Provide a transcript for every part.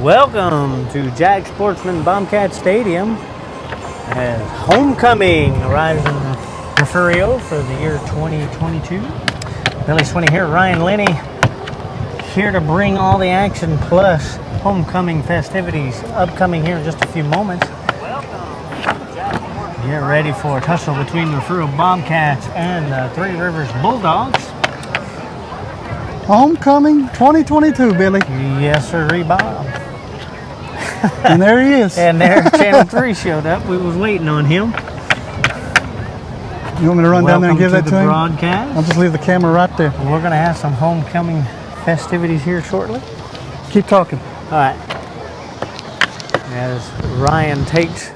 Welcome to Jack Sportsman Bobcat Stadium as homecoming arrives in Refugio for the year 2022. Billy Swinney here, Ryan Lenny here to bring all the action plus homecoming festivities upcoming here in just a few moments. Get ready for a tussle between the Refugio Bobcats and the Three Rivers Bulldogs. Homecoming 2022, Billy. Yes, sir, Bob. And there he is. And there, Channel 3 showed up. We was waiting on him. You want me to run down there and give that to him? Broadcast. I'll just leave the camera right there. We're going to have some homecoming festivities here shortly. Keep talking. All right. As Ryan takes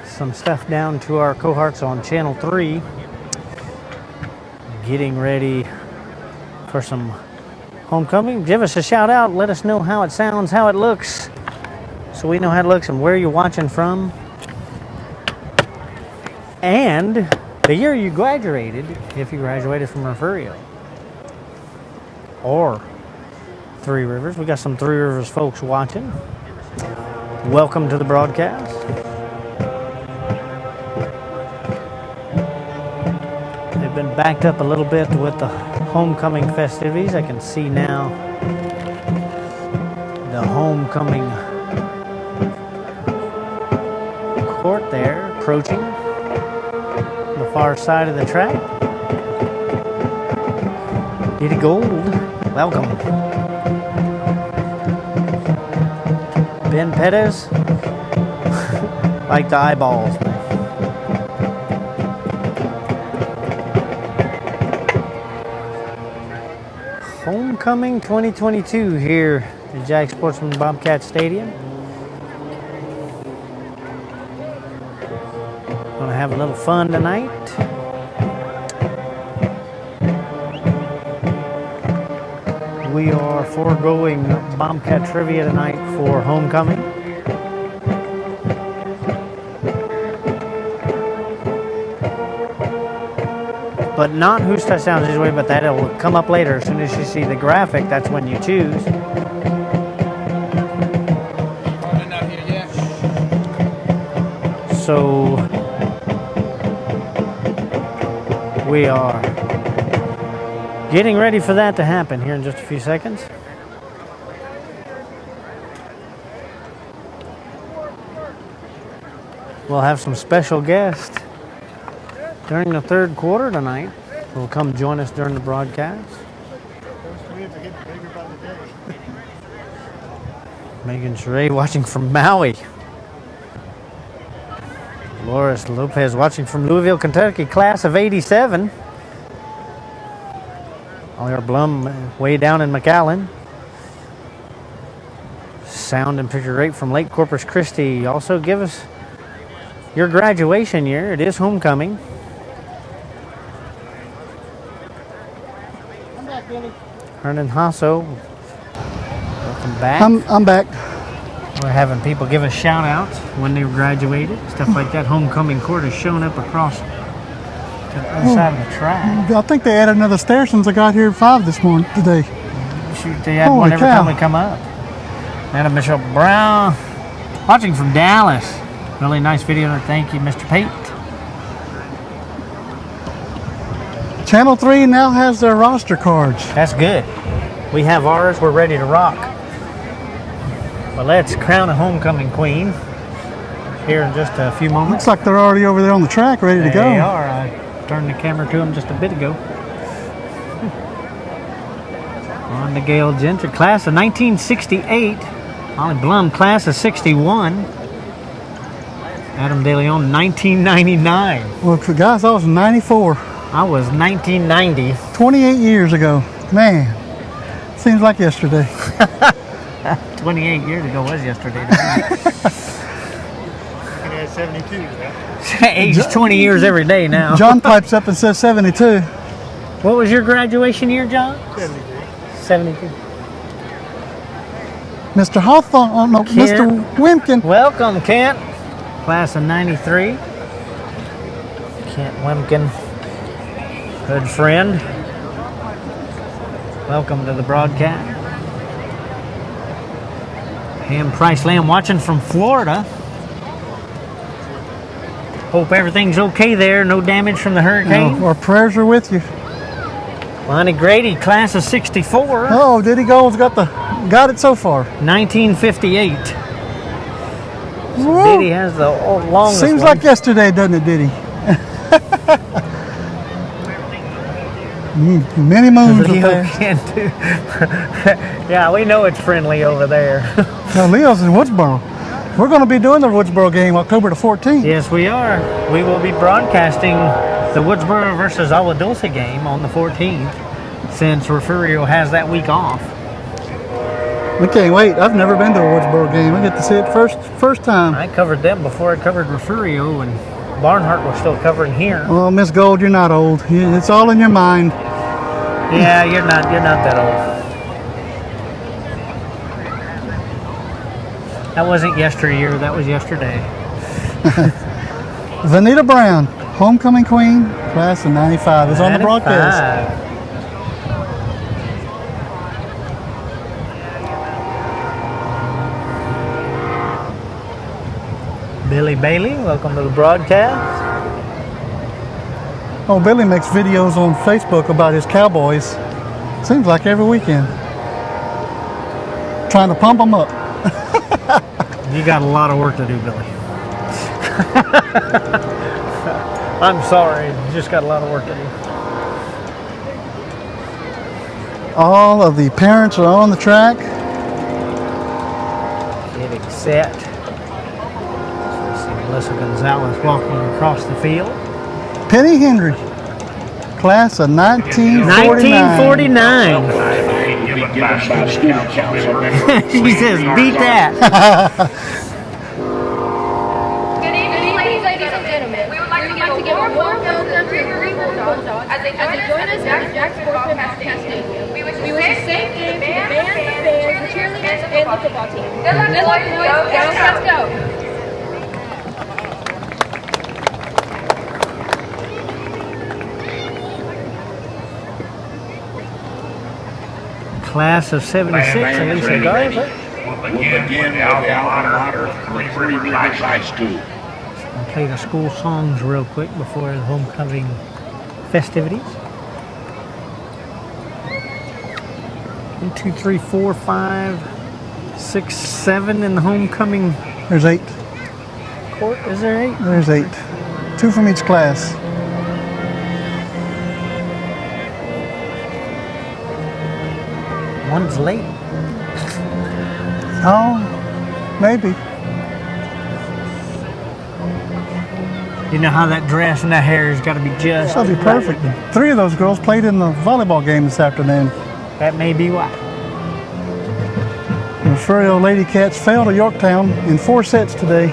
some stuff down to our cohorts on Channel 3, getting ready for some homecoming. Give us a shout out. Let us know how it sounds, how it looks, so we know how it looks and where you're watching from. And the year you graduated, if you graduated from Refugio or Three Rivers. We got some Three Rivers folks watching. Welcome to the broadcast. They've been backed up a little bit with the homecoming festivities. I can see now the homecoming court there approaching the far side of the track. Diddy Gold, welcome. Ben Pettis, like the eyeballs, man. Homecoming 2022 here at Jack Sportsman Bobcat Stadium. Gonna have a little fun tonight. We are foregoing Bobcat trivia tonight for homecoming. But not whose touchdowns is way, but that'll come up later. As soon as you see the graphic, that's when you choose. Not here yet. So we are getting ready for that to happen here in just a few seconds. We'll have some special guests during the third quarter tonight who will come join us during the broadcast. Megan Sheree watching from Maui. Loris Lopez watching from Louisville, Kentucky, class of '87. Oliver Blum way down in McAllen. Sound and picture great from Lake Corpus Christi. Also give us your graduation year. It is homecoming. I'm back, Billy. Hernan Hasso, welcome back. I'm back. We're having people give us shout outs when they graduated, stuff like that. Homecoming court is showing up across to the other side of the track. I think they added another stair since I got here at 5 this morning today. Shoot, they add Holy one every cow. time we come up. Madam Michelle Brown, watching from Dallas. Really nice video. Thank you, Mr. Pate. Channel 3 now has their roster cards. That's good. We have ours. We're ready to rock. Well, let's crown a homecoming queen here in just a few moments. Looks like they're already over there on the track ready to go. They are. I turned the camera to them just a bit ago. On the Gail Gentry, class of 1968. Ollie Blum, class of 61. Adam De Leon, 1999. Well, guys, I was 94. I was 1990. 28 years ago. Man, seems like yesterday. 28 years ago was yesterday. And at 72, right? Age 20 years every day now. John pipes up and says 72. What was your graduation year, John? 72. 72. Mr. Hawthorne, oh no, Kent. Mr. Wimkin. Welcome, Kent. Class of 93. Kent Wemkin. Good friend. Welcome to the broadcast. And Price Lamb watching from Florida. Hope everything's okay there. No damage from the hurricane. Our prayers are with you. Lonnie Grady, class of 64. Oh, Diddy Gold's got it so far. 1958. Woo. Diddy has the longest Seems one. like yesterday, doesn't it, Diddy? Many moons Leo up there. can too. Yeah, we know it's friendly over there. Now, Leo's in Woodsboro. We're going to be doing the Woodsboro game October the 14th. Yes, we are. We will be broadcasting the Woodsboro versus Agua Dulce game on the 14th, since Refugio has that week off. We can't wait. I've never been to a Woodsboro game. I get to see it first time. I covered them before I covered Refugio, and Barnhart was still covering here. Well, Miss Gold, you're not old. It's all in your mind. Yeah, you're not that old. That wasn't yesteryear, that was yesterday. Vanita Brown, homecoming queen, class of 95, is on the broadcast. 95. Billy Bailey, welcome to the broadcast. Oh, Billy makes videos on Facebook about his Cowboys. Seems like every weekend. Trying to pump them up. You got a lot of work to do, Billy. I'm sorry, you just got a lot of work to do. All of the parents are on the track. Getting set. So we see Melissa Gonzalez walking across the field. Penny Henry, class of 1949. 1949. She says, beat that. Good evening, ladies and gentlemen. We would like to give a warm welcome to Refugio Bulldogs as they join us at the Jack Broadcast Stadium. We wish a safe game to the band, the cheerleaders, and the football team. Good luck, boys. Let's go. Class of 76, Alicia Garza. We'll begin with the alma mater of Three Rivers High School. I'll play the school songs real quick before the homecoming festivities. 1, 2, 3, 4, 5, 6, 7 in the homecoming There's 8. court. Is there 8? There's 8. 2 from each class. One's late. Oh, maybe. You know how that dress and that hair has got to be just. That'll be perfect. 3 of those girls played in the volleyball game this afternoon. That may be why. The Refugio Lady Cats fell to Yorktown in 4 sets today.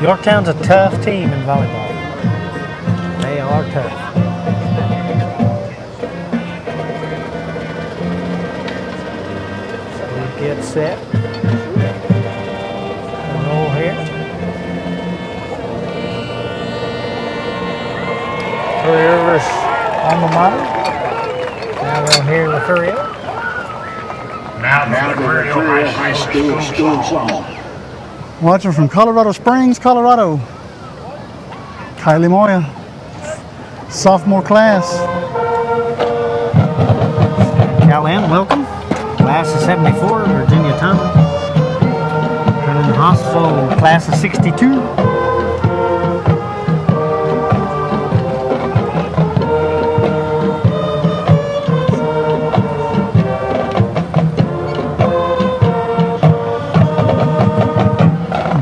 Yorktown's a tough team in volleyball. They are tough. Get set. Roll here. Three Rivers alma mater. Now we'll hear Refugio. Now the Refugio High School song. Watching from Colorado Springs, Colorado. Kylie Moya, sophomore class. Cal-Ann, welcome. Class of 74, Virginia Thomas. Brennan Hostel, class of 62.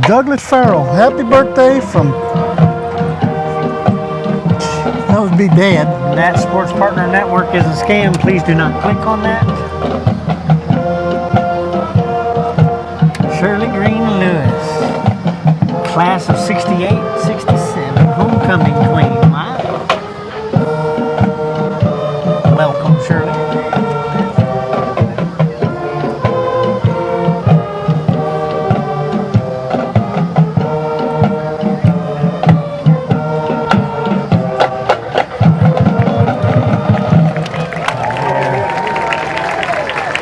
Douglas Farrell, happy birthday from, that would be Dad. That Sports Partner Network is a scam. Please do not click on that. Shirley Green Lewis, class of 68, 67, homecoming queen. Wow. Welcome, Shirley.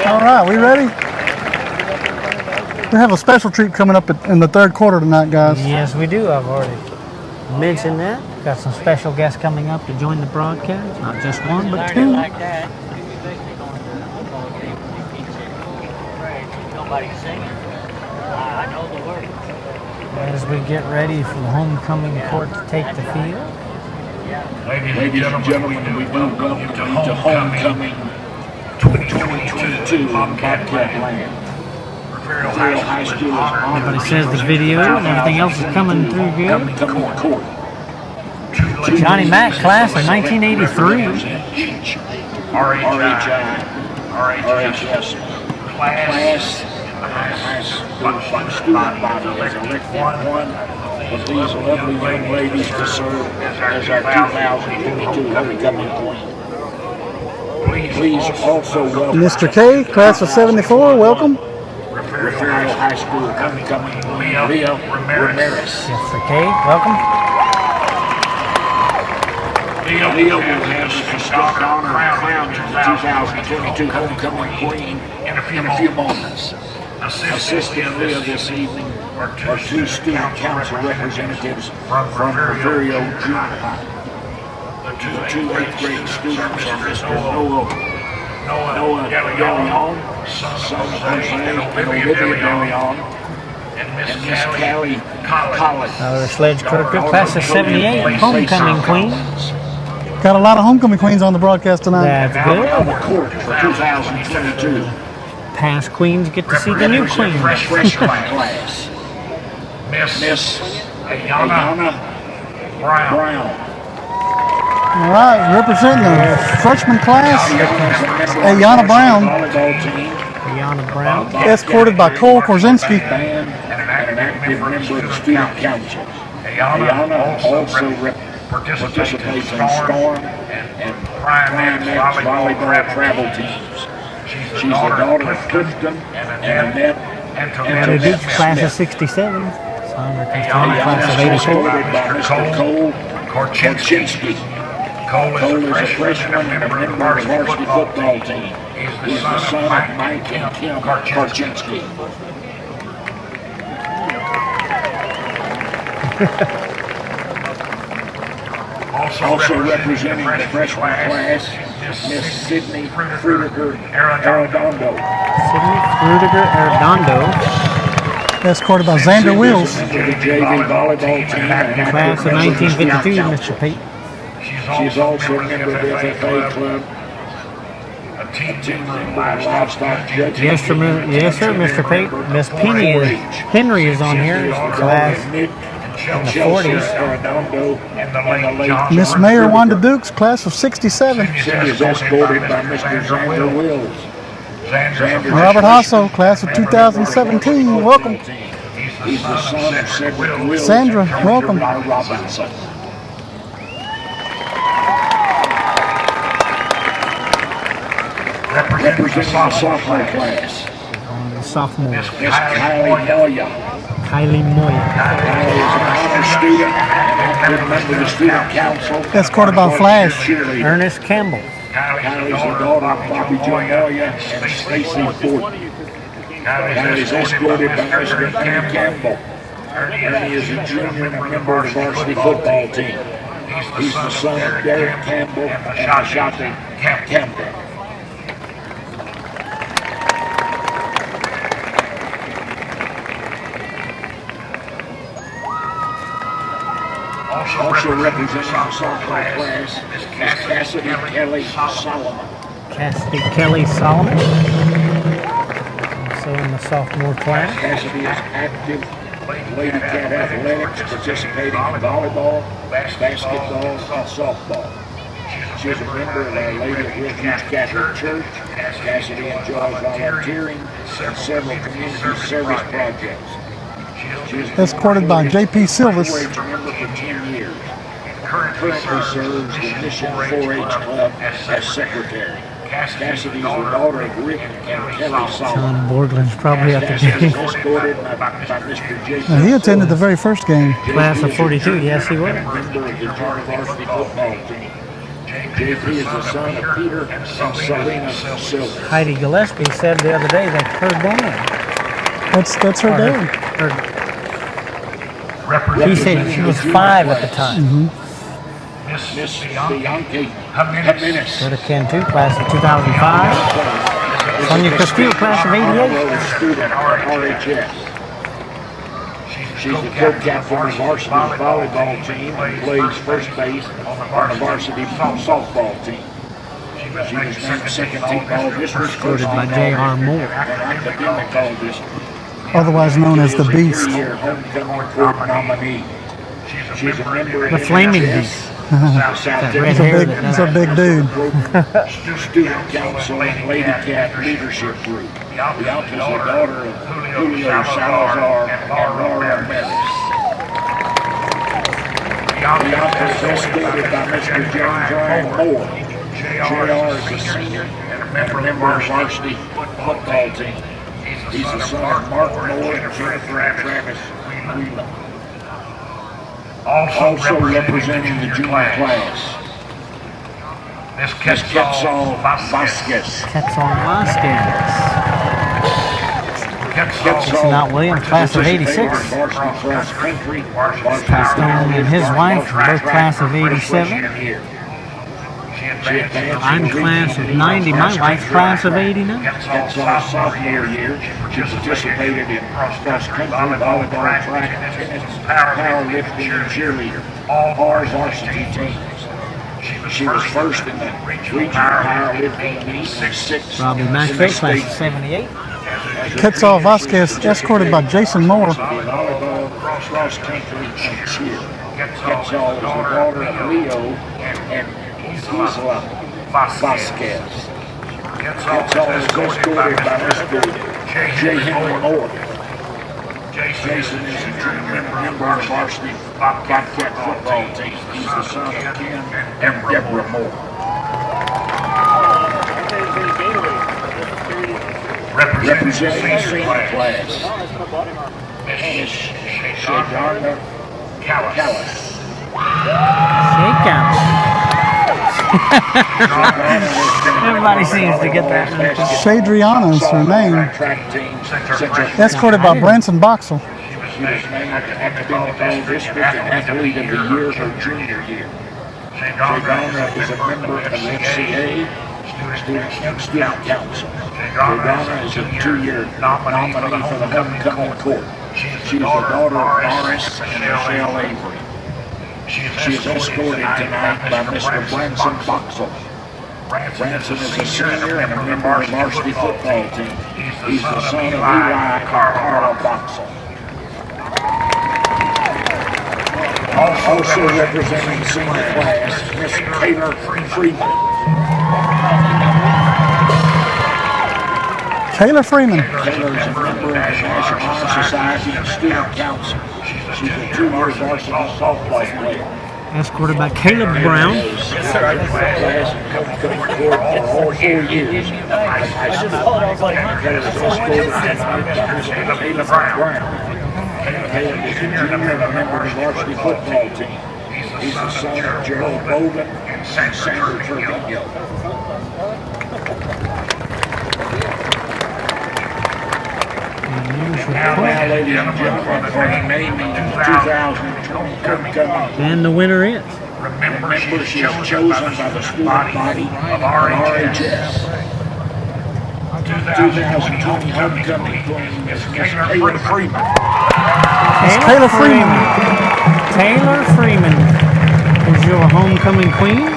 All right, we ready? We have a special treat coming up in the third quarter tonight, guys. Yes, we do. I've already mentioned that. Got some special guests coming up to join the broadcast. Not just one, but two. As we get ready for the homecoming court to take the field. Ladies and gentlemen, we do welcome you to homecoming 2022 on Bobcat land. Refugio High School is honored. Everybody says the video and everything else is coming through good. Johnny Mack, class of 1983. RHS class high school student body has elected one of these lovely young ladies to serve as our 2022 homecoming queen. Please also welcome Mr. K, class of 74, welcome. Refugio High School homecoming queen Leah Ramirez. Mr. K, welcome. Leah will have the distinct honor of crowning the 2022 homecoming queen in a few moments. Assisting Leah this evening are two student council representatives from Refugio Junior High. The two 8th grade students are Mr. Noah Gallion, son of Jose and Olivia Gallion, and Miss Callie Collins. Another sledge critter, class of 78, homecoming queen. Got a lot of homecoming queens on the broadcast tonight. That's good. On the court for 2022. Past queens get to see the new queen. Freshman class. Miss Ayana Brown. All right, representing the freshman class, Ayana Brown, Volleyball team. Ayana Brown. escorted by Cole Korzinski. Band and an active member of the student council. Ayana also participates in Storm and Prime volleyball travel teams. She's the daughter of Clifton and Annette Anna Dukes, class of 67. Sandra Castano, class of 84. by Mr. Cole Korzinski. Cole is a freshman and a member of the varsity football team. He's the son of Mike and Kim Korzinski. Also representing the freshman class, Miss Sydney Frudiger Arredondo. Sydney Frudiger Arredondo, Escorted by Xander Wills. The JV volleyball team. class of 1952, Mr. Pete. She's also a member of the FFA club. A team member of livestock judging. Yes, sir, Mr. Pete. Miss Henry is on here, class in the 40s. Miss Mayor Wanda Dukes, class of 67. She is escorted by Mr. Xander Wills. Robert Hasso, class of 2017, welcome. He's the son of Cedric Wills. Sandra, welcome. Robinson. Representing the sophomore class, Sophomore, Miss Kylie Moya. Kylie Moya. Kylie is an honor student and active member of the student council. Escorted by Flash. Cheerleader. Ernest Campbell. Kylie is the daughter of Bobby Joe Moya and Stacy Ford. Kylie is escorted by Mr. Ernie Campbell. Ernie is a junior and a member of the varsity football team. He's the son of Derek Campbell and Ashante Campbell. Also representing the sophomore class is Cassidy Kelly Solomon. Cassidy Kelly Solomon. Also in the sophomore class. Cassidy is active Lady Cat athletics, participating in volleyball, basketball, and softball. She's a member of Our Lady of Refuge Catholic Church. Cassidy enjoys volunteering in several community service projects. Escorted by J.P. Silvis. Member for 10 years. Currently serves the Mission 4-H Club as secretary. Cassidy is the daughter of Rick and Kelly Solomon. John Borgland's probably at the game. Escorted by Mr. J.P. Now, he attended the very first game. Class of 42, yes he was. Member of the junior varsity football team. JP is the son of Peter and Selena Silver. Heidi Gillespie said the other day they heard that. That's her dad. He said she was 5 at the time. Miss Bianchi Jimenez. For the Ken 2 class of 2005. Sonia Castillo, class of 88. Student at RHS. She's the co-captain of the varsity volleyball team and plays first base on the varsity softball team. She was named second team all district, Voted by J.R. Moore. and academic all district. Otherwise known as the She is a Beast. three-year homecoming court nominee. She's a member of The Flaming Beast. South That red Texas hair He's a big dude. Student Council and Lady Cat Leadership Group. Bianca's the daughter of Julio Salazar and Laura Menace. Bianca is escorted by Mr. James Ryan Moore. JR is a senior and a member of the varsity football team. He's the son of Mark Moore and Jennifer and Travis Wheeler. Also representing the junior class, Miss Quetzal Vasquez. Quetzal Vasquez. Quetzal Not Williams, class of 86. Varsity cross country. Stone and his wife, both class of 87. I'm class of 90. My wife's class of 89. Quetzal's sophomore year, she participated in cross-country, volleyball, track, tennis, powerlifting, and cheerleader, all varsity teams. She was first in the regional powerlifting meet, and sixth Robbie in the Maxwell, state class of 78. Quetzal Vasquez, escorted by Jason Moore. volleyball, cross-country, and cheer. Quetzal is the daughter of Leo and Isla Vasquez. Quetzal is escorted by Mr. J. Henry Moore. Jason is a junior member of the varsity Bobcat football team. He's the son of Ken and Deborah Moore. Representing the senior class, Miss Shadana Callis. Shake out. Everybody seems to get that. Shadriana is her name. Track team, Escorted by Branson Boxell. She was named academic all district and athlete of the year her junior year. Shadana is a member of the FCA Student Council. Shadana is a 2-year nominee for the homecoming court. She is the daughter of Morris and Michelle Avery. She is escorted tonight by Mr. Branson Boxell. Branson is a senior and a member of the varsity football team. He's the son of Eli and Carla Boxell. Also representing senior class, Miss Taylor Freeman. Taylor Freeman. Taylor is a member of the National Honor Society and Student Council. She's a 2-year varsity softball player. Escorted by Caleb Brown. Class and homecoming court for all 4 years. Taylor is escorted tonight by Mr. Caleb Brown. Caleb is a junior and a member of the varsity football team. He's the son of Gerald Bogan and Sandra Trevino. Now, ladies and gentlemen, for the naming of the 2020 homecoming. And the winner is. Remember, she is chosen by the student body of RHS. 2020 homecoming queen is Miss Taylor Freeman. Taylor Freeman. Taylor Freeman is your homecoming queen.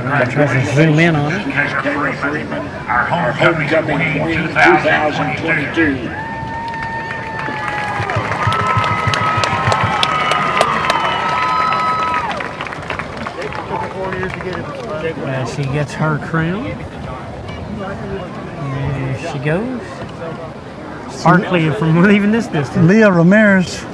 I'm trying to zoom in on it. Taylor Freeman, our homecoming queen 2022. She gets her crown. There she goes. Sparkly from leaving this distance. Leah Ramirez,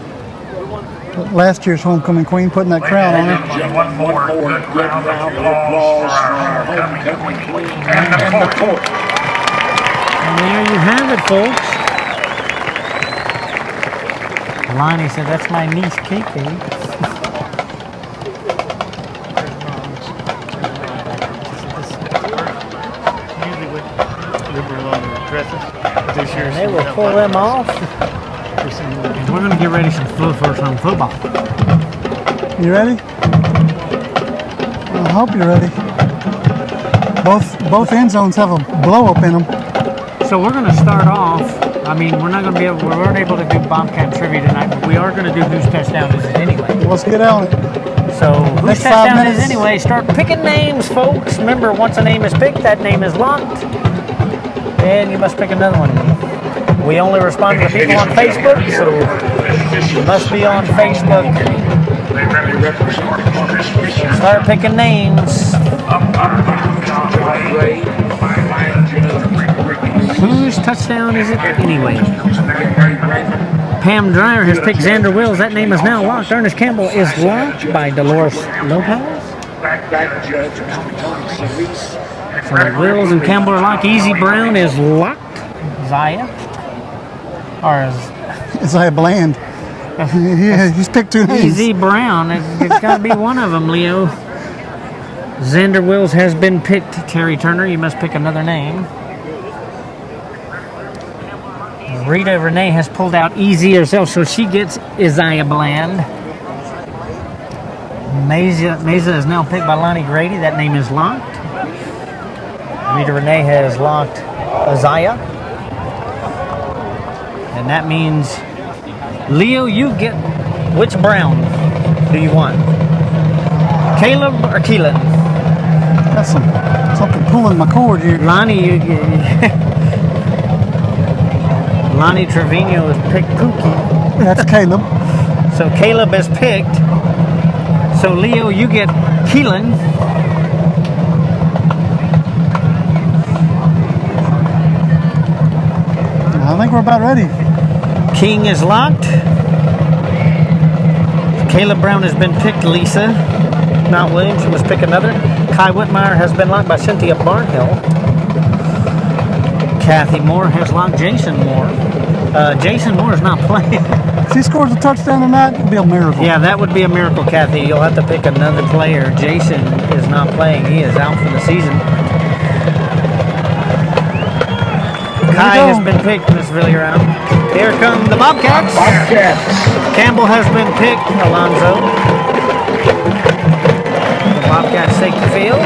last year's homecoming queen, putting that crown on her. One more good round of applause for our homecoming queen and the court. And there you have it, folks. Lonnie said, that's my niece, KK. This year's. They will pull them off. And we're going to get ready for some football. You ready? I hope you're ready. Both end zones have a blow up in them. So we're going to start off. I mean, we're not going to be able. We weren't able to do Bobcat trivia tonight, but we are going to do whose touchdown is it anyway. Let's get on it. So whose Next 5 touchdown minutes. is anyway? Start picking names, folks. Remember, once a name is picked, that name is locked, and you must pick another one. We only respond to people on Facebook, so you must be on Facebook. Start picking names. Whose touchdown is it anyway? Pam Dreyer has picked Xander Wills. That name is now locked. Ernest Campbell is locked by Dolores Lopez. So Wills and Campbell are locked. Easy Brown is locked. Zaya. Or Isaiah Bland. Yeah, he's picked 2 names. Easy Brown. It's got to be one of them, Leo. Xander Wills has been picked. Terry Turner, you must pick another name. Rita Renee has pulled out Easy herself, so she gets Isaiah Bland. Mesa is now picked by Lonnie Grady. That name is locked. Rita Renee has locked Isaiah. And that means, Leo, you get, which Brown do you want? Caleb or Keelan? That's something pulling my cord here. Lonnie, Lonnie Trevino has picked Pookie. That's Caleb. So Caleb is picked. So Leo, you get Keelan. I think we're about ready. King is locked. Caleb Brown has been picked. Lisa, not Williams, you must pick another. Kai Whitmire has been locked by Cynthia Barnhill. Kathy Moore has locked Jason Moore. Jason Moore is not playing. If he scores a touchdown tonight, it'd be a miracle. Yeah, that would be a miracle, Kathy. You'll have to pick another player. Jason is not playing. He is out for the season. Kai has been picked, Miss Really Around. Here come the Bobcats. Campbell has been picked. Alonzo. The Bobcats take the field.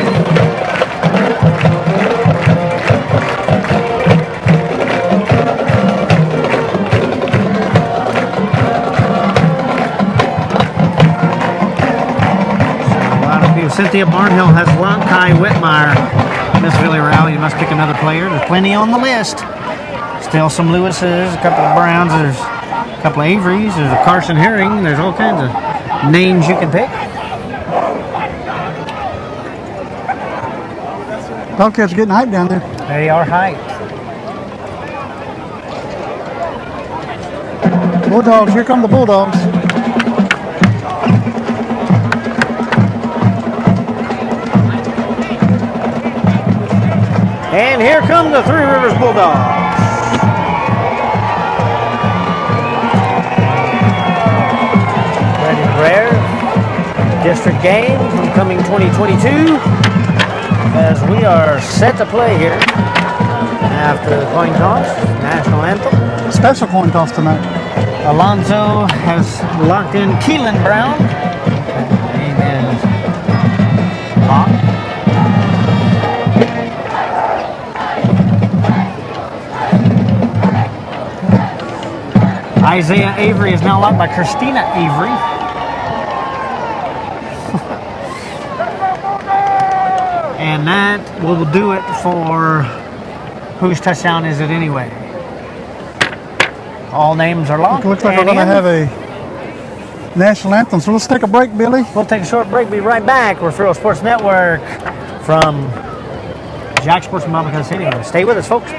Cynthia Barnhill has locked Kai Whitmire. Miss Villarreal, you must pick another player. There's plenty on the list. Still some Lewises, a couple of Browns, there's a couple of Averys, there's a Carson Herring, there's all kinds of names you can pick. Bobcats are getting hyped down there. They are hyped. Bulldogs, here come the Bulldogs. And here come the Three Rivers Bulldogs. Brandon Rare, district game, homecoming 2022. As we are set to play here after the coin toss, national anthem. Special coin toss tonight. Alonzo has locked in Keelan Brown. Name is locked. Isaiah Avery is now locked by Christina Avery. And that will do it for whose touchdown is it anyway. All names are locked. Looks like we're going to have a national anthem, so let's take a break, Billy. We'll take a short break. Be right back. Referral Sports Network from Jack Sports and Bobcat Stadium. Stay with us, folks.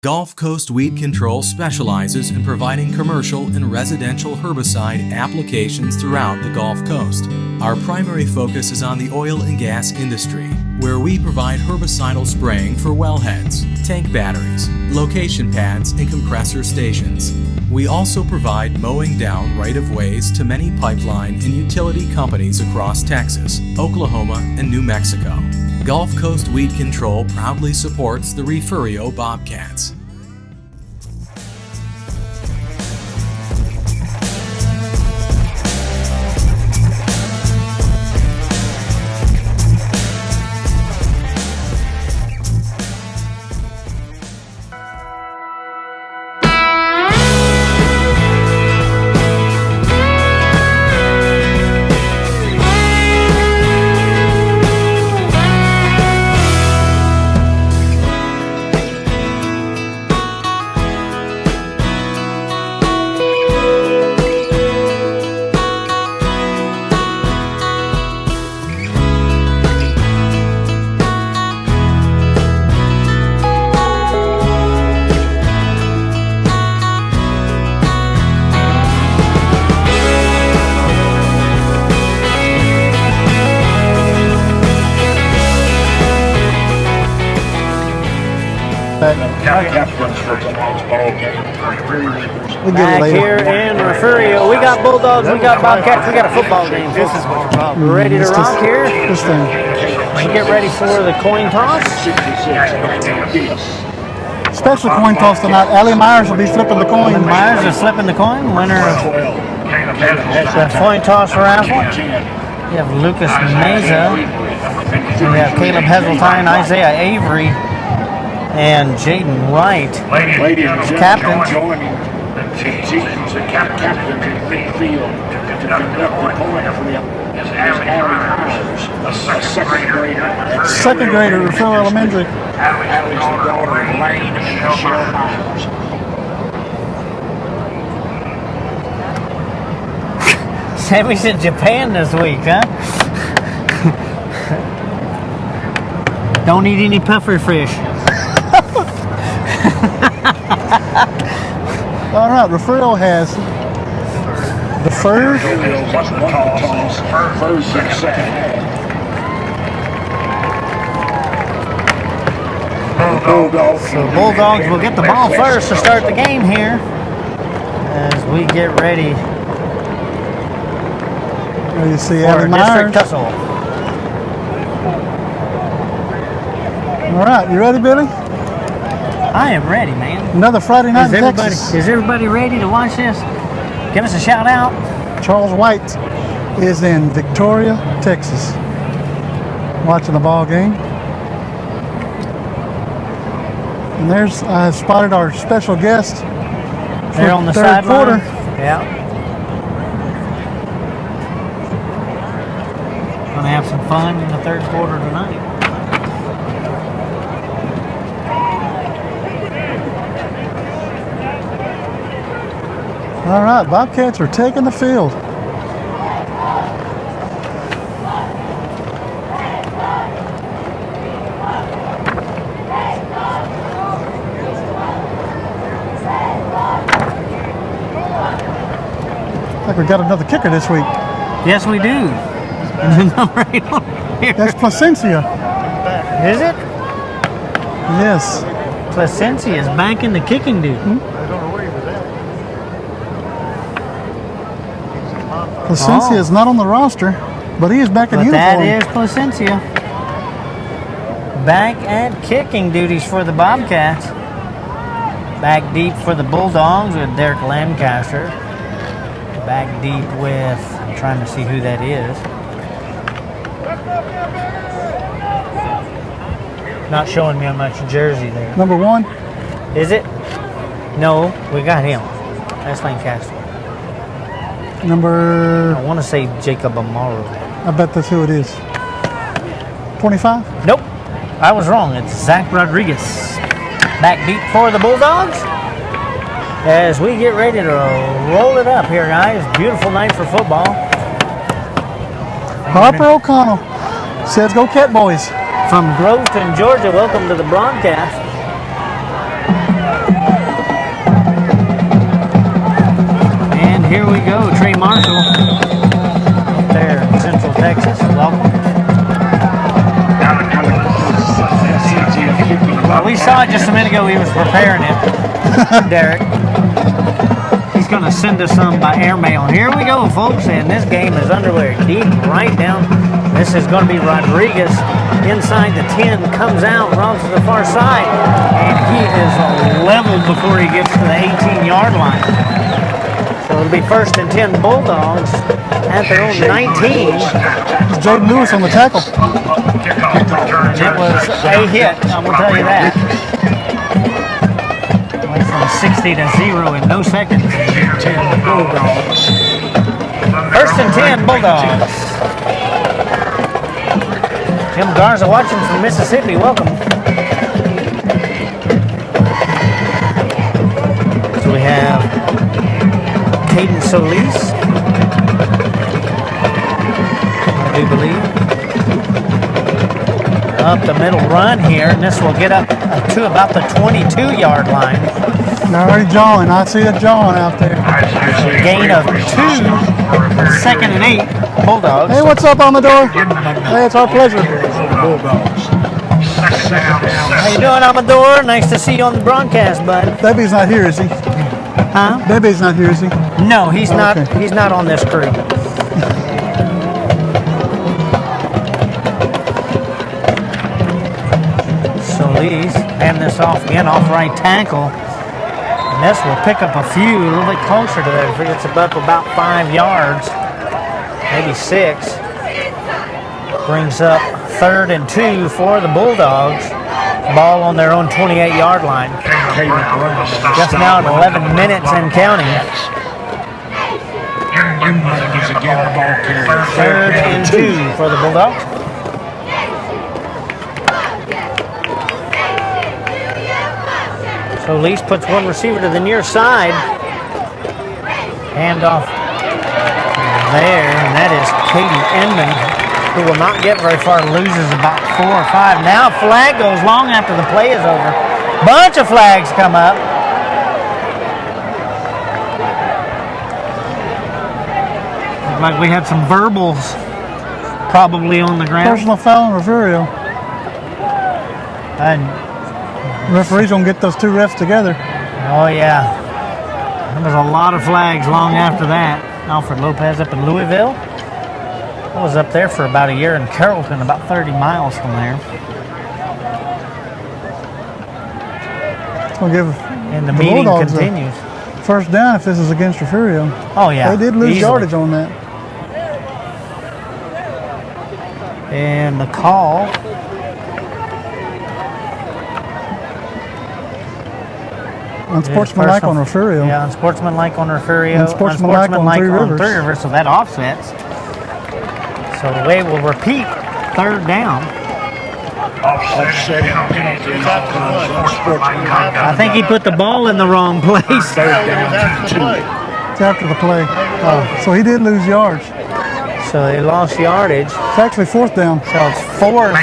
Gulf Coast Weed Control specializes in providing commercial and residential herbicide applications throughout the Gulf Coast. Our primary focus is on the oil and gas industry. where we provide herbicidal spraying for wellheads, tank batteries, location pads, and compressor stations. We also provide mowing down right-of-ways to many pipeline and utility companies across Texas, Oklahoma, and New Mexico. Gulf Coast Weed Control proudly supports the Refugio Bobcats. Captains for tonight's ball game. We'll get it Back later. here in Refugio, we got Bulldogs, we got Bobcats, we got a football game. This is what's problem. We're ready to It's rock just- here. This thing. We get ready for the coin toss. 66. Special coin toss tonight. Allie Myers will be flipping the coin. And Myers is flipping the coin. Winner of the coin toss raffle. We have Lucas Meza. We have Caleb Heseltine, Isaiah Avery, and Jaden Wright. Ladies and gentlemen, Captains. joining the teams, the captains in midfield to conduct the coin flip is Allie Myers, a second grader. Second grader, Refugio Elementary. Allie's the daughter of Lane and Michelle Myers. Said we said Japan this week, huh? Don't eat any puffer fish. All right, Refugio has the first, First and second. Bulldogs. So Bulldogs will get the ball first to start the game here. As we get ready you see for Allie district Myers. tussle. All right, you ready, Billy? I am ready, man. Another Friday night in Texas. Is everybody ready to watch this? Give us a shout out. Charles White is in Victoria, Texas, watching the ball game. And there's, I spotted our special guest for They're on the third sideline. quarter. Yeah. Gonna have some fun in the third quarter tonight. All right, Bobcats are taking the field. Like we got another kicker this week. Yes, we do. And the number 8 on here. That's Placencia. Is it? Yes. Placencia is back in the kicking dude. Placencia is not on the roster, but he is back in But uniform. that is Placencia. Back at kicking duties for the Bobcats. Back deep for the Bulldogs with Derek Lancaster. Back deep with, I'm trying to see who that is. Not showing me on much jersey there. Number 1. Is it? No, we got him. That's Lancaster. Number, I want to say Jacob Amaro. I bet that's who it is. 25? Nope, I was wrong. It's Zach Rodriguez. Back deep for the Bulldogs. As we get ready to roll it up here, guys. Beautiful night for football. Harper O'Connell says, "Go Cat Boys." From Groveton, Georgia, welcome to the broadcast. And here we go, Trey Marshall there in Central Texas. Welcome. Now the We saw it just a minute ago. He was preparing it. Derek. He's going to send us some by airmail. Here we go, folks, and this game is underway. Deep right down. This is going to be Rodriguez inside the 10, comes out, runs to the far side, and he is leveled before he gets to the 18-yard line. So it'll be 1st and 10 Bulldogs at their own 19. It's Jaden Lewis on the tackle. It was a hit, I'm going to tell you that. Went from 60 to 0 in no seconds. 10 Bulldogs. 1st and 10 Bulldogs. Jim Garza watching from Mississippi. Welcome. So we have Caden Solis, I do believe. Up the middle run here, and this will get up to about the 22-yard line. They're already jawing. I see a jawing out there. Gain of 2, 2nd and 8 Bulldogs. Hey, what's up on the door? Hey, it's our pleasure. How you doing, Amador? Nice to see you on the broadcast, bud. Debbie's not here, is he? Huh? Debbie's not here, is he? No, he's not. Okay. He's not on this crew. Solis hand this off again, off right tackle. And this will pick up a few, a little bit closer to that. It's up about 5 yards, maybe 6. Brings up 3rd and 2 for the Bulldogs. Ball on their own 28-yard line. Just now at 11 minutes and counting. 3rd and 2 for the Bulldogs. So Lease puts one receiver to the near side. Hand off there, and that is Katie Inman, who will not get very far, loses about 4 or 5. Now flag goes long after the play is over. Bunch of flags come up. Looked like we had some verbals probably on the ground. Personal foul on Refugio. And Referee's gonna get those two refs together. oh yeah, there was a lot of flags long after that. Alfred Lopez up in Louisville. I was up there for about a year in Carrollton, about 30 miles from there. It's gonna give And the meeting Bulldogs continues. first down if this is against Refugio. Oh yeah, They did lose easily. yardage on that. And the call Unsportsmanlike on Refugio. Yeah, unsportsmanlike on Refugio. Unsportsmanlike on Three Rivers. Three Rivers, so that offsets. So the way will repeat 3rd down. I think he put the ball in the wrong place. It's after the play. So he did lose yards. So they lost yardage. It's actually 4th down. So it's 4th.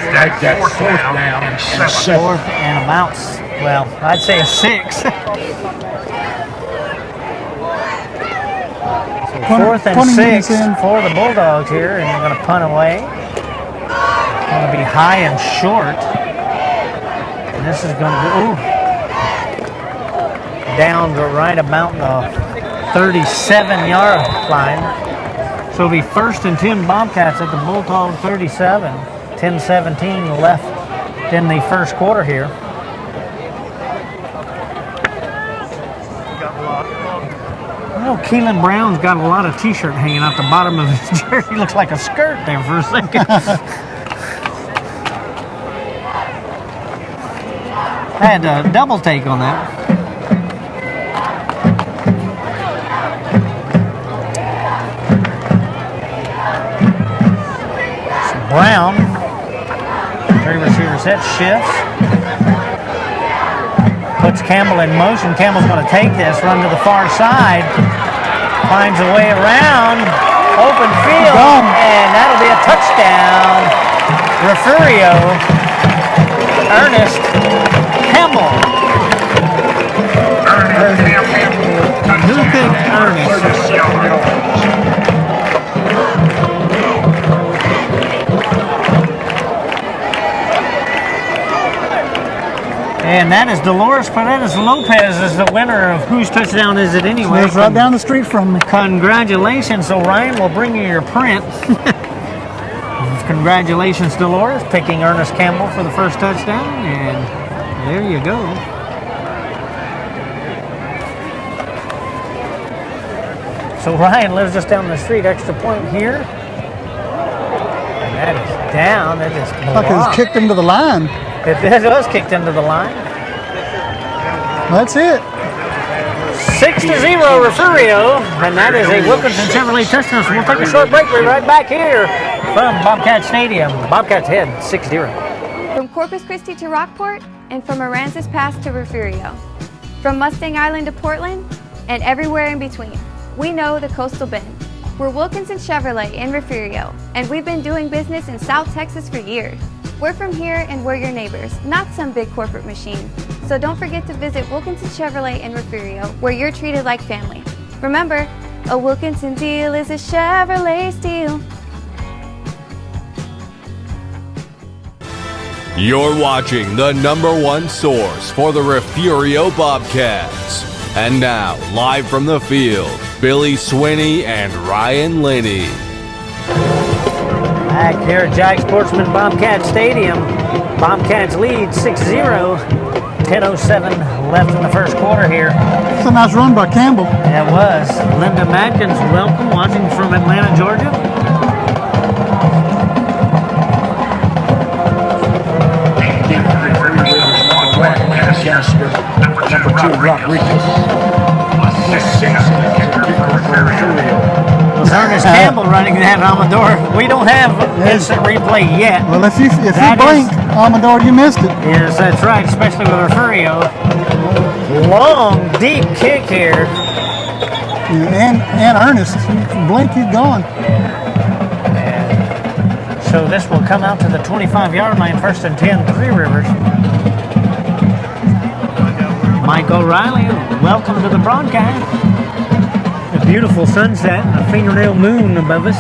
Seven. 4th and about, well, I'd say a 6. So 4th and 6 for the Bulldogs here, and they're going to punt away. Going to be high and short. And this is going to be down to right about the 37-yard line. So it'll be 1st and 10 Bobcats at the Bulldog 37. 10-17 left in the first quarter here. I know Keelan Brown's got a lot of t-shirt hanging out the bottom of his jersey. Looks like a skirt there for a second. I had a double take on that. So Brown, 3 receiver set, shifts. Puts Campbell in motion. Campbell's going to take this, run to the far side. Finds a way around. Open field. And that'll be a touchdown. Refugio. Ernest Campbell. Who picked Ernest? And that is Dolores Paredes Lopez is the winner of Whose Touchdown Is It Anyway? Lives right down the street from me. Congratulations. So Ryan will bring you your print. Congratulations, Dolores, picking Ernest Campbell for the first touchdown. And there you go. So Ryan lives just down the street. Extra point here. And that is down. That is Like it was kicked into the line. It was kicked into the line. That's it. 6-0 Refugio, and that is a Wilkinson Chevrolet touchdown. So we'll take a short break. We'll be right back here from Bobcat Stadium. The Bobcats head 6-0. From Corpus Christi to Rockport, and from Aransas Pass to Refugio. From Mustang Island to Portland, and everywhere in between. We know the Coastal Bend. We're Wilkinson Chevrolet in Refugio, and we've been doing business in South Texas for years. We're from here and we're your neighbors, not some big corporate machine. So don't forget to visit Wilkinson Chevrolet in Refugio, where you're treated like family. Remember, a Wilkinson deal is a Chevrolet steal. You're watching the #1 source for the Refugio Bobcats. And now, live from the field, Billy Swinney and Ryan Linney. Back here at Jag Sportsman Bobcat Stadium. Bobcats lead 6-0. 10:07 left in the first quarter here. It's a nice run by Campbell. That was. Linda Madkins, welcome, watching from Atlanta, Georgia. Number 2, Rodriguez. Was Ernest Campbell running that Amador? We don't have instant replay yet. Well, if you That blink, is- Amador, you missed it. Yes, that's right, especially with Refugio. Long, deep kick here. And Ernest, you blink, he's gone. So this will come out to the 25-yard line, 1st and 10, Three Rivers. Mike O'Reilly, welcome to the broadcast. A beautiful sunset and a fingernail moon above us.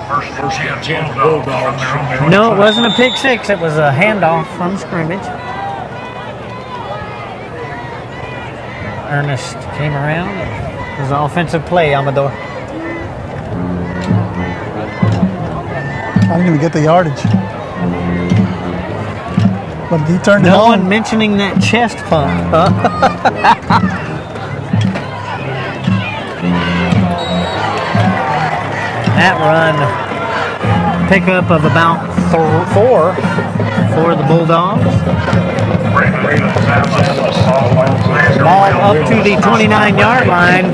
First and 10 Bulldogs. No, it wasn't a pick six. It was a handoff from scrimmage. Ernest came around. It was an offensive play, Amador. I didn't even get the yardage. But he turned it No on. one mentioning that chest pump, huh? That run, pickup of about 4 for the Bulldogs. Ball up to the 29-yard line.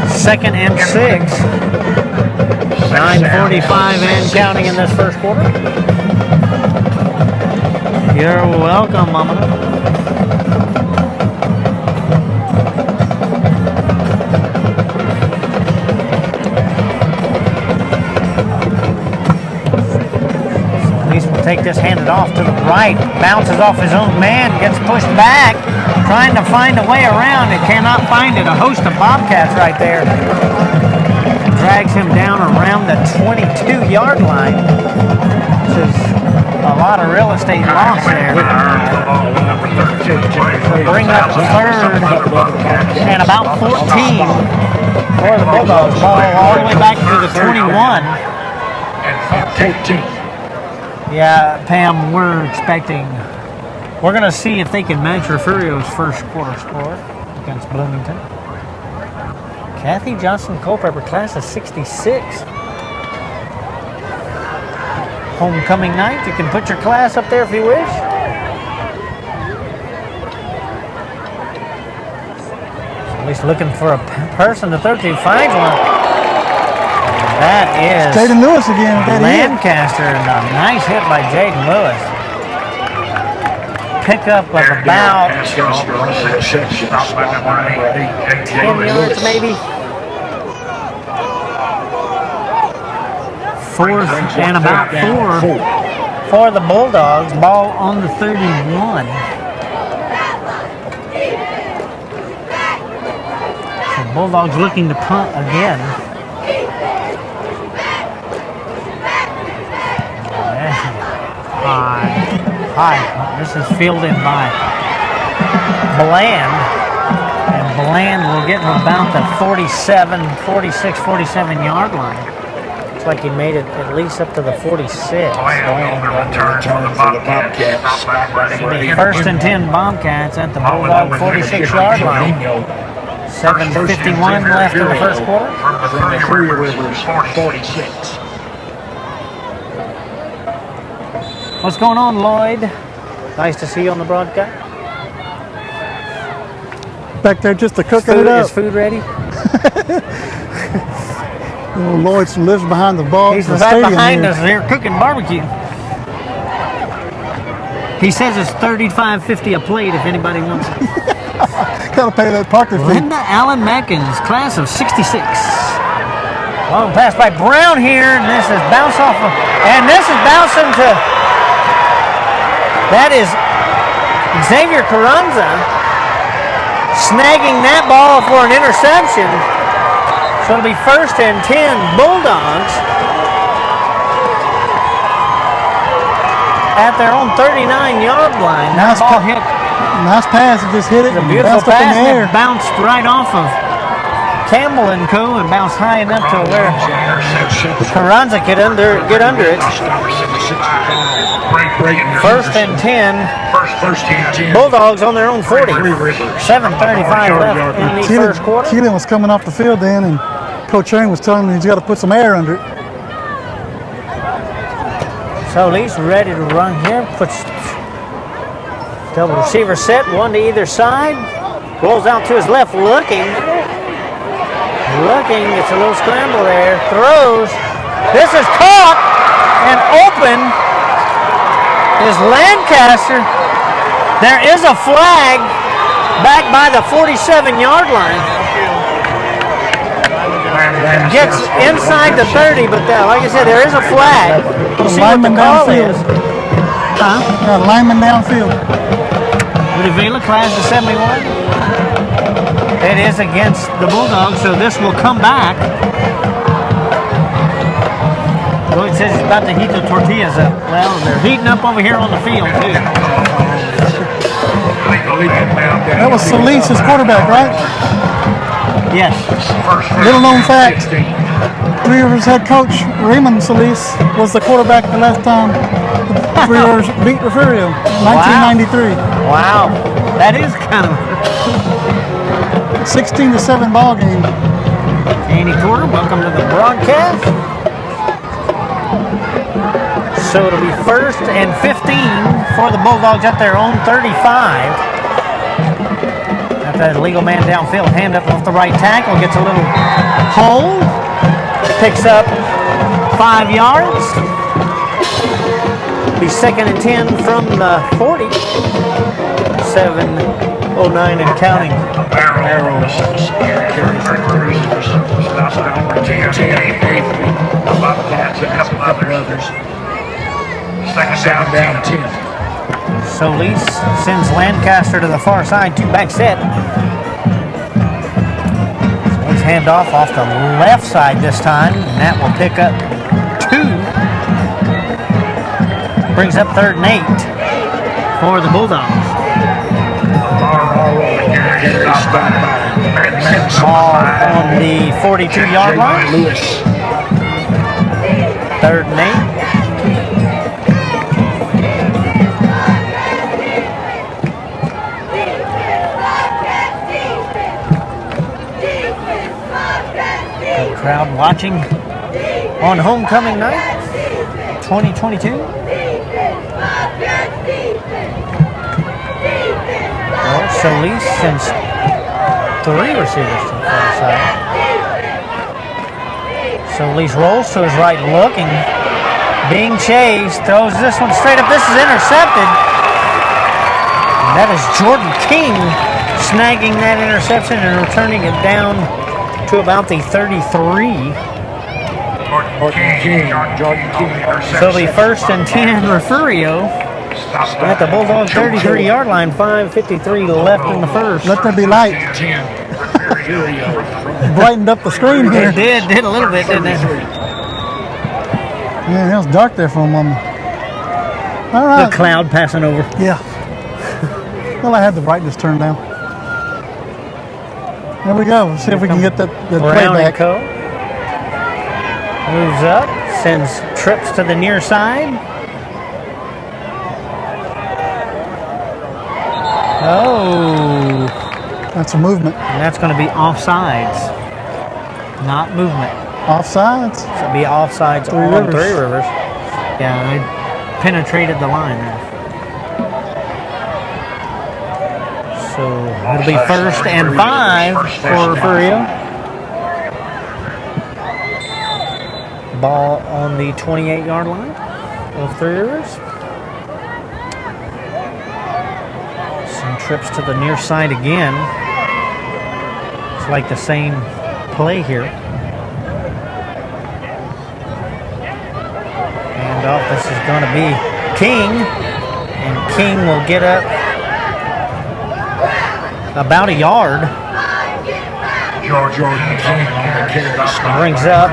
2nd and 6. 9:45 and counting in this first quarter. You're welcome, Mama. Take this, handed off to the right, bounces off his own man, gets pushed back, trying to find a way around and cannot find it. A host of Bobcats right there. Drags him down around the 22-yard line. This is a lot of real estate loss there. Bring up 3rd and about 14 for the Bulldogs. Ball all the way back to the 21. And 15. Yeah, Pam, we're going to see if they can match Refugio's first quarter score against Bloomington. Kathy Johnson Culpepper, class of 66. Homecoming night, you can put your class up there if you wish. At least looking for a person to throw to, finds one. That is Jaden Lewis again. Lancaster, and a nice hit by Jaden Lewis. Pickup of about 10 yards maybe. 4th and about 4 for the Bulldogs. Ball on the 31. So Bulldogs looking to punt again. high. This is fielded by Bland. And Bland will get to about the 47 yard line. Looks like he made it at least up to the 46. First and 10 Bobcats at the Bulldog 46 yard line. 7:51 left in the first quarter. From the Three Rivers 46. What's going on, Lloyd? Nice to see you on the broadcast. Back there just to cooking it up. Is food ready? Lloyd lives behind the ball. He's the right stadium behind here. us here cooking barbecue. He says it's $35.50 a plate if anybody wants it. Gotta pay that parking fee. Linda Allen Mackins, class of 66. Long pass by Brown here, and this is bouncing to. That is Xavier Carranza snagging that ball for an interception. So it'll be first and 10 Bulldogs at their own 39-yard line. That ball hit. Nice pass. It just hit it. A beautiful bounced up in pass. the air. It bounced right off of Campbell and Co. and bounced high enough to where Carranza could get under it. First and 10. Bulldogs on their own 40. 7:35 left in the first quarter. Keelan was coming off the field then, and Coach Aaron was telling him he's got to put some air under it. So Lee's ready to run here. Puts double receiver set, one to either side. Rolls out to his left, looking. It's a little scramble there. Throws. This is caught and open is Lancaster. There is a flag back by the 47-yard line. Gets inside the 30, but like I said, there is a flag. We'll see what the call is. Lineman downfield. Avila, class of 71. It is against the Bulldogs, so this will come back. Lloyd says he's about to heat the tortillas up. Well, they're heating up over here on the field, too. That was Solis' quarterback, right? Yes. Little known fact, Three Rivers head coach Raymond Solis was the quarterback the last time the Three Rivers beat Refugio, 1993. Wow. That is kind of 16-7 ball game. Andy Porter, welcome to the broadcast. So it'll be first and 15 for the Bulldogs at their own 35. Got that illegal man downfield, hand up off the right tackle, gets a little hole, picks up 5 yards. Be second and 10 from the 40. 7:09 and counting. Arrows. Bobcats, a couple others. Second down 10. Solis sends Lancaster to the far side, two back set. Solis hand off the left side this time, and that will pick up 2. Brings up third and 8 for the Bulldogs. Ball on the 42-yard line. Third and 8. Good crowd watching on homecoming night 2022. Well, Solis sends 3 receivers to the far side. Solis rolls to his right, looking, being chased, throws this one straight up. This is intercepted. And that is Jordan King snagging that interception and returning it down to about the 33. Jordan King. So the first and 10 Refugio at the Bulldog 33-yard line. 5:53 left in the first. Let there be light. Brightened up the screen here. It did a little bit, didn't it? Yeah, it was dark there for a moment. All right. The cloud passing over. Yeah. Well, I had the brightness turned down. There we go. See if we can get the Brown and playback. Co. Moves up, sends trips to the near side. Oh, That's a movement. and that's going to be offsides, not movement. Offsides. So it'll be offsides Three on Rivers. Three Rivers. Yeah, they penetrated the line there. So it'll be 1st and 5 for Refugio. Ball on the 28-yard line of Three Rivers. Some trips to the near side again. It's like the same play here. And off, this is going to be King. And King will get up about a yard. Brings up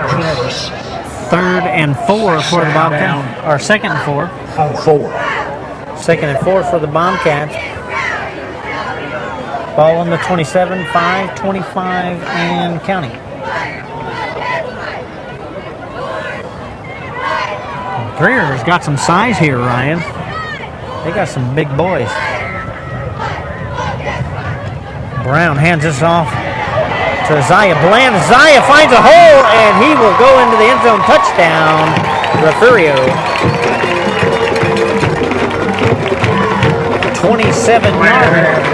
3rd and 4 for the Bobcats. Or 2nd and 4. 2nd and 4 for the Bobcats. Ball on the 27, 5, 25, and counting. Three Rivers got some size here, Ryan. They got some big boys. Brown hands this off to Isaiah Bland. Isaiah finds a hole, and he will go into the end zone. Touchdown, Refugio. 27 yards.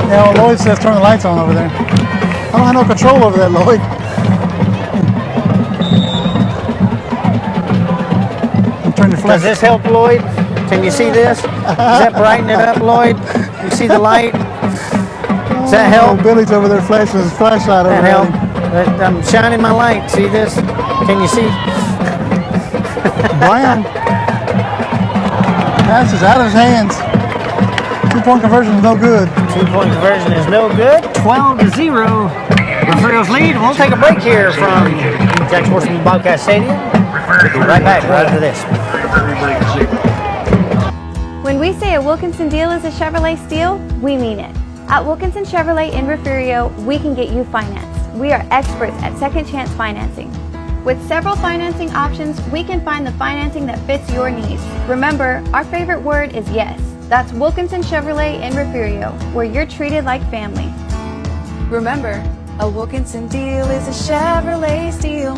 Now Lloyd says turn the lights on over there. I don't have no control over that, Lloyd. Turn your Does flash. this help, Lloyd? Can you see this? Does that brighten it up, Lloyd? You see the light? Does that help? Oh, Billy's over there flashing his flashlight over That there. help? I'm shining my light. See this? Can you see? Brown. Pass is out of his hands. 2-point conversion is no good. 2-point conversion is no good. 12-0. Refugio's lead. We'll take a break here from Jack Sportsman Bobcat Stadium. We'll be right back right after this. When we say a Wilkinson deal is a Chevrolet steal, we mean it. At Wilkinson Chevrolet in Refugio, we can get you financed. We are experts at second chance financing. With several financing options, we can find the financing that fits your needs. Remember, our favorite word is yes. That's Wilkinson Chevrolet in Refugio, where you're treated like family. Remember, a Wilkinson deal is a Chevrolet steal.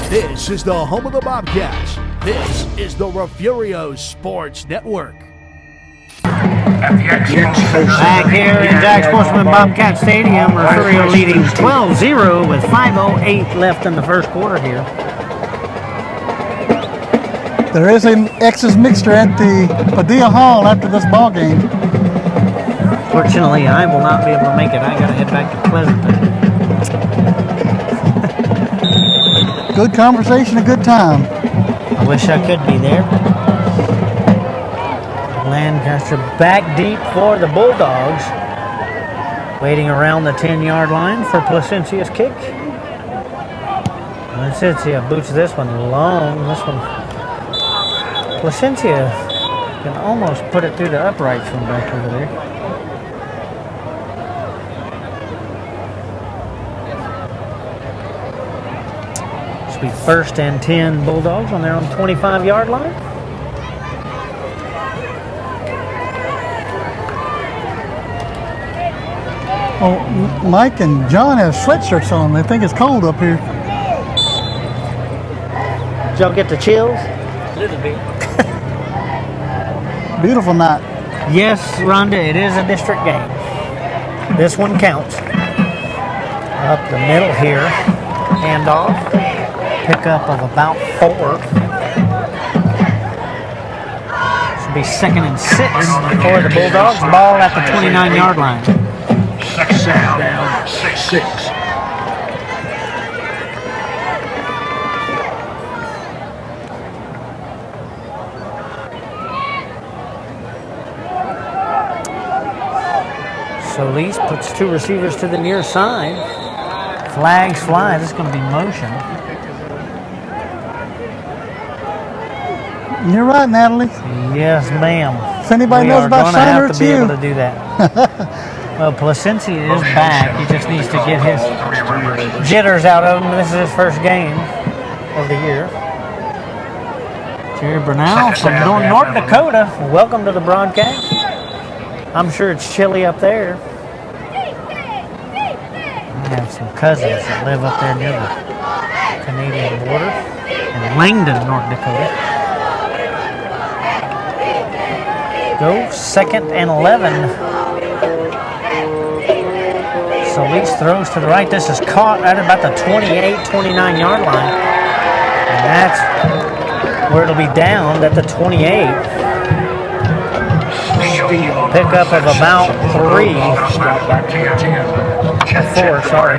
This is the home of the Bobcats. This is the Refugio Sports Network. Back here in Jack Sportsman Bobcat Stadium, Refugio leading 12-0 with 5:08 left in the first quarter here. There is an X's mixture at the Padilla Hall after this ball game. Fortunately, I will not be able to make it. I got to head back to Pleasanton. Good conversation, a good time. I wish I could be there. Lancaster back deep for the Bulldogs. Waiting around the 10-yard line for Placencia's kick. Placencia boots this one long. This one, Placencia can almost put it through the uprights from back over there. This will be 1st and 10 Bulldogs on their own 25-yard line. Oh, Mike and John have sweatshirts on. They think it's cold up here. Did y'all get the chills? A little bit. Beautiful night. Yes, Rhonda, it is a district game. This one counts. Up the middle here. Handoff. Pickup of about 4. Should be 2nd and 6 for the Bulldogs. Ball at the 29-yard line. Second down, 6-6. Solis puts two receivers to the near side. Flags fly. This is going to be motion. You're right, Natalie. Yes, ma'am. If anybody knows about Shiner, it's we are you. going to be able to do that. Well, Placencia is back. He just needs to get his jitters out of him. This is his first game of the year. Jerry Bernal from North Dakota. Welcome to the broadcast. I'm sure it's chilly up there. I have some cousins that live up there near the Canadian border in Langdon, North Dakota. Go 2nd and 11. Solis throws to the right. This is caught at about the 28-29 yard line. And that's where it'll be downed at the 28. Pickup of about 3. 4, sorry.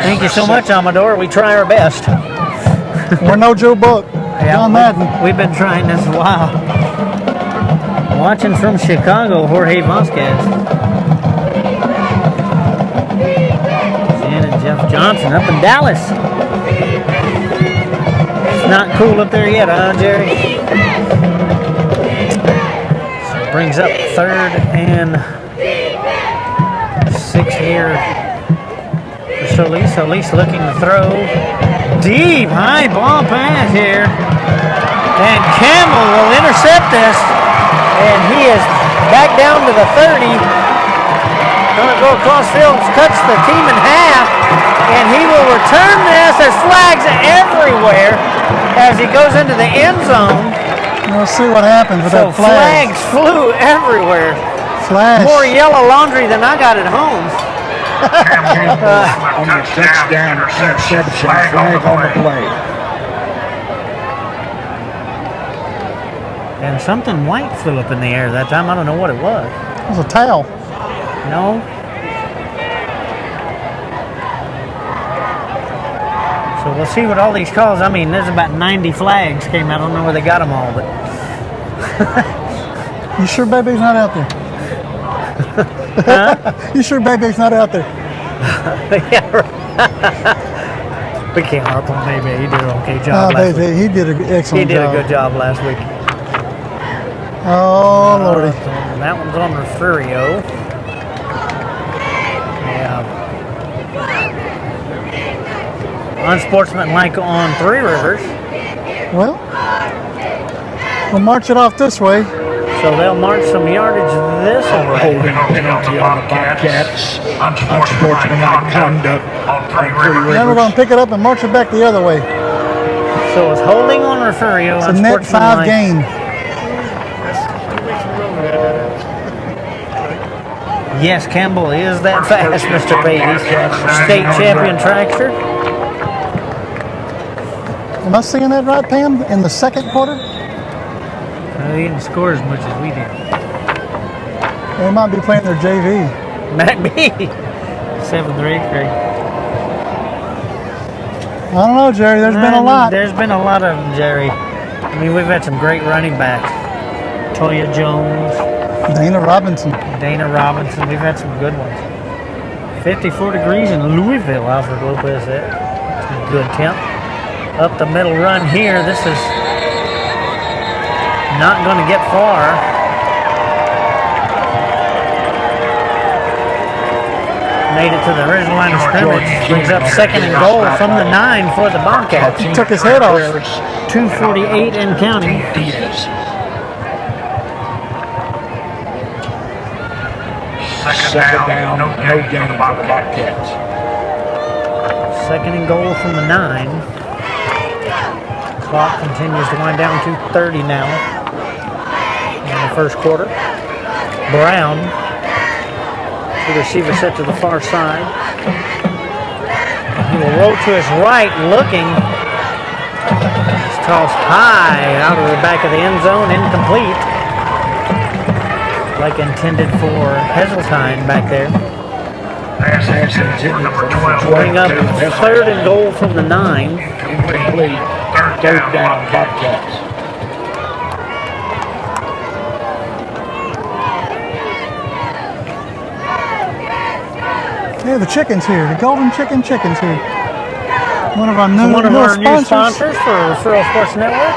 Thank you so much, Amador. We try our best. We're no Joe Buck. Yeah, we've been trying this a while. Watching from Chicago, Jorge Vasquez. Jan and Jeff Johnson up in Dallas. It's not cool up there yet, huh, Jerry? So it brings up 3rd and 6 here for Solis. Solis looking to throw. Deep, high ball pass here. And Campbell will intercept this. And he is back down to the 30. Going to go across field, cuts the team in half. And he will return this. There's flags everywhere as he goes into the end zone. We'll see what happens with that flag. Flags flew everywhere. Flash. More yellow laundry than I got at home. On the touchdown interception, flag on the play. And something white flew up in the air that time. I don't know what it was. It was a towel. No. So we'll see what all these calls. I mean, there's about 90 flags came out. I don't know where they got them all, but. You sure Bebe's not out there? Huh? You sure Bebe's not out there? Yeah, right. We can't harp on Bebe. He did an okay job last week. He did an excellent job. He did a good job last week. Oh, Lordy. That one's on Refugio. Yeah. Unsportsmanlike on Three Rivers. Well, we'll march it off this way. So they'll march some yardage this way. Holding penalty on the Bobcats. Unsportsmanlike conduct on Three Rivers. Then we're going to pick it up and march it back the other way. So it's holding on Refugio. It's a net 5 gain. Yes, Campbell is that fast, Mr. Beatty. State champion trackster. Am I seeing that right, Pam? In the second quarter? They didn't score as much as we did. They might be playing their JV. Might be. 7th or 8th grade. I don't know, Jerry. There's been a lot. There's been a lot of them, Jerry. I mean, we've had some great running backs. Toya Jones. Dana Robinson. We've had some good ones. 54 degrees in Louisville, Alfred Lopez. That's a good temp. Up the middle run here. This is not going to get far. Made it to the original line of scrimmage. Brings up 2nd and goal from the 9 for the Bobcats. He took his head off. 2:48 and counting. Second down, no gain for the Bobcats. 2nd and goal from the 9. Clock continues to wind down to 30 now in the first quarter. Brown, the receiver set to the far side. He will roll to his right, looking. It's tossed high out of the back of the end zone, incomplete. Like intended for Heseltine back there. Bring up 3rd and goal from the 9. Incomplete. Third down, Bobcats. Yeah, the chicken's here. The Golden Chicken's here. One of our new, new sponsors for Referral Sports Network.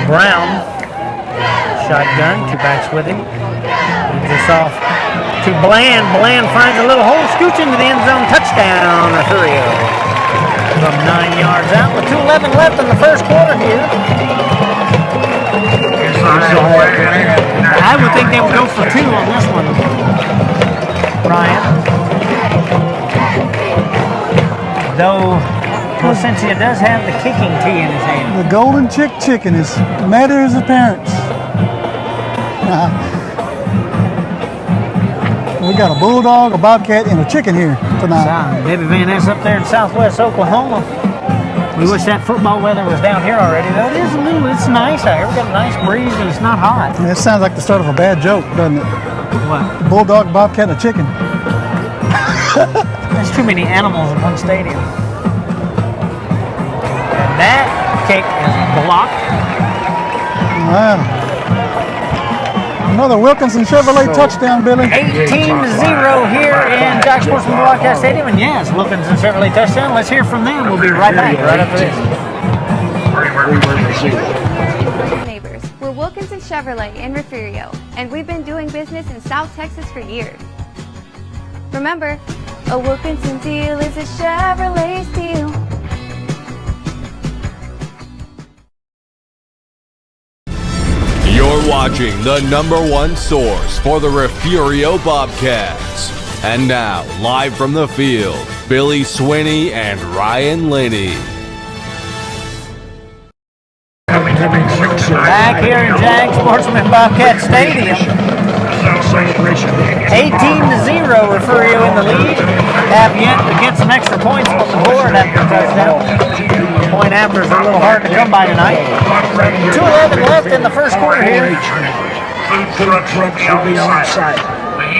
Brown, shotgun, 2 backs with him. Moves this off to Bland. Bland finds a little hole, scoots into the end zone. Touchdown, Refugio. From 9 yards out with 2:11 left in the first quarter here. I would think they would go for 2 on this one, Ryan. Though Placencia does have the kicking tee in his hand. The Golden Chicken is mad at his parents. We got a bulldog, a bobcat, and a chicken here tonight. Debbie Van Ness up there in southwest Oklahoma. We wish that football weather was down here already, though. It's nice out here. We got a nice breeze and it's not hot. It sounds like the start of a bad joke, doesn't it? What? A bulldog, bobcat, and a chicken. There's too many animals in one stadium. And that kick is blocked. Wow. Another Wilkinson Chevrolet touchdown, Billy. 18-0 here in Jack Sportsman Broadcast Stadium. And yes, Wilkinson Chevrolet touchdown. Let's hear from them. We'll be right back right after this. Neighbors, we're Wilkinson Chevrolet in Refugio, and we've been doing business in South Texas for years. Remember, a Wilkinson deal is a Chevrolet deal. You're watching the #1 source for the Refugio Bobcats. And now, live from the field, Billy Swinney and Ryan Linney. Back here in Jag Sportsman Bobcat Stadium. 18-0, Refugio in the lead. Have yet to get some extra points on the board after a touchdown. Point afters are a little hard to come by tonight. 2:11 left in the first quarter here. Food trucks will be on site.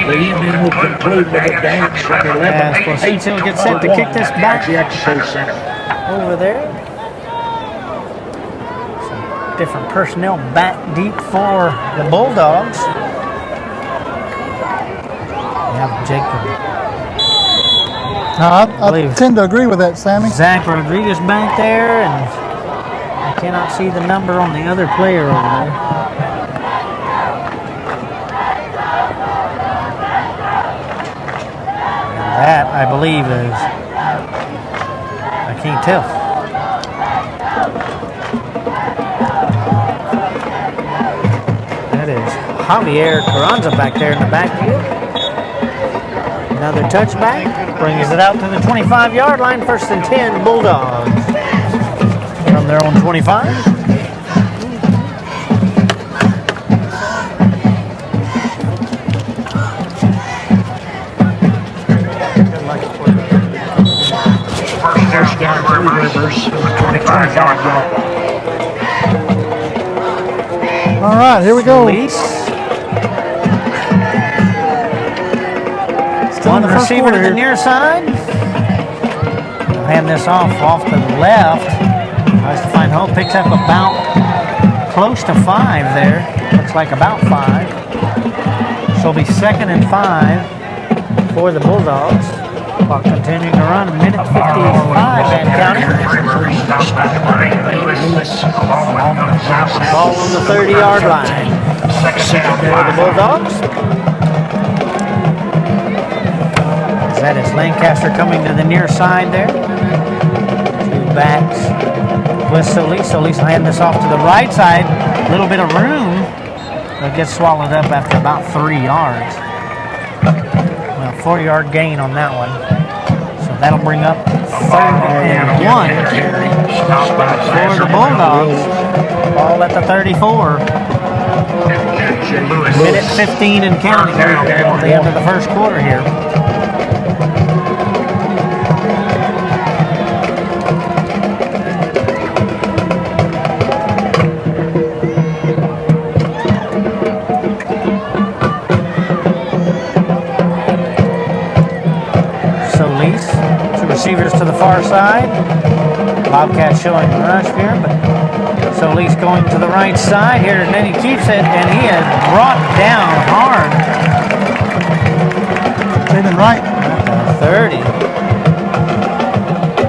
The evening will conclude with a dance from 11 As Placencia will get set to kick this back over there. Some different personnel back deep for the Bulldogs. We have Jacob. I tend to agree with that, Sammy. Zach Rodriguez back there, and I cannot see the number on the other player over there. And that, I believe, is, I can't tell. That is Javier Carranza back there in the backfield. Another touchback, brings it out to the 25-yard line, 1st and 10, Bulldogs. From their own 25. First down, Rivers, 25-yard line. All right, here we go. One receiver to the near side. Hand this off to the left. Tries to find hole. Picks up about close to 5 there. Looks like about 5. So it'll be 2nd and 5 for the Bulldogs. Clock continuing to run. 1:55 and counting. Ball on the 30-yard line. For the Bulldogs. That is Lancaster coming to the near side there. 2 backs with Solis. Solis will hand this off to the right side. A little bit of room, but gets swallowed up after about 3 yards. Well, 4-yard gain on that one. So that'll bring up 3rd and 1 for the Bulldogs. Ball at the 34. 1:15 and counting at the end of the first quarter here. Receivers to the far side. Bobcat showing the rush here, but Solis going to the right side here, and then he keeps it, and he is brought down hard. Taken right. 30.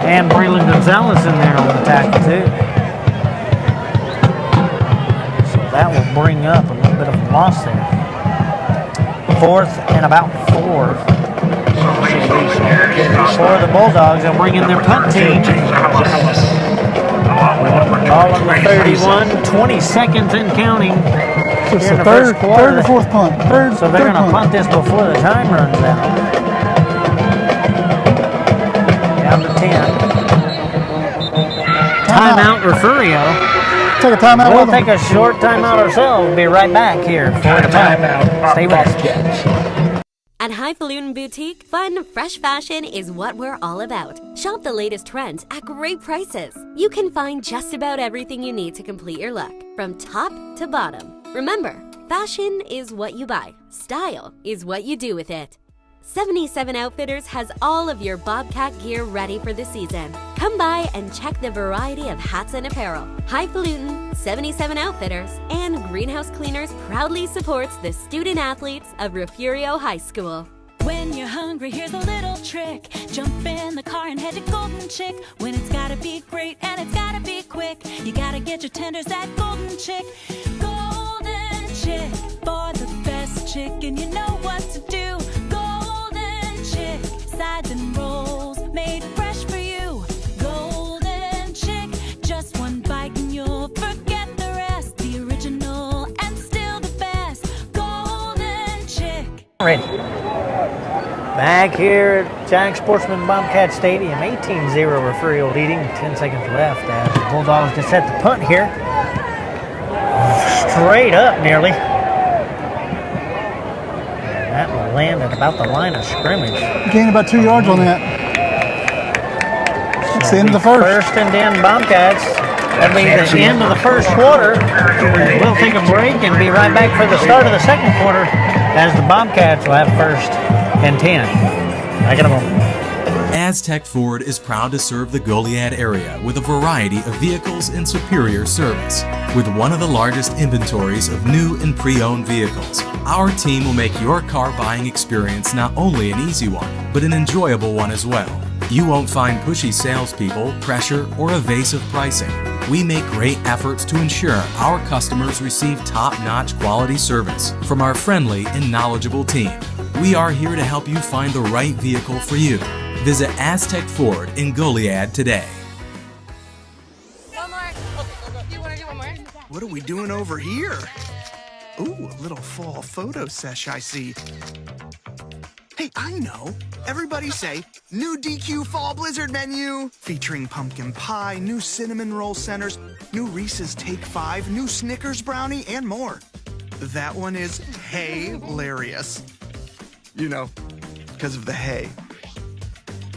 And Braylon Gonzalez in there on the tackle too. So that will bring up a little bit of a loss there. 4th and about 4. For the Bulldogs, they'll bring in their punt team. All on the 31, 20 seconds and counting. So it's the third or fourth punt. So they're going to punt this before the time runs out. Down to 10. Timeout, Refugio. Take a timeout. We'll take a short timeout ourselves. We'll be right back here for the timeout. Stay with us. At Highfalutin Boutique, fun, fresh fashion is what we're all about. Shop the latest trends at great prices. You can find just about everything you need to complete your look, from top to bottom. Remember, fashion is what you buy. Style is what you do with it. 77 Outfitters has all of your Bobcat gear ready for the season. Come by and check the variety of hats and apparel. Highfalutin, 77 Outfitters, and Greenhouse Cleaners proudly supports the student athletes of Refugio High School. When you're hungry, here's a little trick. Jump in the car and head to Golden Chick. When it's gotta be great and it's gotta be quick, you gotta get your tenders at Golden Chick. Golden Chick, for the best chicken, you know what to do. Golden Chick, sides and rolls, made fresh for you. Golden Chick, just one bite and you'll forget the rest. The original and still the best. Golden Chick. Ready. Back here at Jack Sportsman Bobcat Stadium, 18-0 Refugio leading, 10 seconds left as the Bulldogs just set the punt here. Straight up nearly. And that will land at about the line of scrimmage. Gained about 2 yards on that. It's the end of the first. First and 10 Bobcats. That'll be the end of the first quarter. We'll take a break and be right back for the start of the second quarter as the Bobcats will have first and 10. Back in a moment. Aztec Ford is proud to serve the Goliad area with a variety of vehicles in superior service. With one of the largest inventories of new and pre-owned vehicles, our team will make your car buying experience not only an easy one, but an enjoyable one as well. You won't find pushy salespeople, pressure, or evasive pricing. We make great efforts to ensure our customers receive top-notch quality service from our friendly and knowledgeable team. We are here to help you find the right vehicle for you. Visit Aztec Ford in Goliad today. One more. You want to do one more? What are we doing over here? Ooh, a little fall photo sesh I see. Hey, I know. Everybody say, new DQ Fall Blizzard menu. Featuring pumpkin pie, new cinnamon roll centers, new Reese's Take 5, new Snickers brownie, and more. That one is hilarious. You know, because of the hay.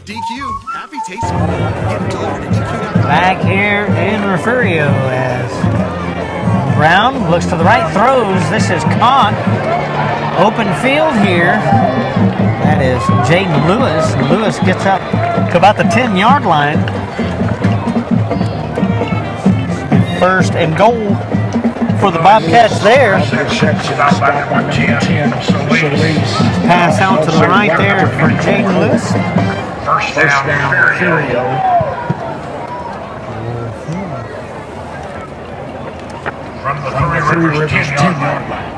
DQ, happy taste. Get it delivered to DQ.com. Back here in Refugio as Brown looks to the right, throws. This is caught. Open field here. That is Jaden Lewis. Lewis gets up to about the 10-yard line. First and goal for the Bobcats there. Pass out to the right there for Jaden Lewis. First down, Refugio. From the Three Rivers 10-yard line.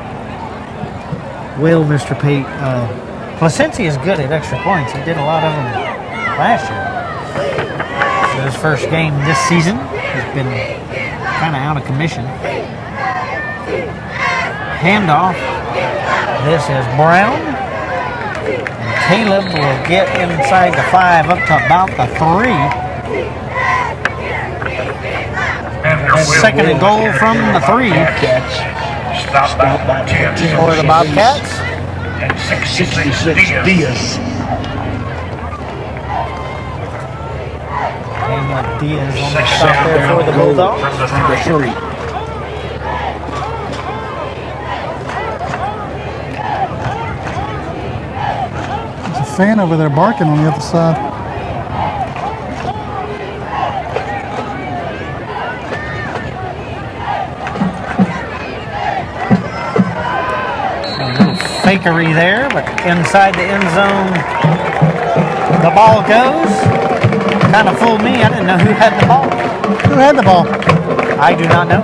Will Mr. Pate, Placencia is good at extra points. He did a lot of them last year. So his first game this season has been kind of out of commission. Handoff. This is Brown. And Caleb will get inside the 5 up to about the 3. Second and goal from the 3. Stop by 10 for the Bobcats. And 66 Diaz. Daniel Diaz on the stop there for the Bulldogs. From the 3. There's a fan over there barking on the other side. fakery there, but inside the end zone, the ball goes. Kind of fooled me. I didn't know who had the ball. Who had the ball? I do not know.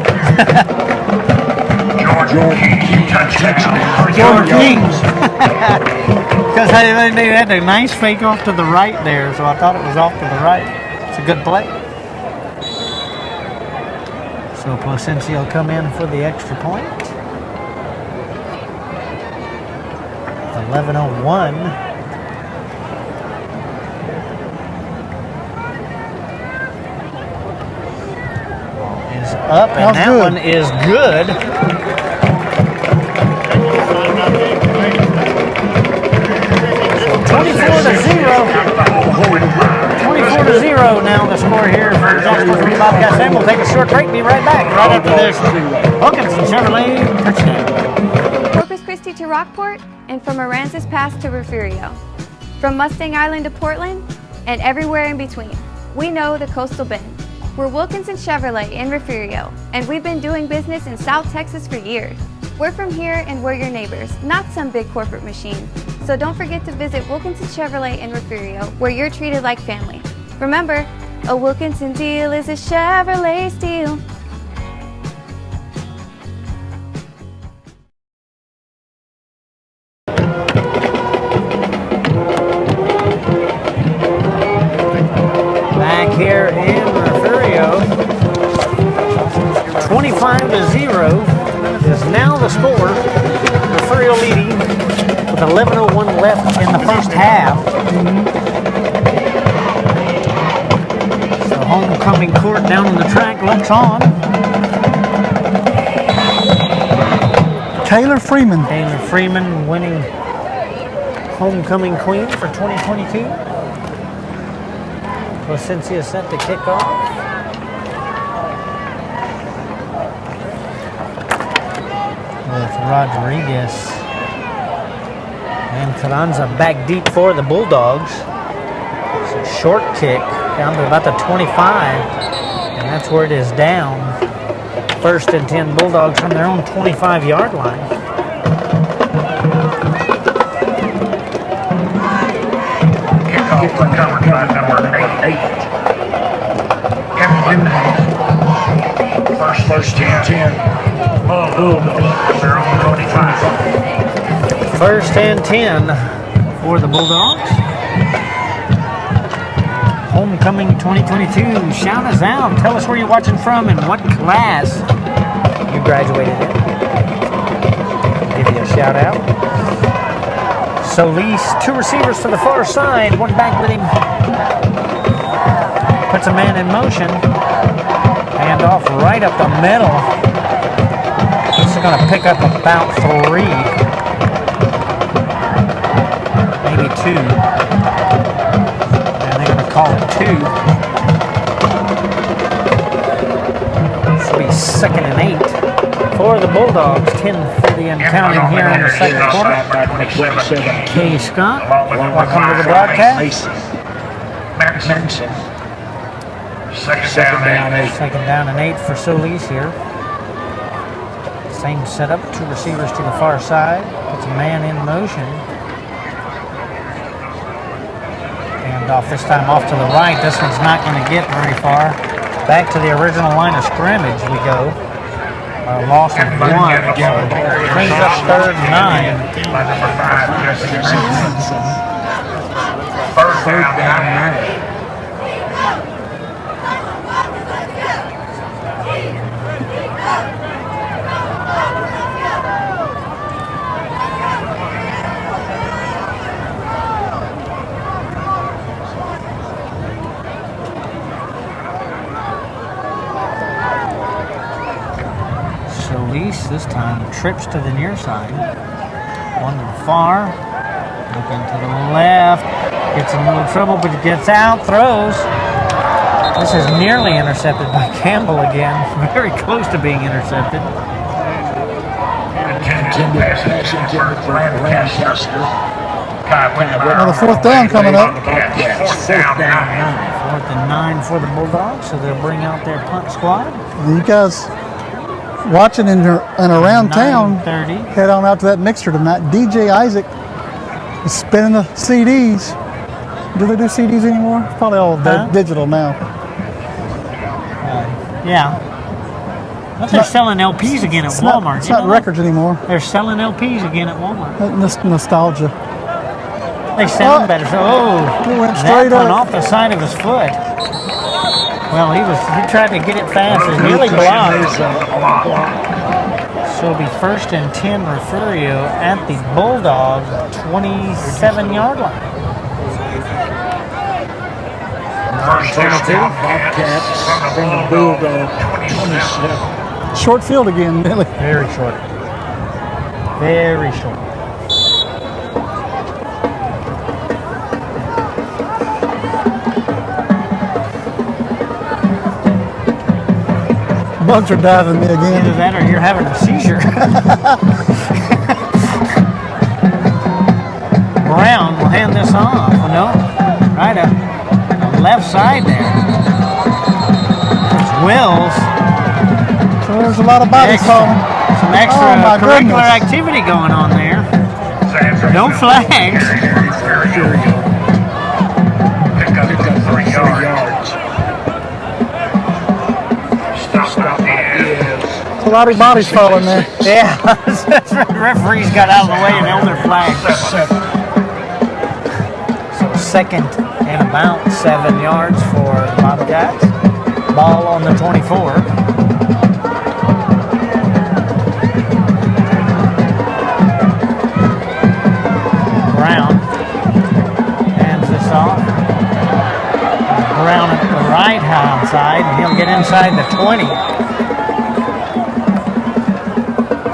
George King, touchdown. George King. Because they had a nice fake off to the right there, so I thought it was off to the right. It's a good play. So Placencia will come in for the extra point. 11:01. Is up, and that one is good. 24-0 now the score here for Jacksonville Bobcats. And we'll take a short break. Be right back right after this Wilkinson Chevrolet touchdown. Corpus Christi to Rockport, and from Aransas Pass to Refugio. From Mustang Island to Portland, and everywhere in between. We know the Coastal Bend. We're Wilkinson Chevrolet in Refugio, and we've been doing business in South Texas for years. We're from here and we're your neighbors, not some big corporate machine. So don't forget to visit Wilkinson Chevrolet in Refugio, where you're treated like family. Remember, a Wilkinson deal is a Chevrolet steal. Back here in Refugio, 25-0 is now the score. Refugio leading with 11:01 left in the first half. So homecoming court down on the track looks on. Taylor Freeman. Taylor Freeman winning homecoming queen for 2022. Placencia set to kick off. With Rodriguez and Carranza back deep for the Bulldogs. It's a short kick down to about the 25, and that's where it is down. 1st and 10 Bulldogs from their own 25-yard line. Kickoff recovered by number 8. First and 10. Their own 25. 1st and 10 for the Bulldogs. Homecoming 2022. Shout us out. Tell us where you're watching from and what class you graduated in. Give you a shout out. Solis, 2 receivers to the far side. One back with him. Puts a man in motion. Hand off right up the middle. This is going to pick up about 3. Maybe 2. And they're going to call it 2. This will be 2nd and 8 for the Bulldogs. 10:30 and counting here in the second quarter. Kay Scott, welcome to the broadcast. Manson. Second down and 8. 2nd down and 8 for Solis here. Same setup, 2 receivers to the far side. Puts a man in motion. And off this time off to the right. This one's not going to get very far. Back to the original line of scrimmage we go. Loss of 1. Brings up 3rd and 9. By number 5, Jesse Manson. 3rd down and 9. This time trips to the near side. One to the far. Looking to the left. Gets in a little trouble, but gets out. Throws. This is nearly intercepted by Campbell again. Very close to being intercepted. Another 4th down coming up. 4th down and 9. 4th and 9 for the Bulldogs, so they'll bring out their punt squad. You guys watching and around town, 9:30. head on out to that mixer tonight. DJ Isaac is spinning the CDs. Do they do CDs anymore? Probably all digital now. Yeah. But they're selling LPs again at Walmart. It's not records anymore. They're selling LPs again at Walmart. Nostalgia. They sound better. So, it went that straight went up. off the side of his foot. Well, he tried to get it fast. It nearly blocked. So it'll be 1st and 10 Refugio at the Bulldog 27-yard line. First down, Bobcats from the Bulldog 27. Short field again, Billy. Very short. Very short. Bugs are diving me again. Either that or you're having a seizure. Brown will hand this off. No, right up the left side there. It's Wills. So there's a lot of bodies falling. Some extra curricular activity going on there. No flags. Pick up 3 yards. A lot of bodies falling there. Yeah, referees got out of the way and held their flag. So 2nd and about 7 yards for the Bobcats. Ball on the 24. Brown hands this off. Brown at the right hand side, and he'll get inside the 20.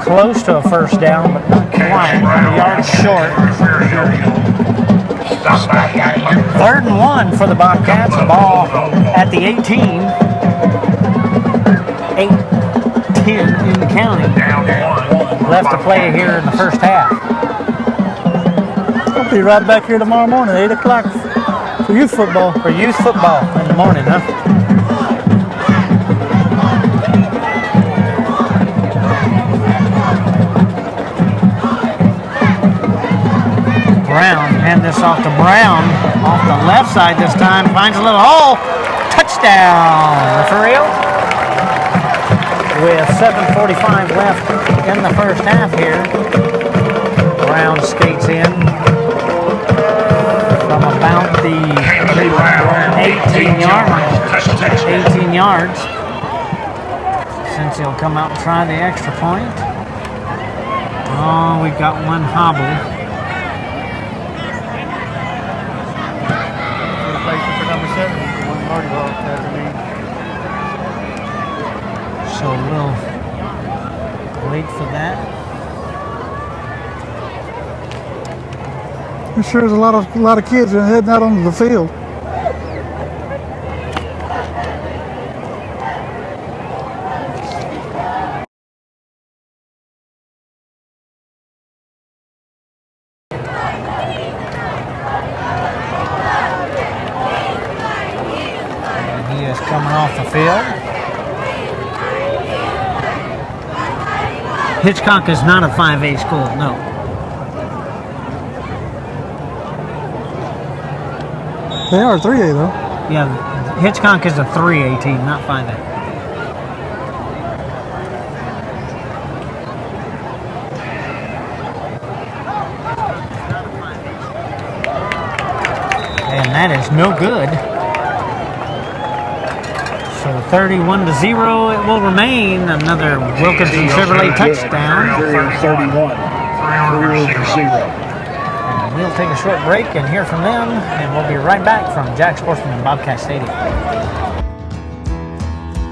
Close to a first down, but not quite. A yard short. 3rd and 1 for the Bobcats. The ball at the 18. 8-10 in the county. Left to play here in the first half. I'll be right back here tomorrow morning, 8 o'clock for youth football. For youth football in the morning, huh? Brown, hand this off to Brown, off the left side this time, finds a little hole, touchdown, Refugio. With 7:45 left in the first half here, Brown skates in from about the 18-yard line, 18 yards, since he'll come out and try the extra point. Oh, we've got one hobble. So we'll wait for that. I'm sure there's a lot of kids that are heading out onto the field. And he is coming off the field. Hitchcock is not a 5A school, no. They are 3A though. Yeah, Hitchcock is a 3A team, not 5A. And that is no good. So 31-0 it will remain. Another Wilkinson Chevrolet touchdown. 31. And we'll take a short break and hear from them, and we'll be right back from Jack Sportsman and Bobcat Stadium.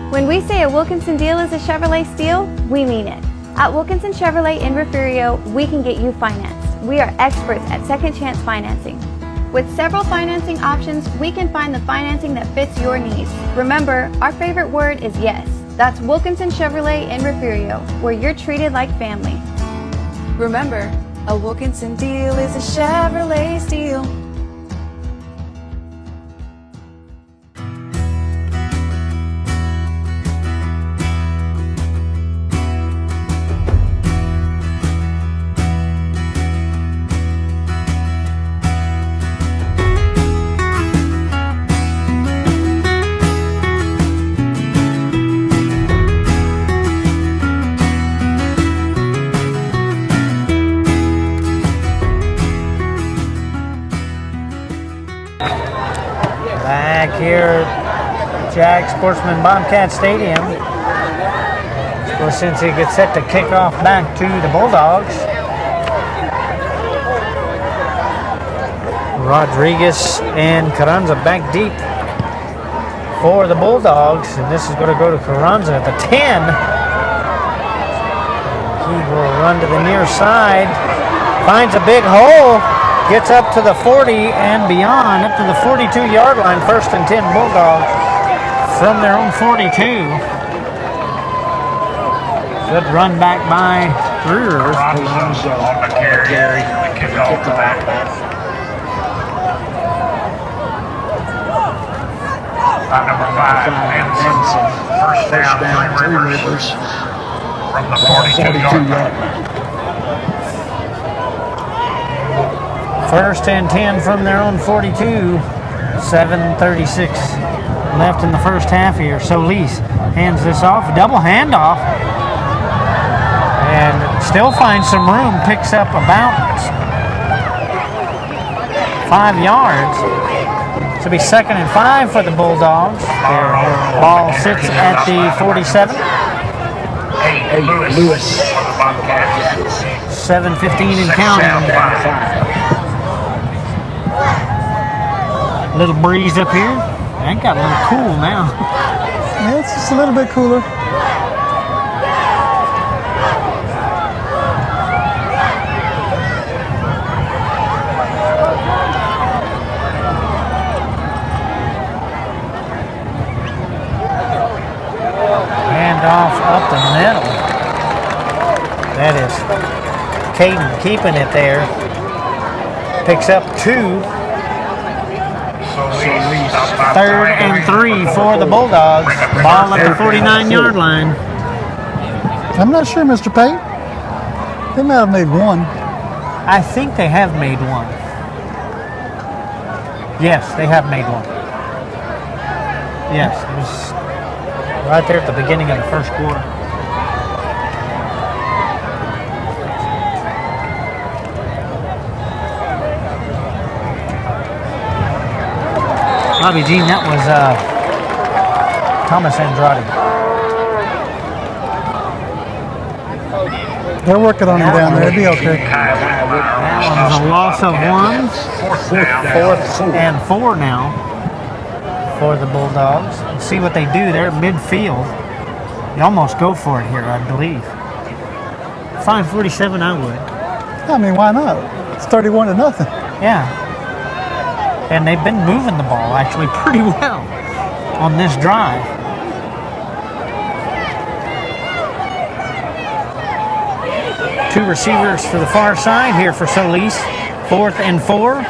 When we say a Wilkinson deal is a Chevrolet steal, we mean it. At Wilkinson Chevrolet in Refugio, we can get you financed. We are experts at second chance financing. With several financing options, we can find the financing that fits your needs. Remember, our favorite word is yes. That's Wilkinson Chevrolet in Refugio, where you're treated like family. Remember, a Wilkinson deal is a Chevrolet steal. here at Jag Sportsman Bobcat Stadium. Well, since he gets set to kick off back to the Bulldogs. Rodriguez and Carranza back deep for the Bulldogs, and this is going to go to Carranza at the 10. He will run to the near side, finds a big hole, gets up to the 40 and beyond, up to the 42-yard line. 1st and 10 Bulldogs from their own 42. Good run back by Brewers. Carranza on the carry, the kick off the back. Number 5, Hanson. First down, Three Rivers from the 42-yard line. 1st and 10 from their own 42. 7:36 left in the first half here. Solis hands this off, double handoff, and still finds some room. Picks up about 5 yards. This will be 2nd and 5 for the Bulldogs. Their ball sits at the 47. Lewis. 7:15 and counting. Little breeze up here. That got a little cool now. Yeah, it's just a little bit cooler. Off up the middle. That is Caden keeping it there. Picks up 2. 3rd and 3 for the Bulldogs. Ball at the 49-yard line. I'm not sure, Mr. Pate. They might have made one. I think they have made one. Yes, they have made one. Yes, it was right there at the beginning of the first quarter. Bobby Jean, that was Thomas Andrade. They're working on him down there. It'll be okay. That was a loss of 1. 4th and 4 now for the Bulldogs. See what they do there at midfield. You almost go for it here, I believe. 5:47, I would. I mean, why not? It's 31-0. Yeah. And they've been moving the ball actually pretty well on this drive. Two receivers for the far side here for Solis. 4th and 4.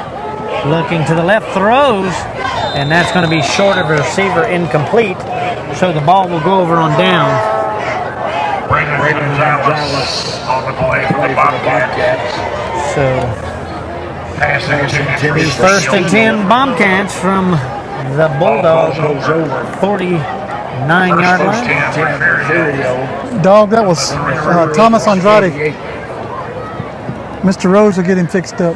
Looking to the left, throws. And that's going to be short of a receiver, incomplete. So the ball will go over on down. Brandon Gonzalez on the play for the Bobcats. So the 1st and 10 Bobcats from the Bulldogs 49-yard line. Dog, that was Thomas Andrade. Mr. Rose will get him fixed up.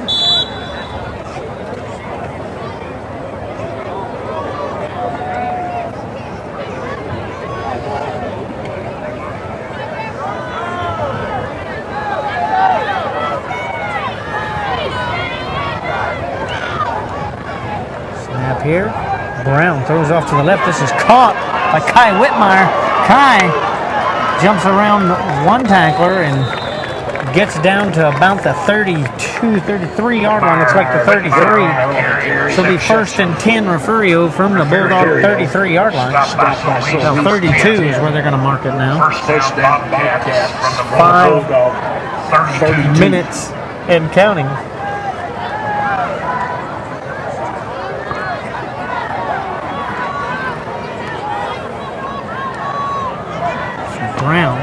Here, Brown throws off to the left. This is caught by Kai Whitmire. Kai jumps around one tackler and gets down to about the 32, 33-yard line. It's like the 33. So it'll be 1st and 10 Refugio from the Bulldog 33-yard line. So 32 is where they're going to mark it now. 5 minutes and counting. Brown,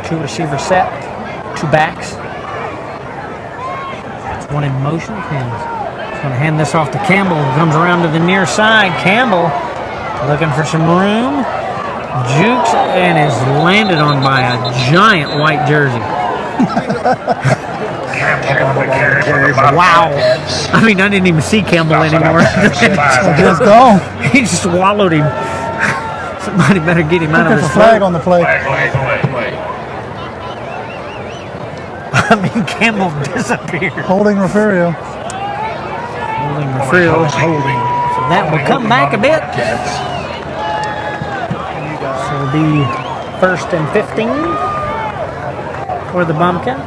2 receiver set, 2 backs. It's 1 in motion. He's going to hand this off to Campbell. Comes around to the near side. Campbell looking for some room. Jukes and is landed on by a giant white jersey. Wow. I mean, I didn't even see Campbell anymore. Just go. He just swallowed him. Somebody better get him out of There's his a flag throat. on the play. I mean, Campbell disappeared. Holding Refugio. Holding Refugio. So that will come back a bit. So it'll be 1st and 15 for the Bobcat.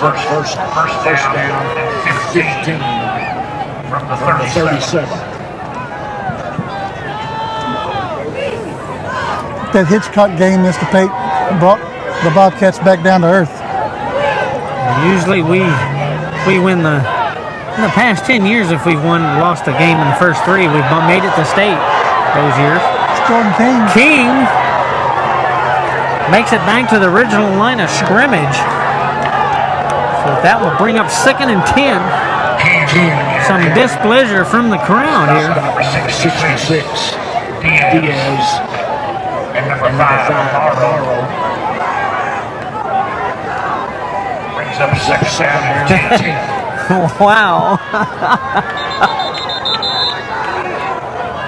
First down and 15 from the 37. That Hitchcock game, Mr. Pate, brought the Bobcats back down to earth. Usually we win in the past 10 years, if we've lost a game in the first 3, we've made it to state those years. It's Jordan King. King makes it back to the original line of scrimmage. So that will bring up 2nd and 10. Some displeasure from the crowd here. Number 66, Diaz, and number 5, Morrow. Brings up 2nd and 10. Wow.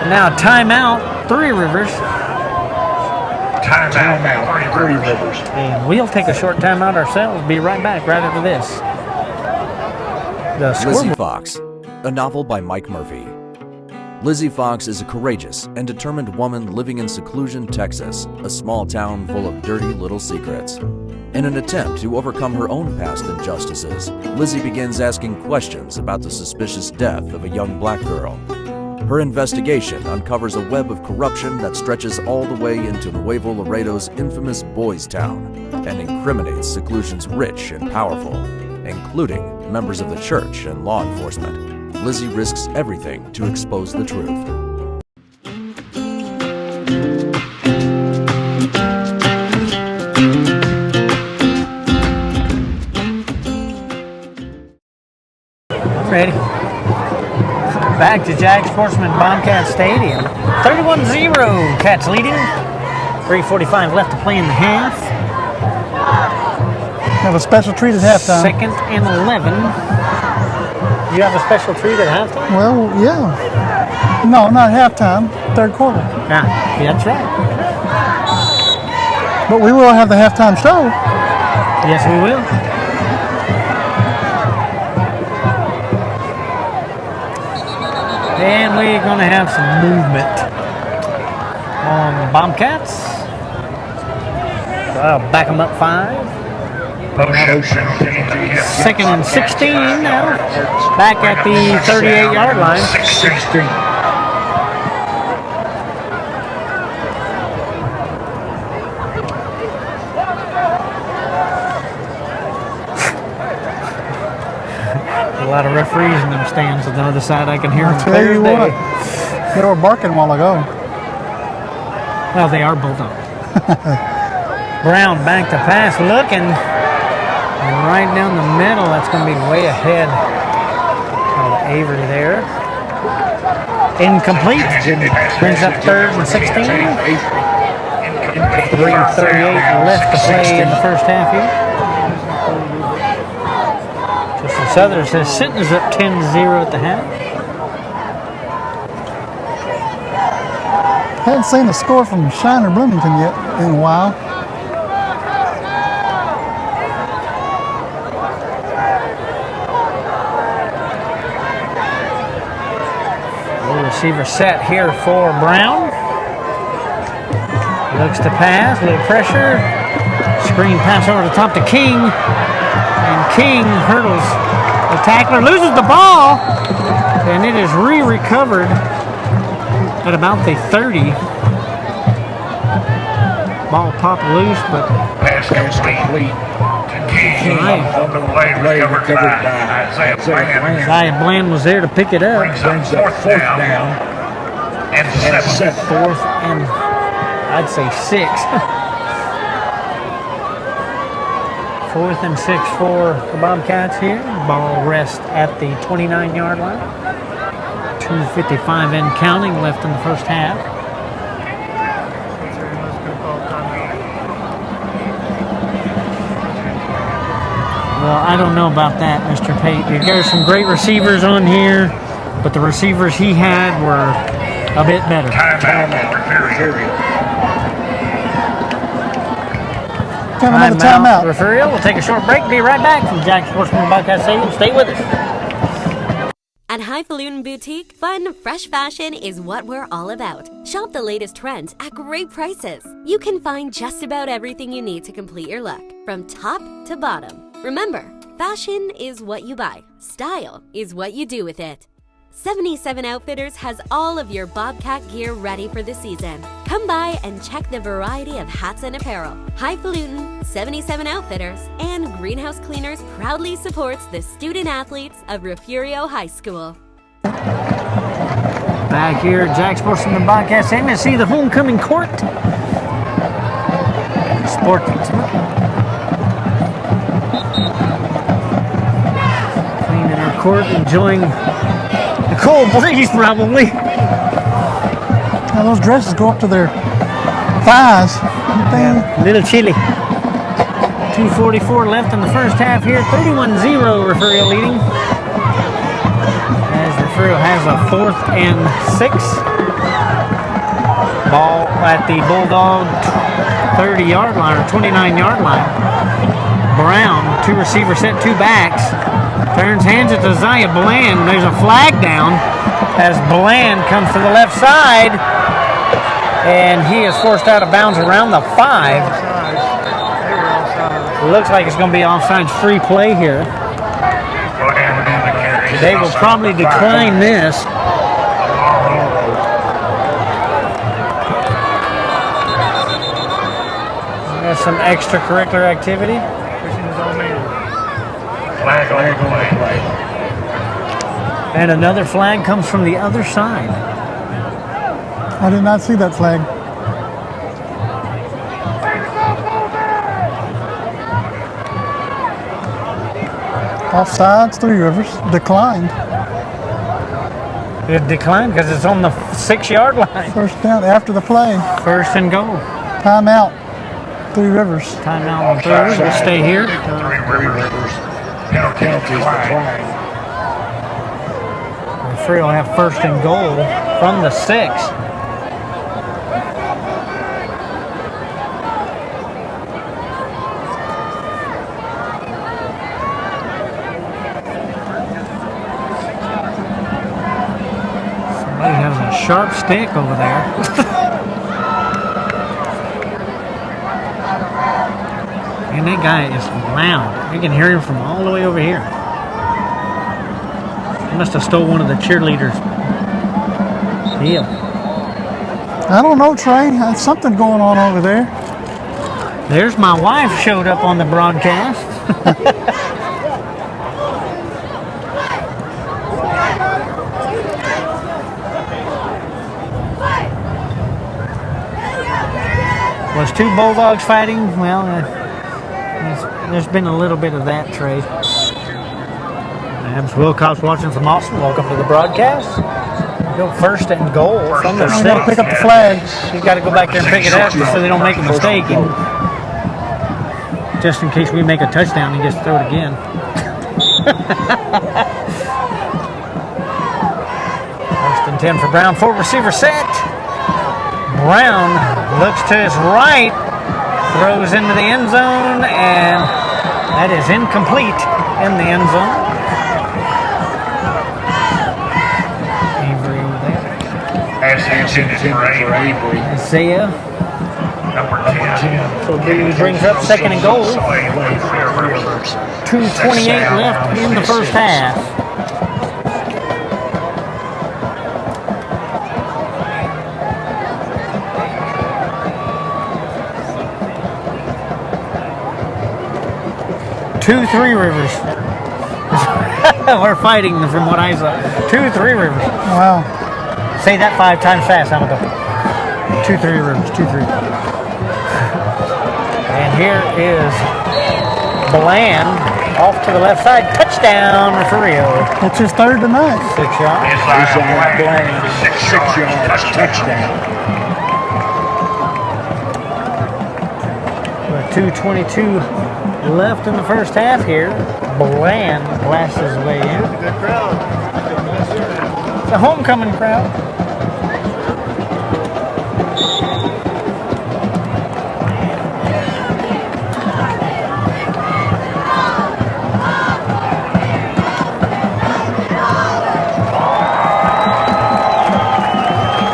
Now timeout, Three Rivers. Timeout, Three Rivers. And we'll take a short timeout ourselves. Be right back right after this. Lizzie Fox, a novel by Mike Murphy. Lizzie Fox is a courageous and determined woman living in Seclusion, Texas, a small town full of dirty little secrets. In an attempt to overcome her own past injustices, Lizzie begins asking questions about the suspicious death of a young black girl. Her investigation uncovers a web of corruption that stretches all the way into Nuevo Laredo's infamous Boys Town and incriminates Seclusion's rich and powerful, including members of the church and law enforcement. Lizzie risks everything to expose the truth. Ready? Back to Jack Sportsman Bobcat Stadium. 31-0, Cats leading. 3:45 left to play in the half. Have a special treat at halftime. 2nd and 11. You have a special treat at halftime? Well, yeah. No, not halftime. 3rd quarter. Yeah, that's right. But we will have the halftime show. Yes, we will. And we're going to have some movement on the Bobcats. So I'll back them up 5. 2nd and 16 now. Back at the 38-yard line. 16. A lot of referees in them stands on the other side. I can hear them I'll tell clear you as day. what, they were barking a while ago. Well, they are Bulldogs. Brown back to pass, looking right down the middle. That's going to be way ahead of Avery there. Incomplete. Brings up 3rd and 16. 3:38 left to play in the first half here. Justin Southern says Sinton is up 10-0 at the half. Hadn't seen a score from Shiner Bloomington yet in a while. Receiver set here for Brown. Looks to pass, a little pressure. Screen pass over the top to King. And King hurdles the tackler, loses the ball. And it is recovered at about the 30. Ball popped loose, but pass complete to King. On the play recovered by Isaiah Bland. Isaiah Bland was there to pick it up. Brings up 4th down and 7. 4th and I'd say 6. 4th and 6 for the Bobcats here. Ball rests at the 29-yard line. 2:55 and counting left in the first half. Well, I don't know about that, Mr. Pate. There's some great receivers on here, but the receivers he had were a bit better. Timeout. Refugio. We'll take a short break. Be right back from Jack Sportsman Podcast Stadium. Stay with us. At Highfalutin Boutique, fun, fresh fashion is what we're all about. Shop the latest trends at great prices. You can find just about everything you need to complete your look, from top to bottom. Remember, fashion is what you buy. Style is what you do with it. 77 Outfitters has all of your Bobcat gear ready for the season. Come by and check the variety of hats and apparel. Highfalutin, 77 Outfitters, and Greenhouse Cleaners proudly supports the student athletes of Refugio High School. Back here at Jack Sportsman Podcast Stadium to see the homecoming court. Cleaning our court, enjoying the cold breeze, probably. Now those dresses go up to their thighs. Yeah, a little chilly. 2:44 left in the first half here. 31-0 Refugio leading. As Refugio has a 4th and 6. Ball at the Bulldog 30-yard line or 29-yard line. Brown, 2 receivers set, 2 backs. Turns hands it to Zaya Bland. There's a flag down as Bland comes to the left side. And he is forced out of bounds around the 5. Looks like it's going to be offsides free play here. They will probably decline this. There's some extracurricular activity. And another flag comes from the other side. I did not see that flag. Offsides, Three Rivers. Declined. It declined because it's on the 6-yard line. First down after the play. First and goal. Timeout. Three Rivers. Timeout on Three Rivers. We'll stay here. Refugio will have first and goal from the 6. Somebody has a sharp stick over there. And that guy is loud. You can hear him from all the way over here. He must have stole one of the cheerleaders' deal. I don't know, Trey. There's something going on over there. There's my wife showed up on the broadcast. Was 2 Bulldogs fighting? Well, there's been a little bit of that, Trey. Abs Wilcox watching from Austin. Welcome to the broadcast. Go first and goal from their 6. Got to pick up the flag. You've got to go back there and pick it up so they don't make a mistake. And just in case we make a touchdown, he gets to throw it again. First and 10 for Brown. 4 receiver set. Brown looks to his right, throws into the end zone, and that is incomplete in the end zone. Avery over there. Isaiah. Number 10. So he brings up second and goal. 2:28 left in the first half. Two Three Rivers. We're fighting from what I saw. 2 3 Rivers. Wow. Say that 5 times fast. I'm going to go. 2 3 Rivers. 2 3. And here is Bland off to the left side. Touchdown, Refugio. It's his 3rd tonight. 6 yards. Bland, 6 yards, touchdown. 2:22 left in the first half here. Bland blasts his way in. Good crowd. It's a homecoming crowd.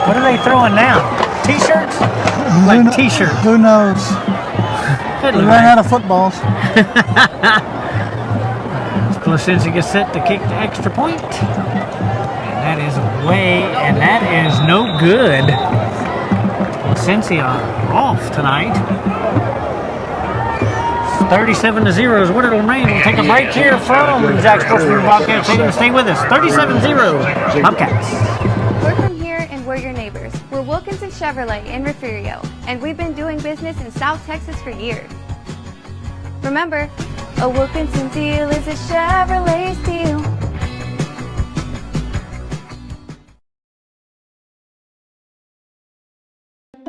What are they throwing now? T-shirts? Like T-shirts. Who knows? We ran out of footballs. Placencia gets set to kick the extra point. And that is away, and that is no good. Placencia off tonight. 37-0 is what it'll remain. We'll take a break here from Jack Sportsman Bobcats. Stay with us. 37-0 Bobcats. We're from here and we're your neighbors. We're Wilkinson Chevrolet in Refugio, and we've been doing business in South Texas for years. Remember, a Wilkinson deal is a Chevrolet deal.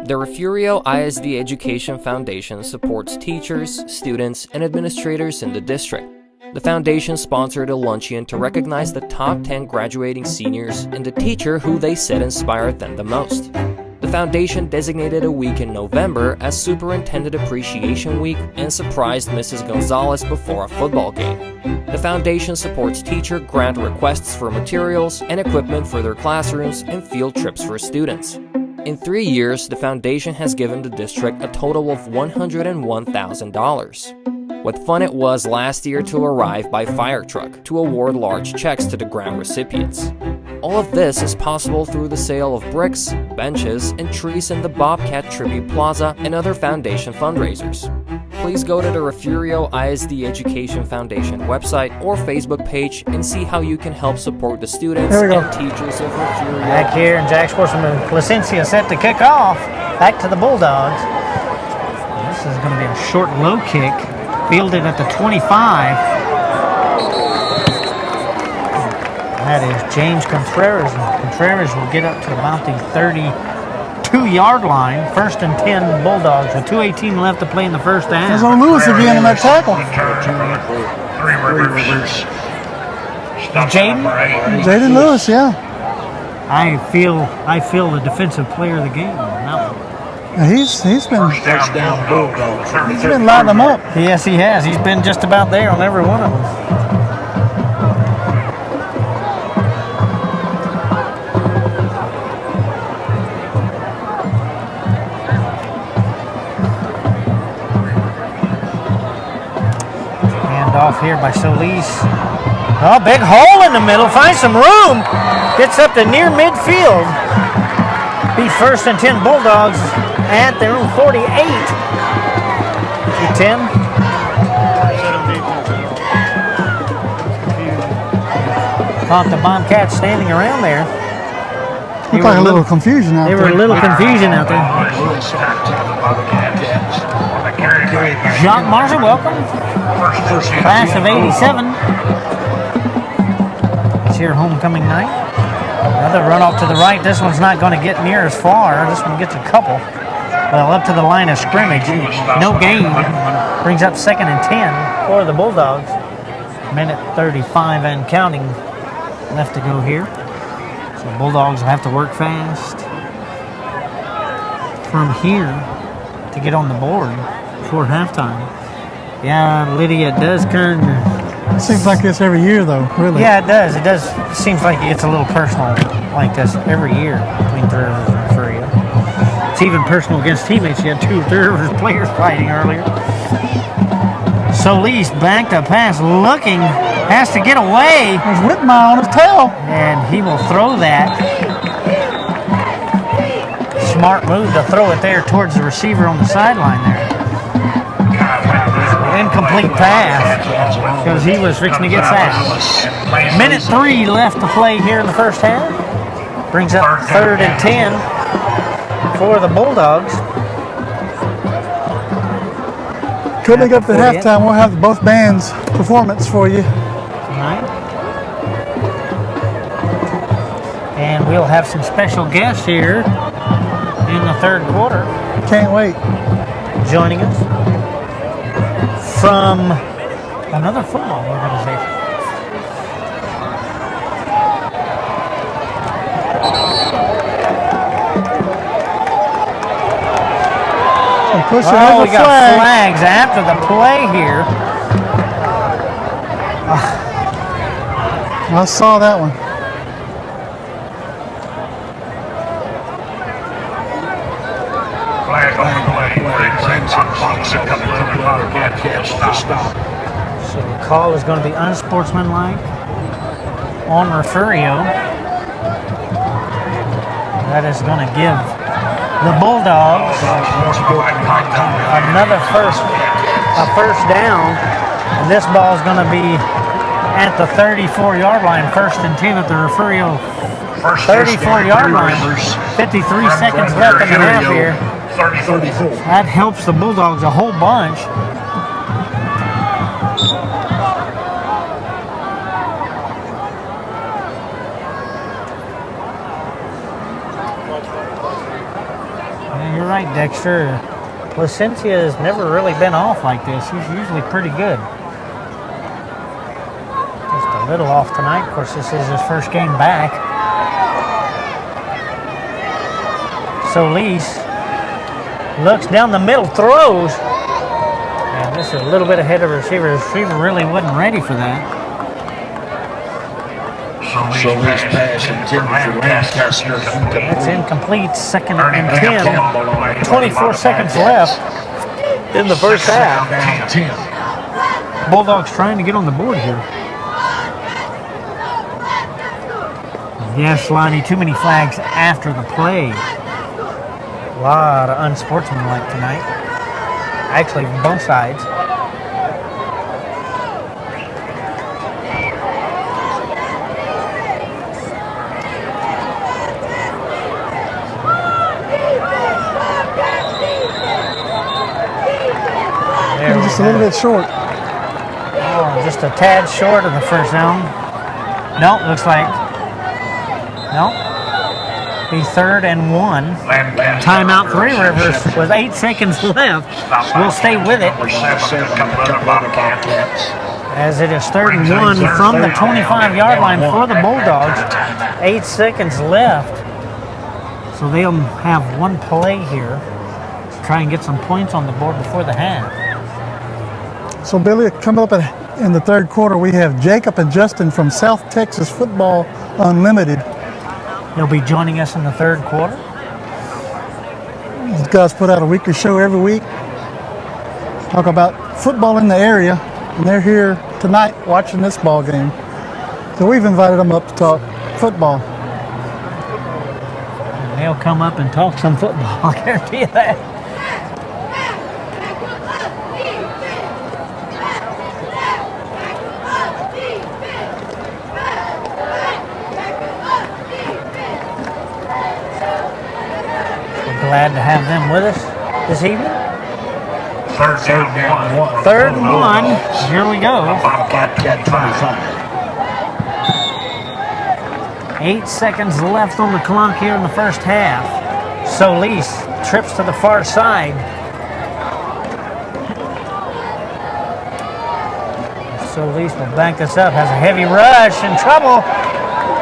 The Refugio ISD Education Foundation supports teachers, students, and administrators in the district. The foundation sponsored a luncheon to recognize the top 10 graduating seniors and the teacher who they said inspired them the most. The foundation designated a week in November as Superintendent Appreciation Week and surprised Mrs. Gonzalez before a football game. The foundation supports teacher grant requests for materials and equipment for their classrooms and field trips for students. In 3 years, the foundation has given the district a total of $101,000. What fun it was last year to arrive by fire truck to award large checks to the grant recipients. All of this is possible through the sale of bricks, benches, and trees in the Bobcat Tribute Plaza and other foundation fundraisers. Please go to the Refugio ISD Education Foundation website or Facebook page and see how you can help support the students and teachers of Refugio. Back here in Jack Sportsman, Placencia set to kick off. Back to the Bulldogs. This is going to be a short low kick. Fielded at the 25. That is James Contreras. Contreras will get up to about the 32-yard line. First and 10 Bulldogs with 2:18 left to play in the first half. There's old Lewis again on that tackle. Jaden Lewis, yeah. I feel the defensive player of the game. Now, he's been lighting them up. Yes, he has. He's been just about there on every one of them. Hand off here by Solis. Oh, big hole in the middle. Finds some room. Gets up to near midfield. Be first and 10 Bulldogs at their own 48. 10. Caught the Bobcats standing around there. Looked like a little confusion out there. They were a little confusion out there. Jacques Marshall, welcome. Class of 87. It's your homecoming night. Another run off to the right. This one's not going to get near as far. This one gets a couple. Well, up to the line of scrimmage. No gain. Brings up second and 10 for the Bulldogs. Minute 35 and counting left to go here. So Bulldogs will have to work fast from here to get on the board before halftime. Yeah, Lydia does kind of... It seems like this every year, though, really. Yeah, it does. It does. It seems like it's a little personal like this every year between Three Rivers and Refugio. It's even personal against teammates. You had two Three Rivers players fighting earlier. Solis back to pass, looking, has to get away. There's Whitmire on his tail. And he will throw that. Smart move to throw it there towards the receiver on the sideline there. Incomplete pass because he was fixing to get sacked. Minute 3 left to play here in the first half. Brings up third and 10 for the Bulldogs. Coming up at halftime, we'll have both bands' performance for you. Tonight. And we'll have some special guests here in the third quarter. Can't wait. Joining us. from another football organization. Push Oh, another we got flag. flags after the play here. I saw that one. Flag on the play. Coming from the Bobcat will stop. So the call is going to be unsportsmanlike on Refugio. That is going to give the Bulldogs another first down, and this ball is going to be at the 34-yard line, 1st and 10 at the Refugio 34-yard line. 53 seconds left in the half here. That helps the Bulldogs a whole bunch. Yeah, you're right, Dexter. Placencia has never really been off like this. He's usually pretty good. Just a little off tonight. Of course, this is his first game back. Solis looks down the middle, throws. And this is a little bit ahead of receiver. Receiver really wasn't ready for that. Solis pass intended for Lancaster. That's incomplete. 2nd and 10. 24 seconds left in the first half. Bulldogs trying to get on the board here. Yes, Lonnie, too many flags after the play. A lot of unsportsmanlike tonight. Actually, both sides. Just a little bit short. Oh, just a tad short of the first down. Nope, looks like. Nope. Be 3rd and 1. Timeout, Three Rivers with 8 seconds left. We'll stay with it. As it is 3rd and 1 from the 25-yard line for the Bulldogs. 8 seconds left. So they'll have one play here to try and get some points on the board before the half. So, Billy, coming up in the 3rd quarter, we have Jacob and Justin from South Texas Football Unlimited. They'll be joining us in the 3rd quarter. These guys put out a weekly show every week. Talk about football in the area, and they're here tonight watching this ball game. So we've invited them up to talk football. And they'll come up and talk some football, I guarantee you that. Glad to have them with us this evening. 3rd and 1. Here we go. 8 seconds left on the clock here in the first half. Solis trips to the far side. Solis will back this up. Has a heavy rush, in trouble.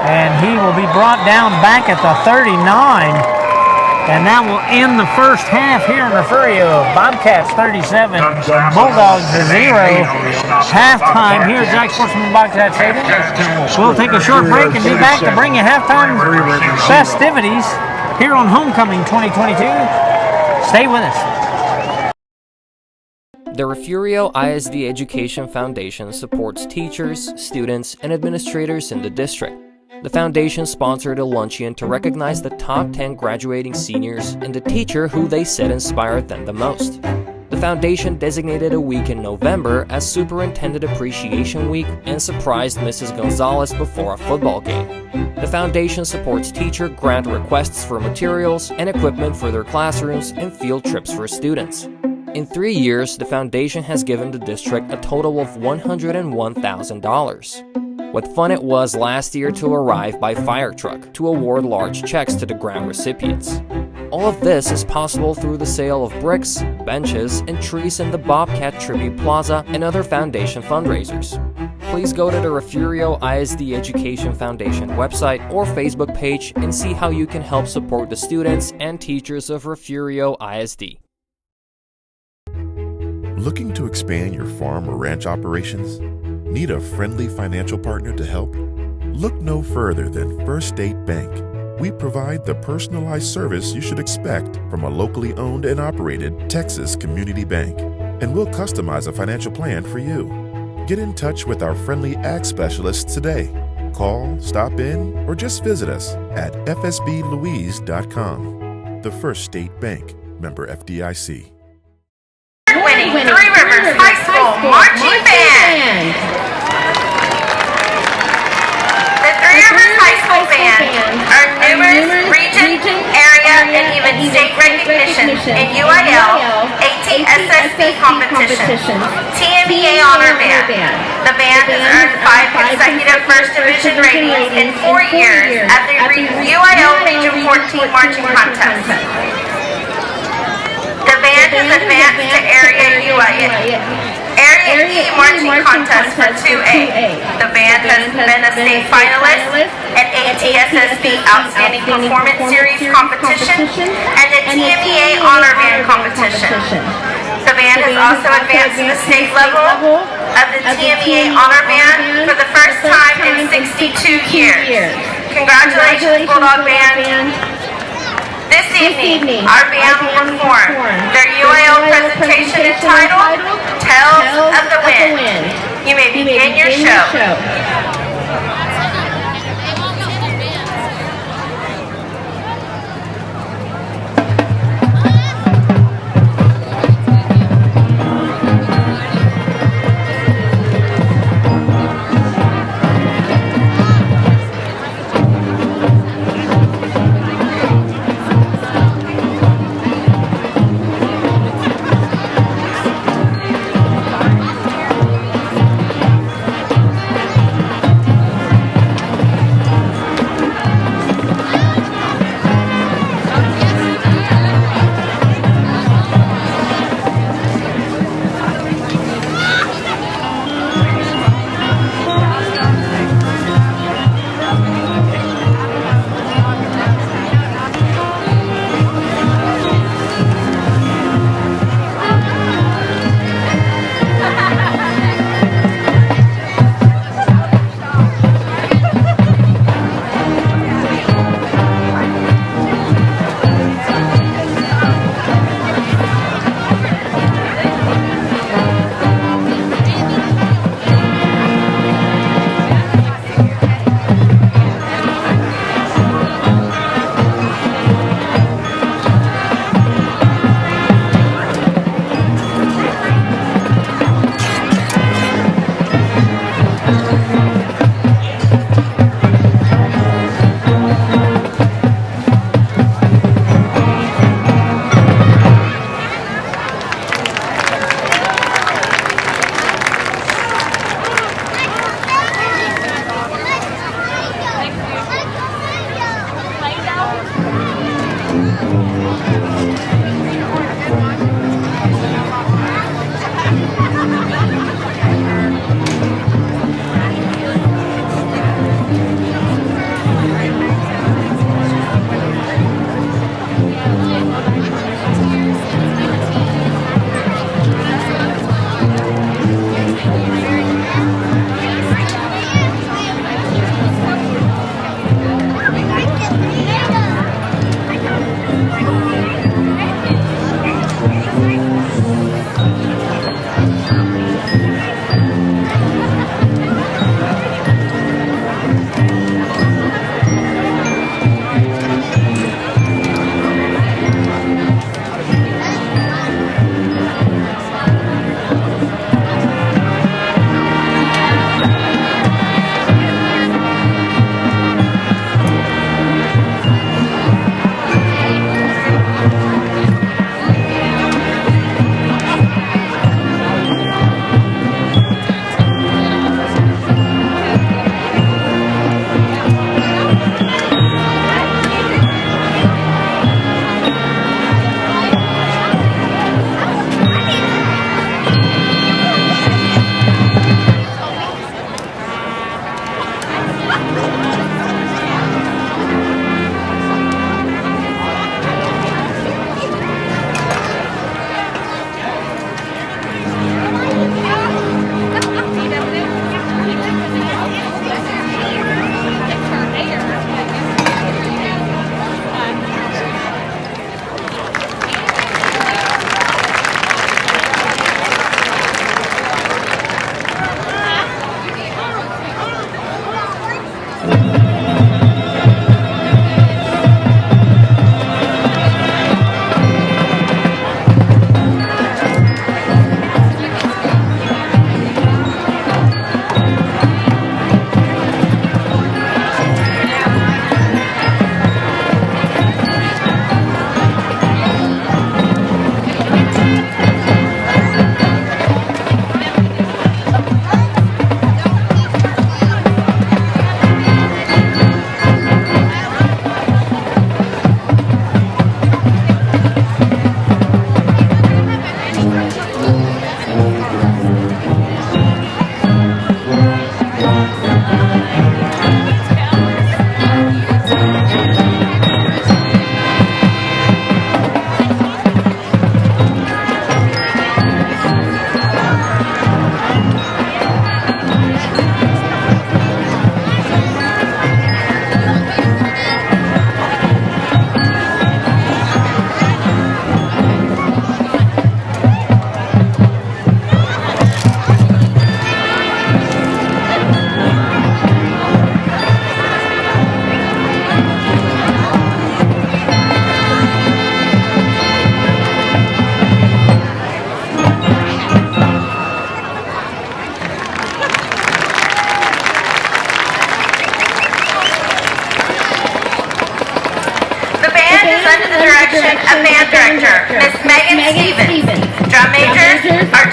And he will be brought down back at the 39. And that will end the first half here in Refugio. Bobcats 37, Bulldogs 0. Halftime here at Jack Sportsman Bobcat Stadium. We'll take a short break and be back to bring you halftime festivities here on Homecoming 2022. Stay with us. The Refugio ISD Education Foundation supports teachers, students, and administrators in the district. The foundation sponsored a luncheon to recognize the top 10 graduating seniors and the teacher who they said inspired them the most. The foundation designated a week in November as Superintendent Appreciation Week and surprised Mrs. Gonzalez before a football game. The foundation supports teacher grant requests for materials and equipment for their classrooms and field trips for students. In 3 years, the foundation has given the district a total of $101,000. What fun it was last year to arrive by fire truck to award large checks to the grant recipients. All of this is possible through the sale of bricks, benches, and trees in the Bobcat Tribute Plaza and other foundation fundraisers. Please go to the Refugio ISD Education Foundation website or Facebook page and see how you can help support the students and teachers of Refugio ISD. Looking to expand your farm or ranch operations? Need a friendly financial partner to help? Look no further than First State Bank. We provide the personalized service you should expect from a locally owned and operated Texas community bank, and we'll customize a financial plan for you. Get in touch with our friendly ag specialists today. Call, stop in, or just visit us at fsblouise.com. The First State Bank, member FDIC. Winning Three Rivers High School Marching Band. The Three Rivers High School Band earned numerous region, area, and even state recognitions in UIL, ATSSB competitions, TMEA Honor Band. The band has earned 5 consecutive First Division ratings in 4 years at the UIL Region 14 Marching Contest. The band has advanced to Area UIA. Area E Marching Contest for 2A. The band has been a state finalist at ATSSB Outstanding Performance Series competition and the TMEA Honor Band competition. The band has also advanced to the state level of the TMEA Honor Band for the first time in 62 years. Congratulations, Bulldog Band. This evening, our band will perform their UIL presentation entitled Tales of the Wind. You may begin your show.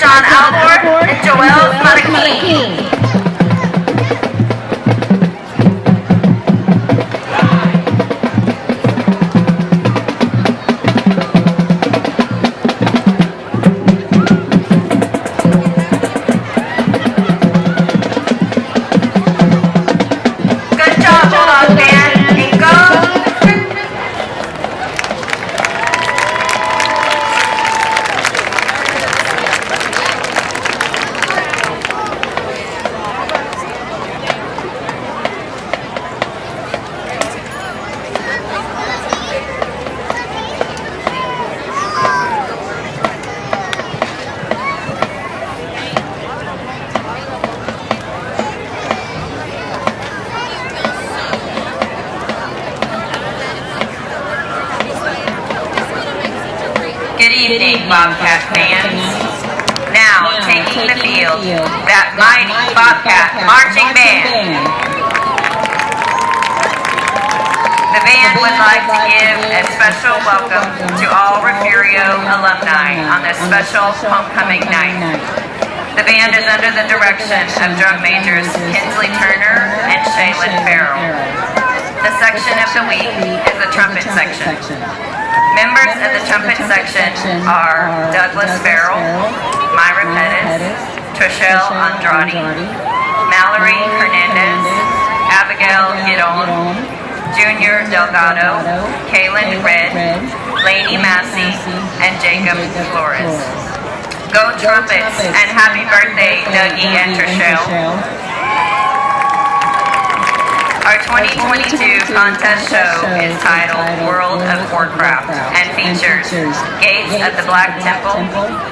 John Alvord and Joel Marquis. Good job, Bulldog band, and go. Good evening, Bobcat fans. Now, taking the field, that mighty Bobcat marching band. The band would like to give a special welcome to all Refugio alumni on this special homecoming night. The band is under the direction of drum majors Kinsley Turner and Shaylin Farrell. The section of the week is the trumpet section. Members of the trumpet section are Douglas Farrell, Myra Pettis, Trishelle Andrade, Mallory Hernandez, Abigail Gidon, Junior Delgado, Kaylin Red, Lainey Massey, and Jacob Flores. Go Trumpets and happy birthday, Dougie and Trishelle. Our 2022 contest show is titled World of Warcraft and features Gates of the Black Temple,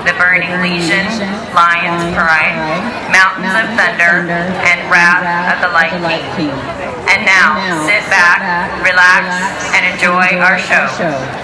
The Burning Legion, Lion's Pride, Mountains of Thunder, and Wrath of the Light King. And now, sit back, relax, and enjoy our show.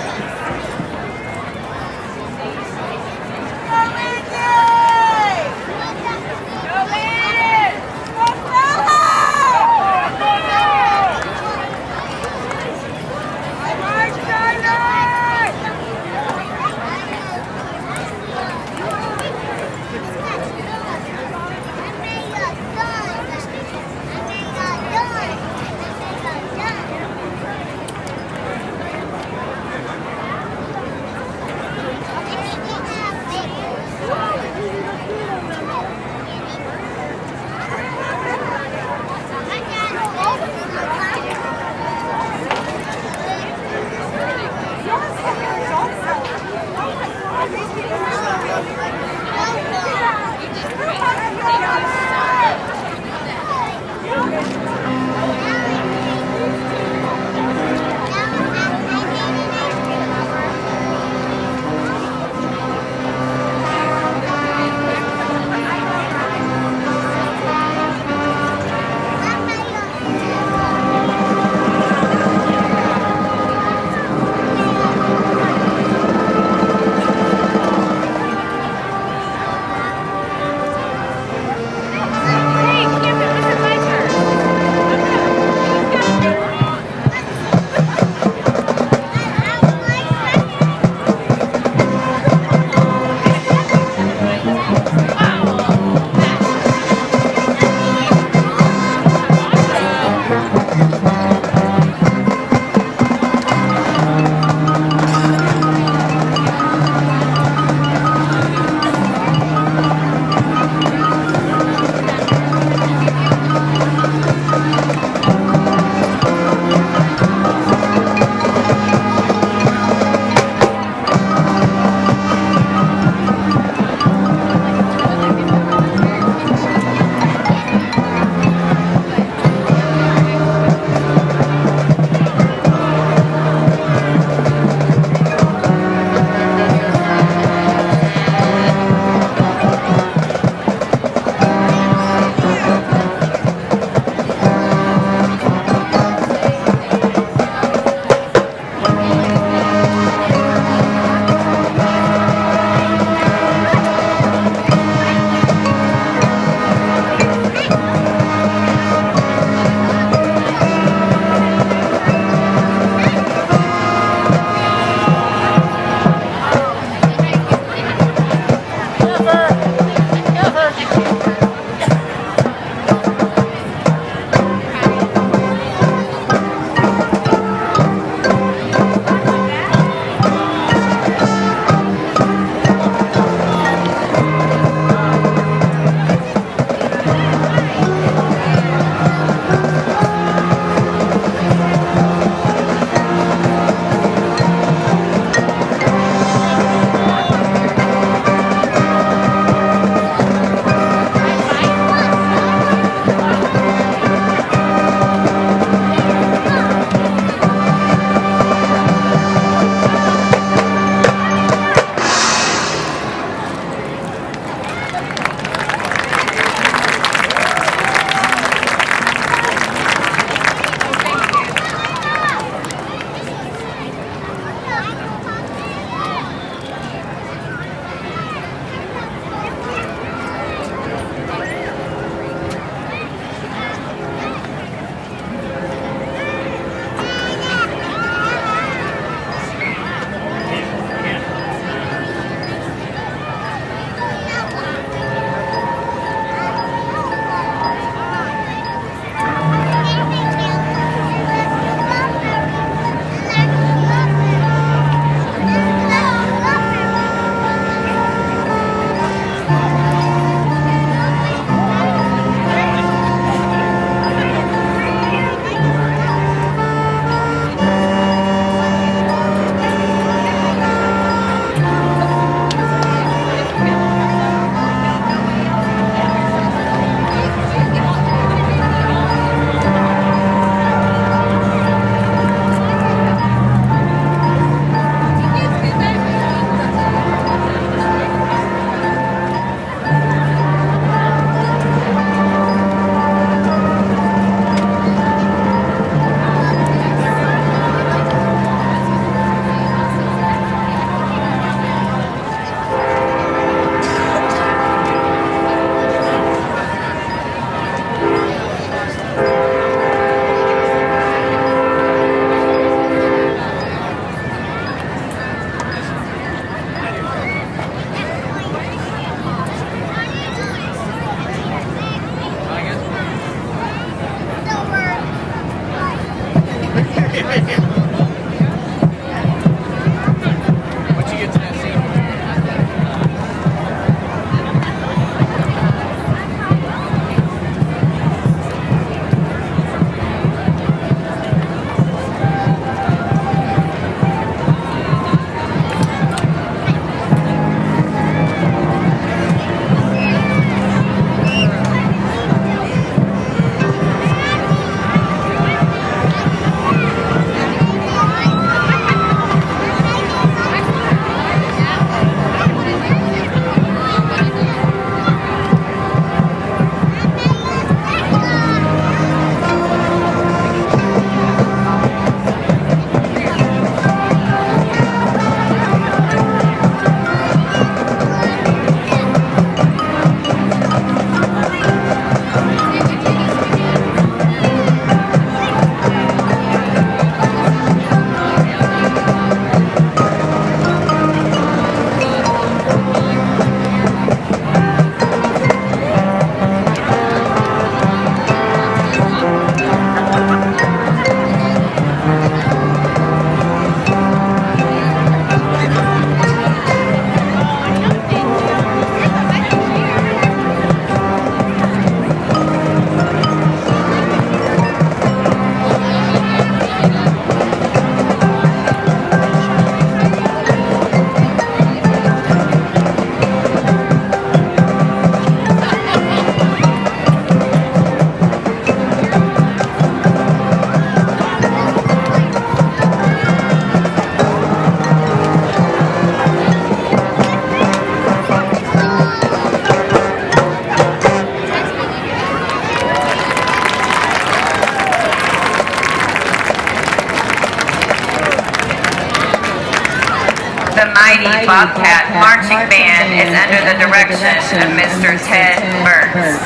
Bobcat Marching Band is under the direction of Mr. Ted Mertz.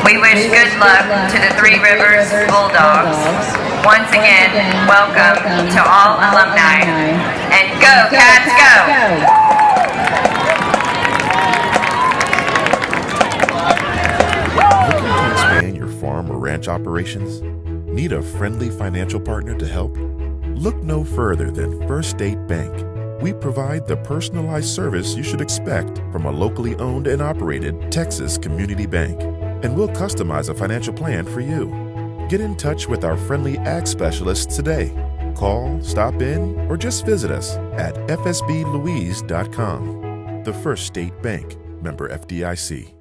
We wish good luck to the Three Rivers Bulldogs. Once again, welcome to all alumni. And go, Cats, go! Looking to expand your farm or ranch operations? Need a friendly financial partner to help? Look no further than First State Bank. We provide the personalized service you should expect from a locally owned and operated Texas community bank. And we'll customize a financial plan for you. Get in touch with our friendly ag specialists today. Call, stop in, or just visit us at fsblouise.com. The First State Bank, member FDIC.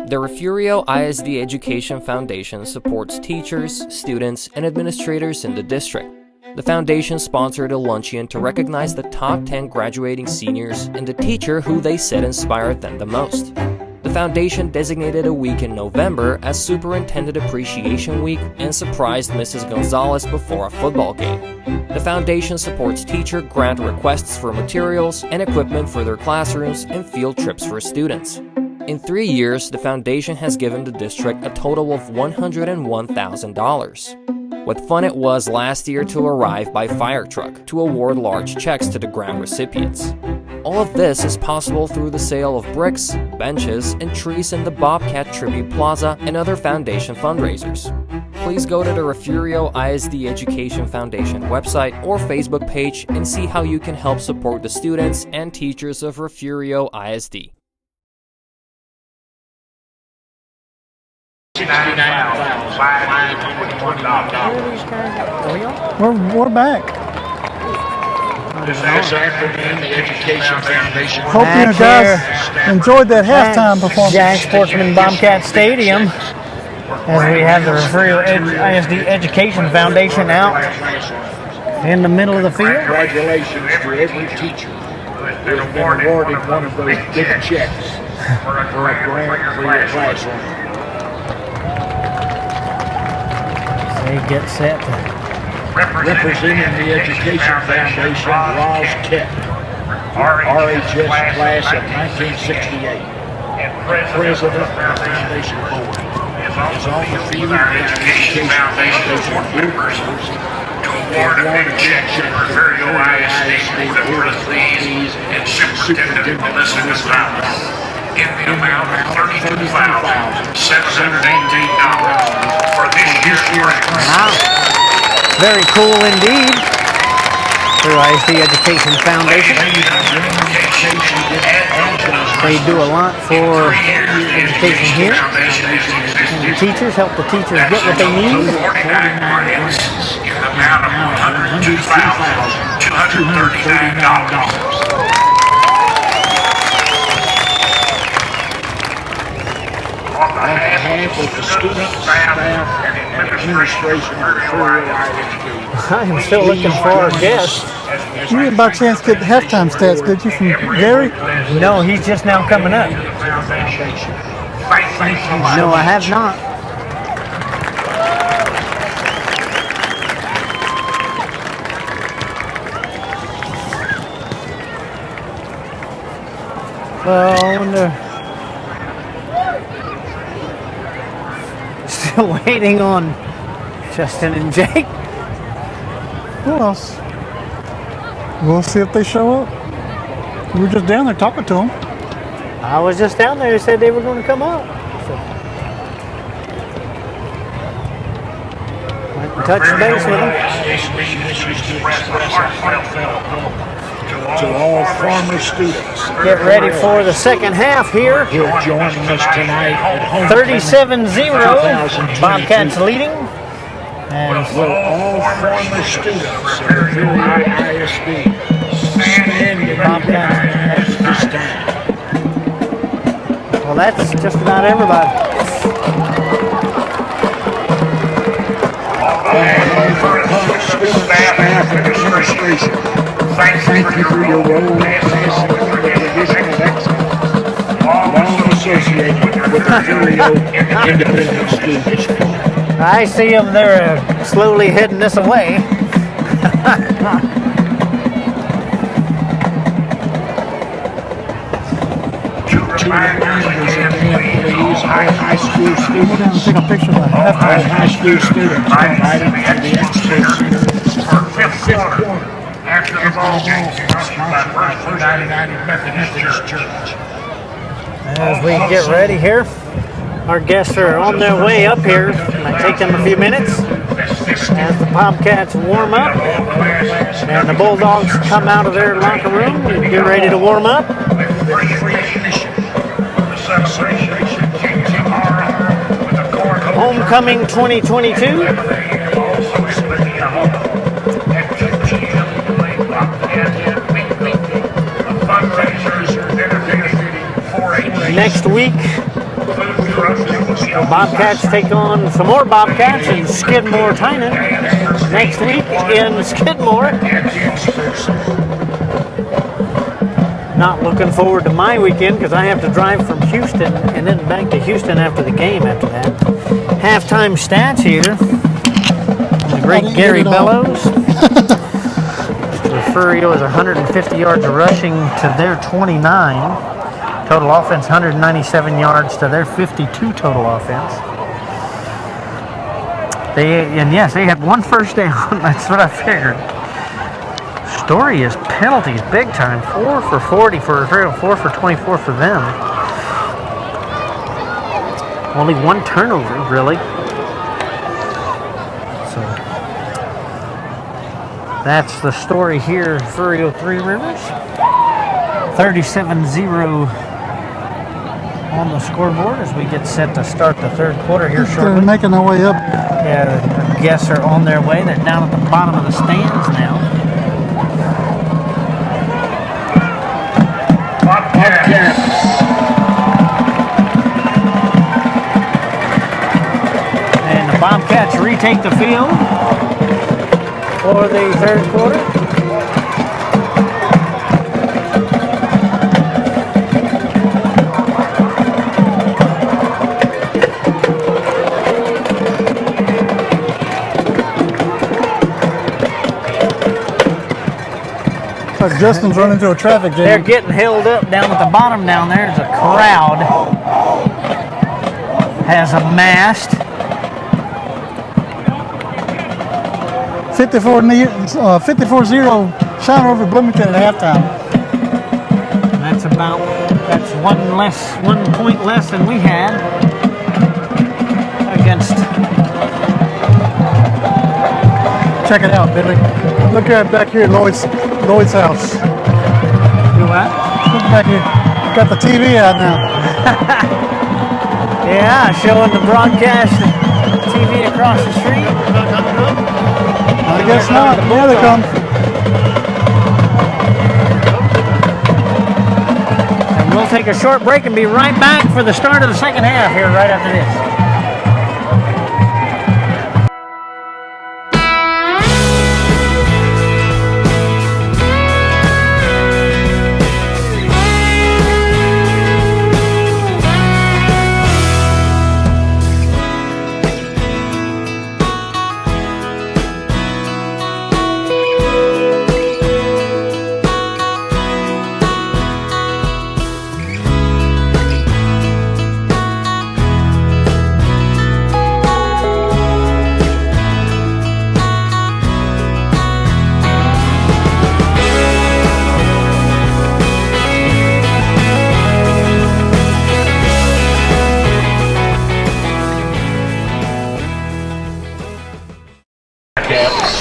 The Refugio ISD Education Foundation supports teachers, students, and administrators in the district. The foundation sponsored a luncheon to recognize the top 10 graduating seniors and the teacher who they said inspired them the most. The foundation designated a week in November as Superintendent Appreciation Week and surprised Mrs. Gonzalez before a football game. The foundation supports teacher grant requests for materials and equipment for their classrooms and field trips for students. In 3 years, the foundation has given the district a total of $101,000. What fun it was last year to arrive by fire truck to award large checks to the grant recipients. All of this is possible through the sale of bricks, benches, and trees in the Bobcat Tribute Plaza and other foundation fundraisers. Please go to the Refugio ISD Education Foundation website or Facebook page and see how you can help support the students and teachers of Refugio ISD. We're back. This afternoon, the Education Foundation. Hope you guys enjoyed that halftime performance. Jag Sportsman Bobcat Stadium, as we have the Refugio ISD Education Foundation out in the middle of the field. Congratulations to every teacher who has been awarded one of those big checks for a grant for your classroom. They get set. Representing the Education Foundation, Roz Kett, RHS class of 1968, and President of the Foundation Board, is on the field of the Education Foundation board members to award a big check to Refugio ISD Board of Trustees and Superintendent Melissa Gonzalez in the amount of $32,718 for this year's grant. Wow. Very cool indeed. Through ISD Education Foundation. They do a lot for education here. And the teachers help the teachers get what they need. In the amount of $102,239. On behalf of the students, staff, and administration of Refugio ISD. I am still looking for our guest. You didn't by chance get the halftime stats, did you, from Gary? No, he's just now coming up. No, I have not. Well, I wonder. Still waiting on Justin and Jake. Who else? We'll see if they show up. We were just down there talking to them. I was just down there. They said they were going to come up. So. Touch base with them. To all former students. Get ready for the second half here. Who are joining us tonight at home. 37-0. Bobcats leading. And will all former students of Refugio ISD stand in Bobcats at this time? Well, that's just about everybody. Staff and administration, thank you for your role in advancing the tradition of excellence, long associated with Refugio Independent School District. I see them. They're slowly heading this away. two reminders again, please. All high school students. Take a picture of that. All high school students invited to the Expo Center for fifth quarter. After the ball game, sponsored by First United Methodist Church. As we get ready here, our guests are on their way up here. It might take them a few minutes as the Bobcats warm up and the Bulldogs come out of their locker room and get ready to warm up. Homecoming 2022. Next week, the Bobcats take on some more Bobcats in Skidmore, Tynan. Next week in Skidmore. Not looking forward to my weekend because I have to drive from Houston and then back to Houston after the game after that. Halftime stats here. The great Gary Bellows. Refugio is 150 yards rushing to their 29. Total offense, 197 yards to their 52 total offense. They had one first down. That's what I figured. Story is penalties big time. 4 for 40 for Refugio, 4 for 24 for them. Only one turnover, really. So that's the story here. Refugio, Three Rivers. 37-0 on the scoreboard as we get set to start the third quarter here shortly. They're making their way up. Yeah, the guests are on their way. They're down at the bottom of the stands now. And the Bobcats retake the field for the third quarter. Justin's running into a traffic jam. They're getting held up down at the bottom down there. There's a crowd has amassed. 54-0 Shiner over Bloomington at halftime. That's one point less than we had against. Check it out, Billy. Look at back here at Lloyd's house. Do what? Look back here. Got the TV out now. Yeah, showing the broadcast TV across the street. I guess not. Yeah, they come. And we'll take a short break and be right back for the start of the second half here right after this.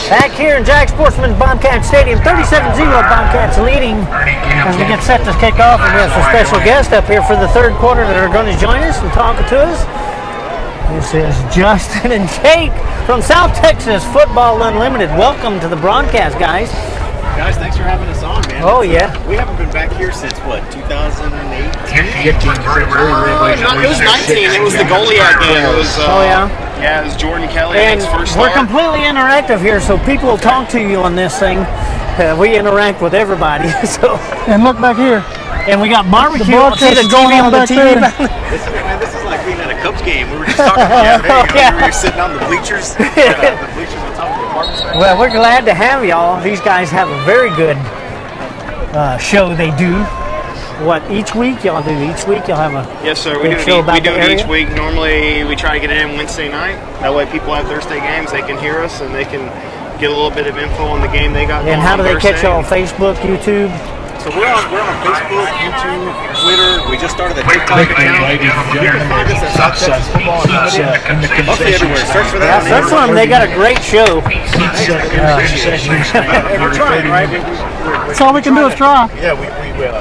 Back here in Jack Sportsman Bobcat Stadium, 37-0 Bobcats leading as we get set to kick off. And we have some special guests up here for the third quarter that are going to join us and talk to us. This is Justin and Jake from South Texas Football Unlimited. Welcome to the broadcast, guys. Guys, thanks for having us on, man. Oh, yeah. We haven't been back here since, what, 2008? It was 19. It was the Goliath game. It was, Yeah, it was Jordan Kelly, and first we're start. completely interactive here, so people will talk to you on this thing. We interact with everybody. So. And look back here. And we got barbecue. The broadcast is going on back there. This is like being at a Cubs game. We were just talking about it. We were sitting on the bleachers. The bleachers on top of the apartment. Well, we're glad to have y'all. These guys have a very good show they do. what, each week? Y'all do each week? Y'all have a Yes, sir. We big do show it, about we do the it area? each week. Normally, we try to get it in Wednesday night. That way, people have Thursday games. They can hear us and they can get a little bit of info on the game they got. And going how on do they catch Thursday. y'all on Facebook, YouTube? So we're on Facebook, YouTube, Twitter. We just started the TikTok account. You can find us at South Texas Football on Media. Mostly everywhere. Search for that. Yeah, search for them. They got a great show. And we're trying, right? That's all we can do is try. Yeah, we will.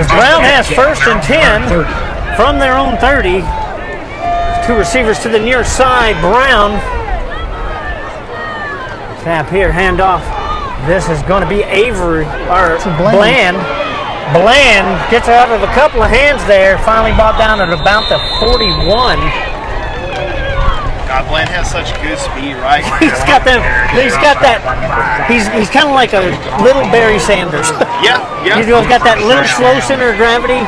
Brown has 1st and 10 from their own 30. 2 receivers to the near side. Brown. Snap here, handoff. This is going to be Avery, or Bland. Bland gets out of a couple of hands there. Finally brought down at about the 41. God, Bland has such good speed, right? He's got that. He's kind of like a little Barry Sanders. Yeah. He's got that little slow center of gravity,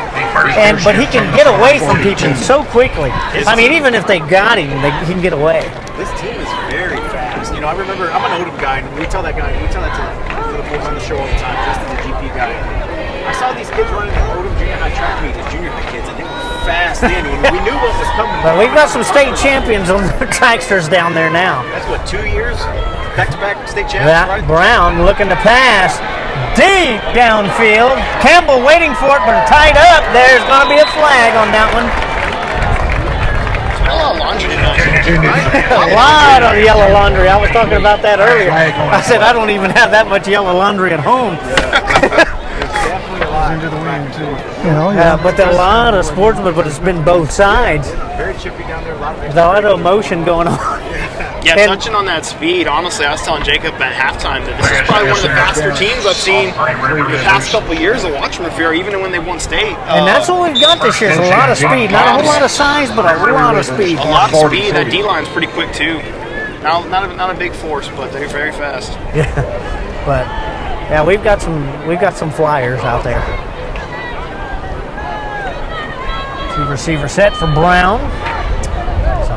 but he can get away from people so quickly. I mean, even if they got him, he can get away. This team is very fast. You know, I remember I'm an Odom guy, and we tell that to the boys on the show all the time, just as a GP guy. I saw these kids running the Odom junior high track meet, the junior high kids, and they were fast then. We knew what was coming. But we've got some state champions on the tracksters down there now. That's what, 2 years? Back-to-back state champs, right? Brown looking to pass deep downfield. Campbell waiting for it, but tied up. There's going to be a flag on that one. A lot of laundry tonight, A lot of yellow laundry. I was talking about that earlier. I said I don't even have that much yellow laundry at home. But there are a lot of sportsmen, but it's been both sides. Very chippy down there. There's a lot of emotion going on. Yeah, touching on that speed, honestly, I was telling Jacob at halftime that this is probably one of the faster teams I've seen in the past couple of years of watching Refugio, even when they won state. And that's what we've got this year, is a lot of speed. Not a whole lot of size, but a lot of speed. A lot of speed. That D-line's pretty quick, too. Not a big force, but they're very fast. Yeah, but yeah, we've got some flyers out there. 2 receiver set for Brown. So,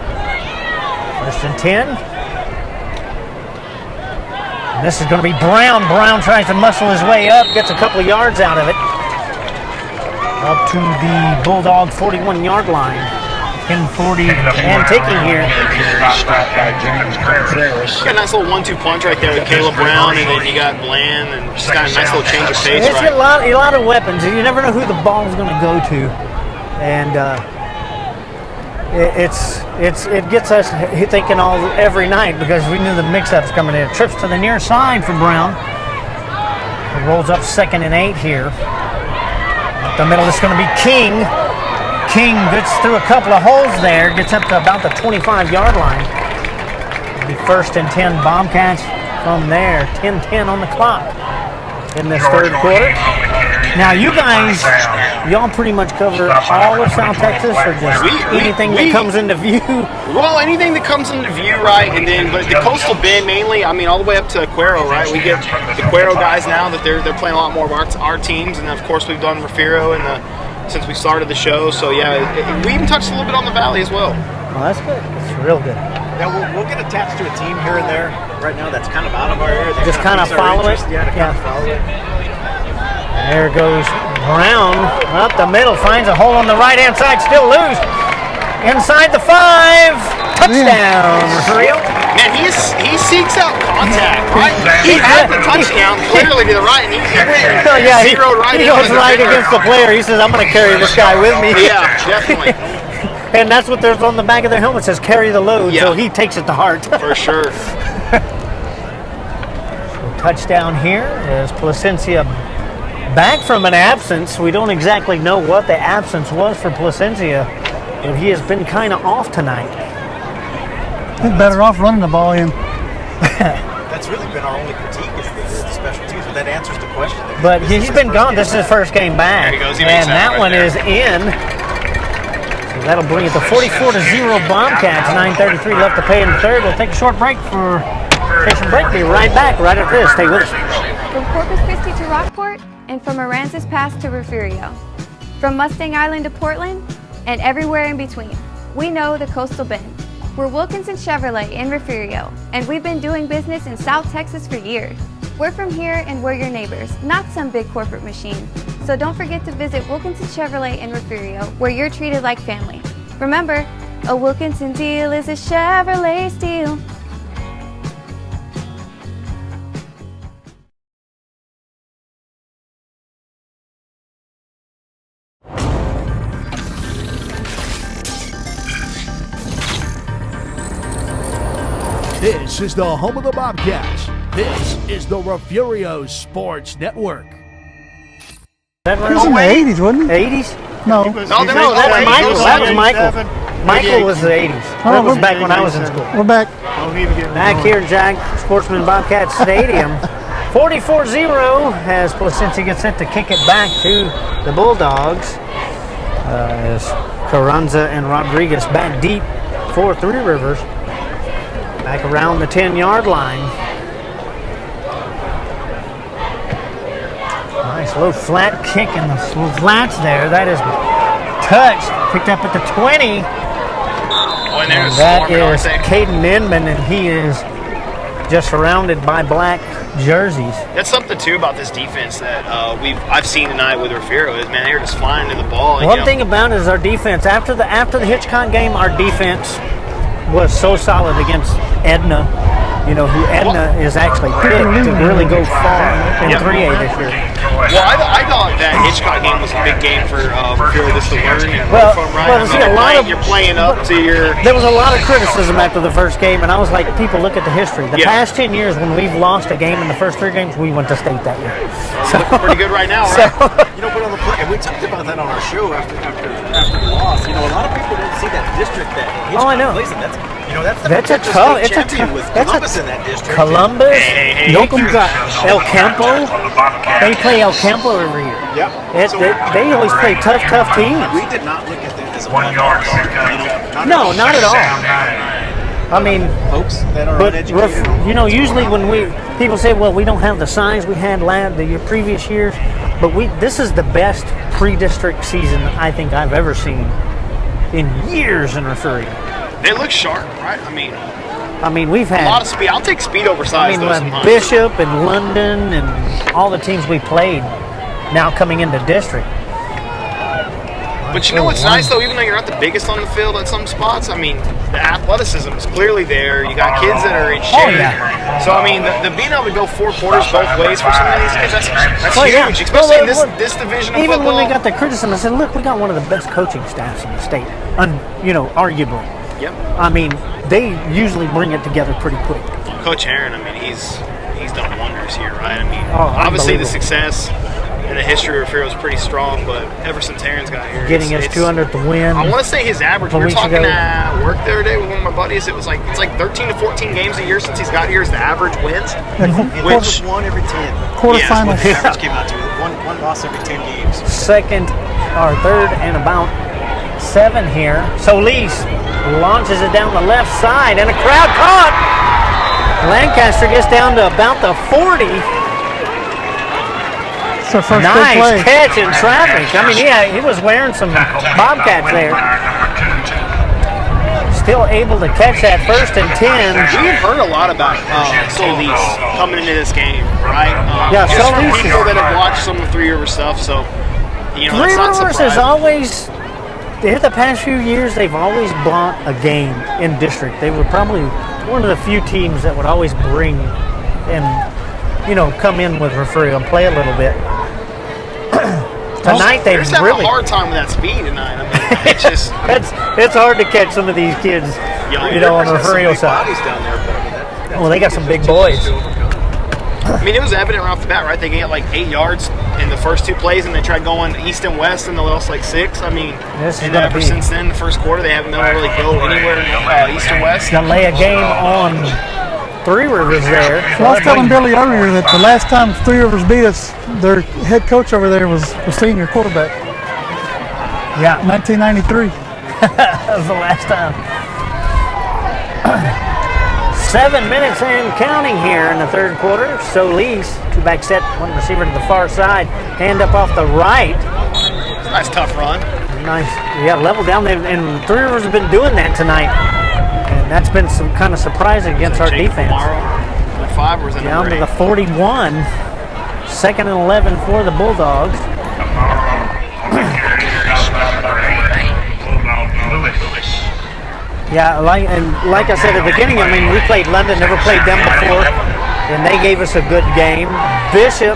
1st and 10. And this is going to be Brown. Brown tries to muscle his way up, gets a couple of yards out of it. Up to the Bulldog 41-yard line. 10-40 and taking here. Got a nice little 1-2 punch right there with Caleb Brown, and then you got Bland, and just got a nice little change of pace. It's a lot of weapons. You never know who the ball's going to go to, and it gets us thinking every night because we knew the mix-up's coming in. Trips to the near side for Brown. It rolls up 2nd and 8 here. Up the middle is going to be King. King gets through a couple of holes there, gets up to about the 25-yard line. It'll be 1st and 10 Bobcats from there. 10-10 on the clock in this 3rd quarter. Now, you guys, y'all pretty much cover all of South Texas, or just anything that comes into view? Well, anything that comes into view, right? And then, but the Coastal Bend mainly. I mean, all the way up to Cuero, right? We get the Cuero guys now that they're playing a lot more of our teams, and of course we've done Refugio since we started the show. So yeah, we even touched a little bit on the Valley as well. Well, that's good. That's real good. Yeah, we'll get attached to a team here and there. Right now, that's kind of out of our area. Just kind of follow it. Yeah, kind of follow it. There goes Brown up the middle, finds a hole on the right-hand side, still loose. Inside the 5, touchdown, Refugio. Man, he seeks out contact, right? He had the touchdown clearly to the right, and he zeroed right. He goes right against the player. He says, "I'm going to carry this guy with me." Yeah, definitely. And that's what there's on the back of their helmet, says carry the load, so he takes it to heart. For sure. Touchdown here is Placencia back from an absence. We don't exactly know what the absence was for Placencia, but he has been kind of off tonight. He's better off running the ball in. That's really been our only critique is the special teams, but that answers the question. But he's been gone. This is his first game back. There he goes. He and that one is in. So that'll bring it to 44-0 Bobcats. 9:33 left to play in the 3rd. We'll take a short break for station break. Be right back right after this. Stay with us. From Corpus Christi to Rockport, and from Aransas Pass to Refugio. From Mustang Island to Portland, and everywhere in between. We know the Coastal Bend. We're Wilkinson Chevrolet in Refugio, and we've been doing business in South Texas for years. We're from here and we're your neighbors, not some big corporate machine. So don't forget to visit Wilkinson Chevrolet in Refugio, where you're treated like family. Remember, a Wilkinson deal is a Chevrolet steal. This is the home of the Bobcats. This is the Refugio Sports Network. It was in the 80s, wasn't it? 80s? No. That was Michael. That was Michael. Michael was the 80s. That was back when I was in school. We're back. Back here in Jag Sportsman Bobcat Stadium. 44-0 as Placencia gets set to kick it back to the Bulldogs. As Carranza and Rodriguez back deep for Three Rivers. Back around the 10-yard line. Nice low flat kick in the flats there. That is touched. Picked up at the 20. And that is Caden Inman, and he is just surrounded by black jerseys. That's something too about this defense that I've seen tonight with Refugio is, man, they're just flying to the ball. And, One thing about it is our defense. After the Hitchcock game, our defense was so solid against Edna. You know, who Edna is actually picked to really go far in 3A this year. Well, I thought that Hitchcock game was a big game for Refugio just to learn and Well, learn from, right? You're playing up to your... There was a lot of criticism after the first game, and I was like, people, look at the history. The past 10 years, when we've lost a game in the first 3 games, we went to state that year. So, pretty good right now, right? You know, but on the play, and we talked about that on our show after the loss. You know, a lot of people didn't see that district that Hitchcock plays in. That's a tough. It's a with Columbus in that district. Columbus. Yoakum's got El Campo. They play El Campo every year. Yep. They always play tough teams. We did not look at that as a 1 yard. No, not at all. I mean, folks that are uneducated. You know, usually when people say, well, we don't have the size we had the previous years, but this is the best pre-district season I think I've ever seen in years in Refugio. They look sharp, right? I mean, we've had a lot of speed. I'll take speed over size. Bishop and London and all the teams we played now coming into district. But you know what's nice though, even though you're not the biggest on the field at some spots, I mean, the athleticism is clearly there. You got kids that are in shape. So I mean, the being able to go 4 quarters both ways for some of these kids, that's huge, especially in this division of even football. When they got the criticism, I said, look, we got one of the best coaching staffs in the state, arguably. Yep. I mean, they usually bring it together pretty quick. Coach Aaron, I mean, he's done wonders here, right? I mean, obviously the success and the history of Refugio is pretty strong, but ever since Aaron's got here, getting his 200th win. I want to say his average. We were talking at work the other day with one of my buddies. It's like 13 to 14 games a year since he's got here is the average wins. Which one every 10. Quarterfinals. The average came out to one loss every 10 games. Third and about 7 here. Solis launches it down the left side, and a crowd caught. Lancaster gets down to about the 40. Nice catch in traffic. I mean, he was wearing some Bobcats there. Still able to catch that 1st and 10. We had heard a lot about Solis coming into this game, right? Yeah, just Solis from people that have watched some of the Three River stuff. So, you know, Three that's not Rivers surprising. has always, in the past few years, they've always brought a game in district. They were probably one of the few teams that would always bring and, come in with Refugio and play a little bit. Tonight they've really a hard time with that speed tonight. I mean, it's just it's hard to catch some of these kids, on the Refugio side. Well, they got some big boys. I mean, it was evident right off the bat, right? They get like 8 yards in the first 2 plays, and they tried going east and west, and they lost like 6. I mean, and ever since then, the first quarter, they haven't been able to really go anywhere east and west. Gonna lay a game on Three Rivers there. Well, I was telling Billy earlier that the last time Three Rivers beat us, their head coach over there was a senior quarterback. Yeah. 1993. That was the last time. 7 minutes and counting here in the 3rd quarter. Solis, 2-back set, 1 receiver to the far side. Hand up off the right. Nice tough run. Nice. Level down there. And Three Rivers have been doing that tonight. And that's been some kind of surprising against our defense. The 5 was in down to the 41. 2nd and 11 for the Bulldogs. Yeah, like I said at the beginning, I mean, we played London, never played them before, and they gave us a good game. Bishop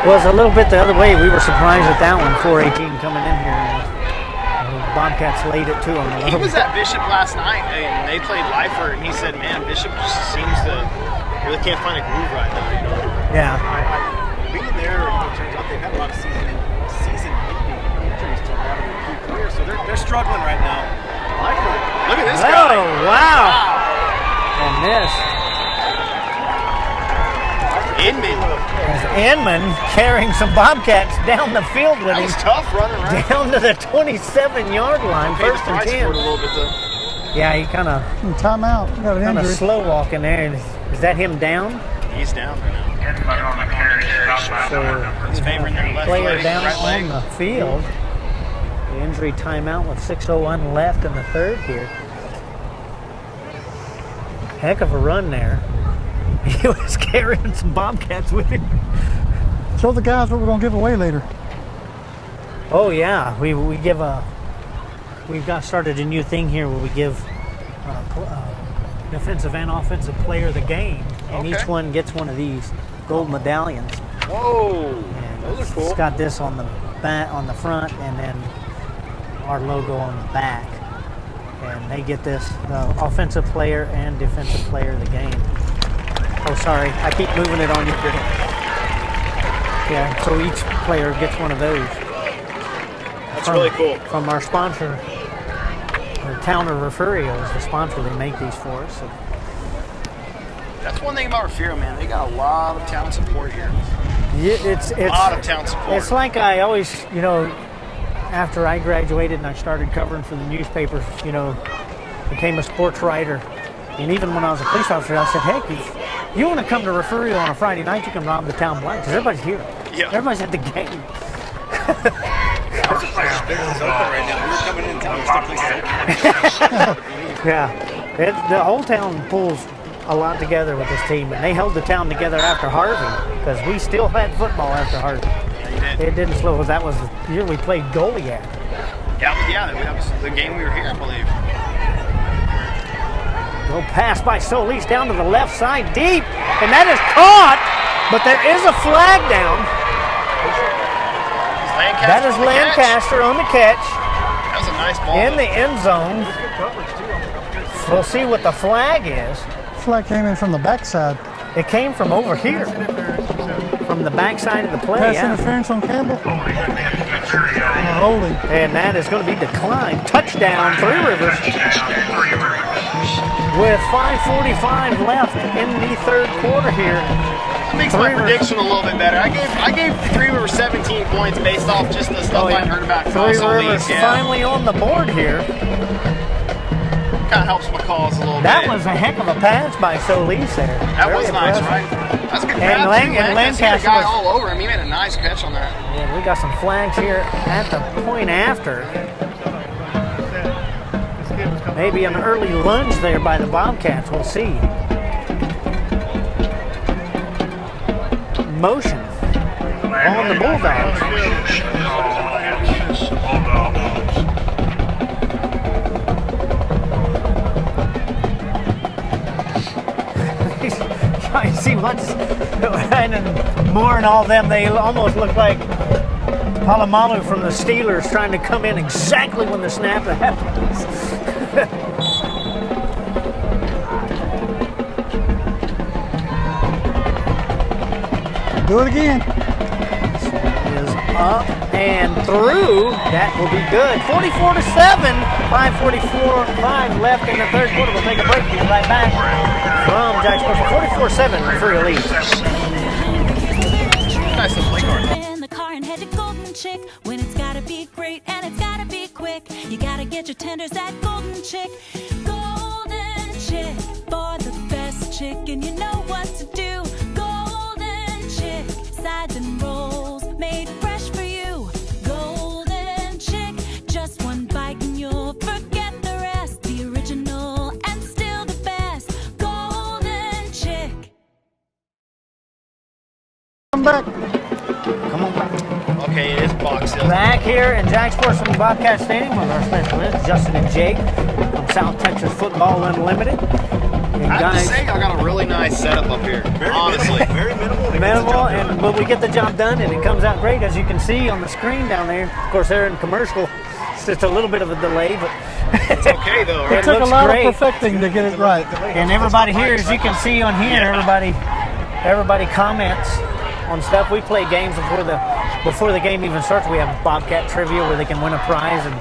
was a little bit the other way. We were surprised at that one, 4-18 coming in here. Bobcats laid it to them. He was at Bishop last night, and they played Lifer, and he said, man, Bishop just seems to really can't find a groove right now, you know? Yeah. Being there, it turns out they've had a lot of season injuries to a lot of their key players, so they're struggling right now. Look at this guy. Oh, wow. And this. Inman carrying some Bobcats down the field with him. That was tough running right down to the 27-yard line, Paid the 1st price and 10. for it a little bit, though. Yeah, he kind of timeout. Got an injury. slow walking there. Is that him down? He's down right now. So he's favoring their left player leg, down right on leg. the field. The injury timeout with 6:01 left in the 3rd here. Heck of a run there. He was carrying some Bobcats with him. Show the guys what we're going to give away later. Oh yeah, we give we've got started a new thing here where we give defensive and offensive player of the game, and each one gets one of these gold medallions. Whoa, and those are cool. It's got this on the back, on the front, and then our logo on the back. And they get this, the offensive player and defensive player of the game. Oh, sorry, I keep moving it on you. Yeah, so each player gets one of those. That's really cool. From our sponsor, the town of Refugio is the sponsor. They make these for us. So. That's one thing about Refugio, man. They got a lot of town support here. Yeah, it's a lot of town support. It's like I always, you know, after I graduated and I started covering for the newspapers, you know, became a sports writer. And even when I was a police officer, I said, heck, if you want to come to Refugio on a Friday night, you can rob the town blind, because everybody's here. Yeah. Everybody's at the game. Yeah. The whole town pulls a lot together with this team, and they held the town together after Harvey, because we still had football after Harvey. It didn't slow us. That was the year we played Goliath. That was the game we were here, I believe. Go pass by Solis down to the left side, deep, and that is caught, but there is a flag down. That is Lancaster on the catch. That was a nice ball. In the end zone. We'll see what the flag is. Flag came in from the backside. It came from over here. From the backside of the play. Pass interference on Campbell. Holding. And that is going to be declined. Touchdown, Three Rivers. With 5:45 left in the 3rd quarter here. That makes my prediction a little bit better. I gave Three Rivers 17 points based off just the stuff I heard about Three Solis. Rivers finally on the board here. Kind of helps my cause a little bit. That was a heck of a pass by Solis there. That was nice, right? That's a good grab. And Lancaster had a guy all over him. He made a nice catch on that. Yeah, we got some flags here at the point after. Maybe an early lunge there by the Bobcats. We'll see. Motion on the Bulldogs. I see what's and Moore and all them. They almost look like Palomalu from the Steelers trying to come in exactly when the snap happens. Do it again. Is up and through. That will be good. 44-7. 5:44 left in the 3rd quarter. We'll take a break. Be right back from Jack Sports. 44-7 for your lead. Nice little play card. In the car and head to Golden Chick. When it's gotta be great and it's gotta be quick, you gotta get your tenders at Golden Chick. Golden Chick for the best chicken. You know what to do. Golden Chick sides and rolls made fresh for you. Golden Chick, just one bite and you'll forget the rest. The original and still the best. Golden Chick. Come back. Come on back. Okay, it is Box Hill. Back here in Jack Sportsman Bobcat Stadium with our specialists, Justin and Jake from South Texas Football Unlimited. And I have to say, I got a really nice setup up here. Honestly, very minimal. Minimal, but we get the job done, and it comes out great, as you can see on the screen down there. Of course, they're in commercial. It's just a little bit of a delay, but it's okay though. Right? It took a lot great. of perfecting to get it right. And everybody here, as you can see on here, everybody comments on stuff. We play games before the game even starts. We have Bobcat trivia where they can win a prize. And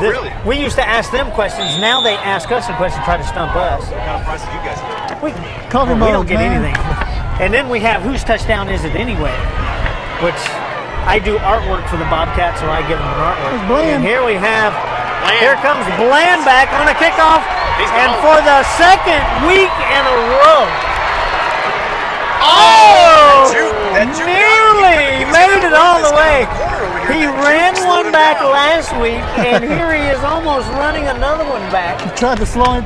really? We used to ask them questions. Now they ask us a question, try to stump us. What kind of prizes you guys get? We Cover don't get man. anything. And then we have Whose Touchdown Is It Anyway? Which I do artwork for the Bobcats, so I give them an artwork. And here we have, here comes Bland back on a kickoff. And for the second week in a row. Nearly made it all the way. He ran one back last week, and here he is almost running another one back. Tried to slow him,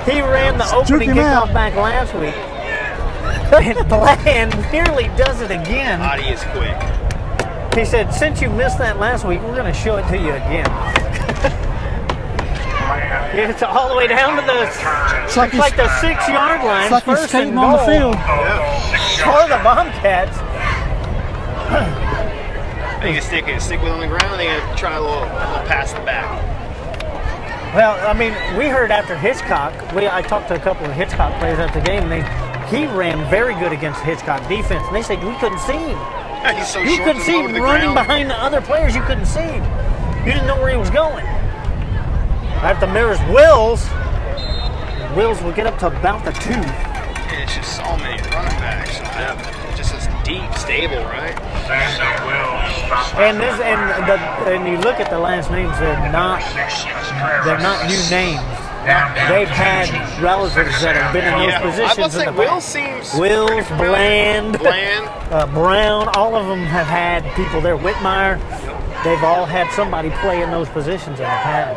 He ran the opening kickoff back last week. And Bland nearly does it again. Body is quick. He said, since you missed that last week, we're going to show it to you again. It's all the way down to the, it's like the 6-yard line. It's like he's First skating and on the goal field. for the Bobcats. They can stick with it on the ground. They can try a little pass the back. Well, I mean, we heard after Hitchcock. I talked to a couple of Hitchcock players at the game. He ran very good against the Hitchcock defense, and they said we couldn't see him. He's so You short couldn't see him running behind the other players. You couldn't see him. You didn't know where he was going. After mirrors Wills will get up to about the 2. And it's just so many running backs. Just this deep stable, right? And you look at the last names. They're not new names. They've had relatives that have been in those positions in the past. Wills, Bland, Brown, all of them have had people there. Whitmire, they've all had somebody play in those positions that have had.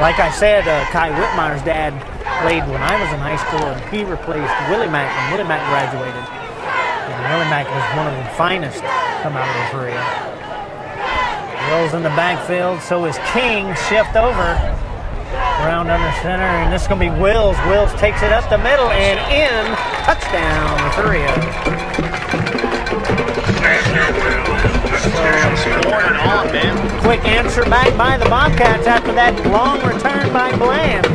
Like I said, Kai Whitmire's dad played when I was in high school, and he replaced Willie Mack when Willie Mack graduated. And Willie Mack was one of the finest come out of Refugio. Wills in the backfield, so is King. Shift over. Around under center, and this is going to be Wills. Wills takes it up the middle and in. Touchdown, Refugio. Quick answer back by the Bobcats after that long return by Bland.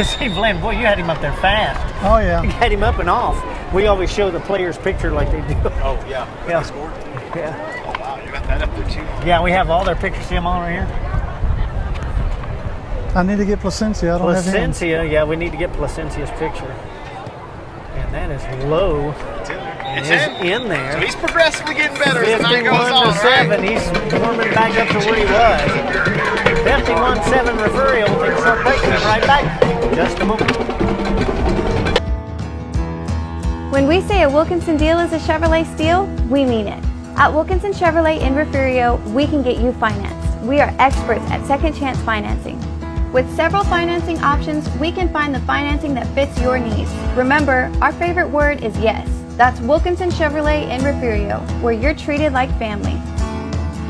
See, Bland, boy, you had him up there fast. Oh, yeah. You had him up and off. We always show the player's picture like they do. Oh, yeah. Yeah. Score? Yeah. Oh, wow. You got that up there, too. Yeah, we have all their pictures. See them all right here? I need to get Placencia. I don't have him. Placencia, yeah, we need to get Placencia's picture. And that is low. It's in there. So he's progressively getting better as the night goes 51 on, to 7. right? He's warming back up to where he was. 51-7 Refugio. We'll take a short break and be right back. Just a moment. When we say a Wilkinson deal is a Chevrolet steal, we mean it. At Wilkinson Chevrolet in Refugio, we can get you financed. We are experts at second chance financing. With several financing options, we can find the financing that fits your needs. Remember, our favorite word is yes. That's Wilkinson Chevrolet in Refugio, where you're treated like family.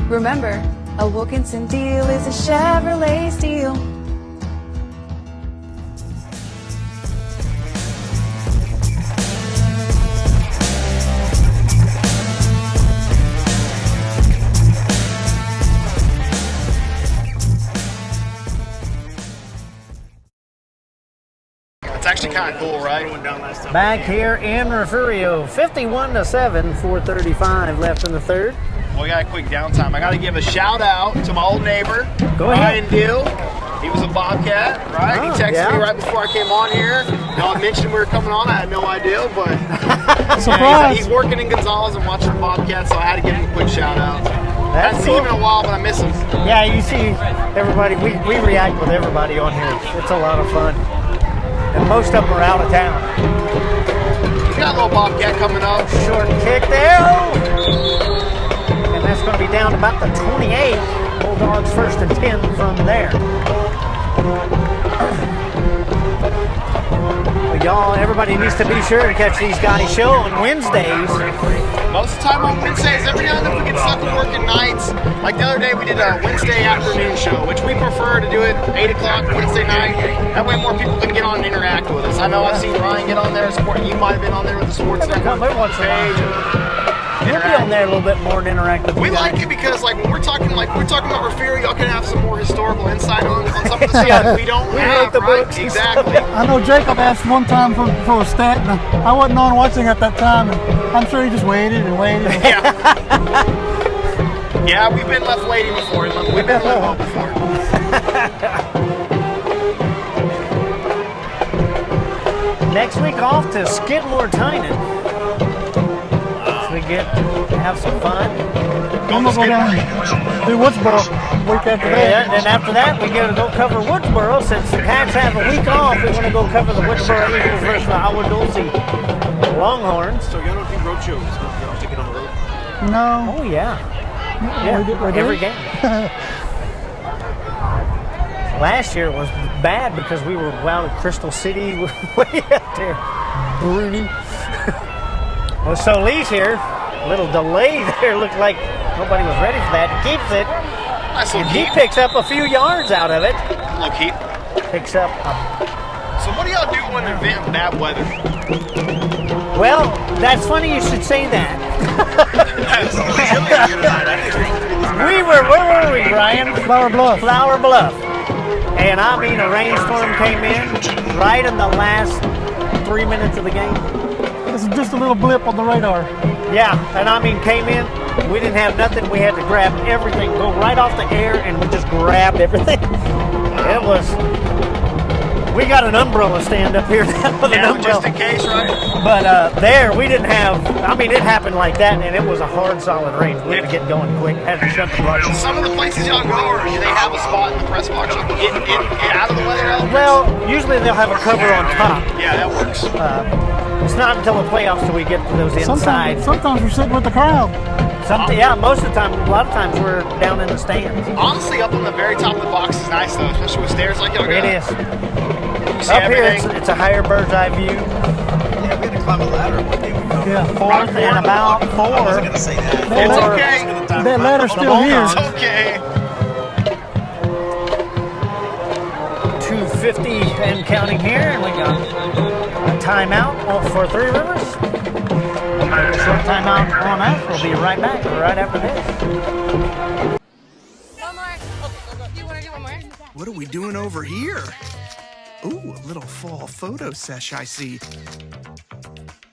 Remember, a Wilkinson deal is a Chevrolet steal. It's actually kind of cool, right? Back here in Refugio, 51-7, 4:35 left in the third. Well, we got a quick downtime. I got to give a shout out to my old neighbor, Go ahead. Ryan Dill. He was a Bobcat, right? Oh, He texted yeah. me right before I came on here. Y'all mentioned we were coming on. I had no idea, but Surprise. he's working in Gonzales and watching the Bobcats, so I had to give him a quick shout out. I That's haven't seen him in cool. a while, but I miss him. Yeah, you see everybody, we react with everybody on here. It's a lot of fun. And most of them are out of town. We got a little Bobcat coming up. Short kick there. And that's going to be down to about the 28. Hold Bulldogs 1st and 10 from there. But y'all, everybody needs to be sure to catch these guys' show on Wednesdays. Most of the time on Wednesdays, every now and then we get stuck with working nights. Like the other day we did a Wednesday afternoon show, which we prefer to do it 8 o'clock Wednesday night. That way more people can get on and interact with us. I know I've seen Ryan get on there, support. You might have been on there with the Sports Network page. We'll be on there a little bit more to interact with you We guys. like it because like when we're talking about Refugio, y'all can have some more historical insight on some of the stuff that we don't have, right? Exactly. I know Jacob asked one time for a stat, and I wasn't on watching at that time, and I'm sure he just waited and waited. Yeah, we've been left waiting before. We've been let go before. Next week off to Skidmore Tynan. So we get to have some fun. I'm gonna go down and do Woodsboro week after that. Yeah, and after that, we're going to go cover Woodsboro. Since the Cats have a week off, we're going to go cover the Woodsboro Eagles versus the Howard Dulcie Longhorns. So y'all don't do road shows? Y'all don't take it on the road? No. Oh, yeah. We did. Every game. Last year it was bad because we were out at Crystal City, way out there. Bruni. Well, so Lee's here. A little delay there. Looked like nobody was ready for that. Keeps it. Nice And little he keep. picks up a few yards out of it. Little keep. Picks up So what do y'all do when there's bad weather? Well, that's funny you should say that. Where were we, Brian? Flower Bluff. Flower Bluff. And I mean, a rainstorm came in right in the last 3 minutes of the game. It's just a little blip on the radar. Yeah, and I mean, came in, we didn't have nothing. We had to grab everything, go right off the air, and we just grabbed everything. It was, we got an umbrella stand up here now with an umbrella. Just in case, right? But there, we didn't have, I mean, it happened like that, and it was a hard, solid rain. We had to get going quick, had to shut the bus. Some of the places y'all go, do they have a spot in the press box you can get out of the weather elements? Well, usually they'll have a cover on top. Yeah, that works. It's not until the playoffs till we get to those inside. Sometimes we're sitting with the crowd. Yeah, most of the time, a lot of times we're down in the stands. Honestly, up on the very top of the box is nice though, especially with stairs like y'all got. It is. You see Up here, everything. it's a higher bird's eye view. Yeah, we had to climb a ladder one day. Yeah. Fourth and about 4. I wasn't going to say that. It's okay. That ladder's still here. It's okay. 2:50 and counting here, and we got a timeout for Three Rivers. A short timeout on us. We'll be right back right after this. One more. Okay, you want to do one more? What are we doing over here? Ooh, a little fall photo sesh I see.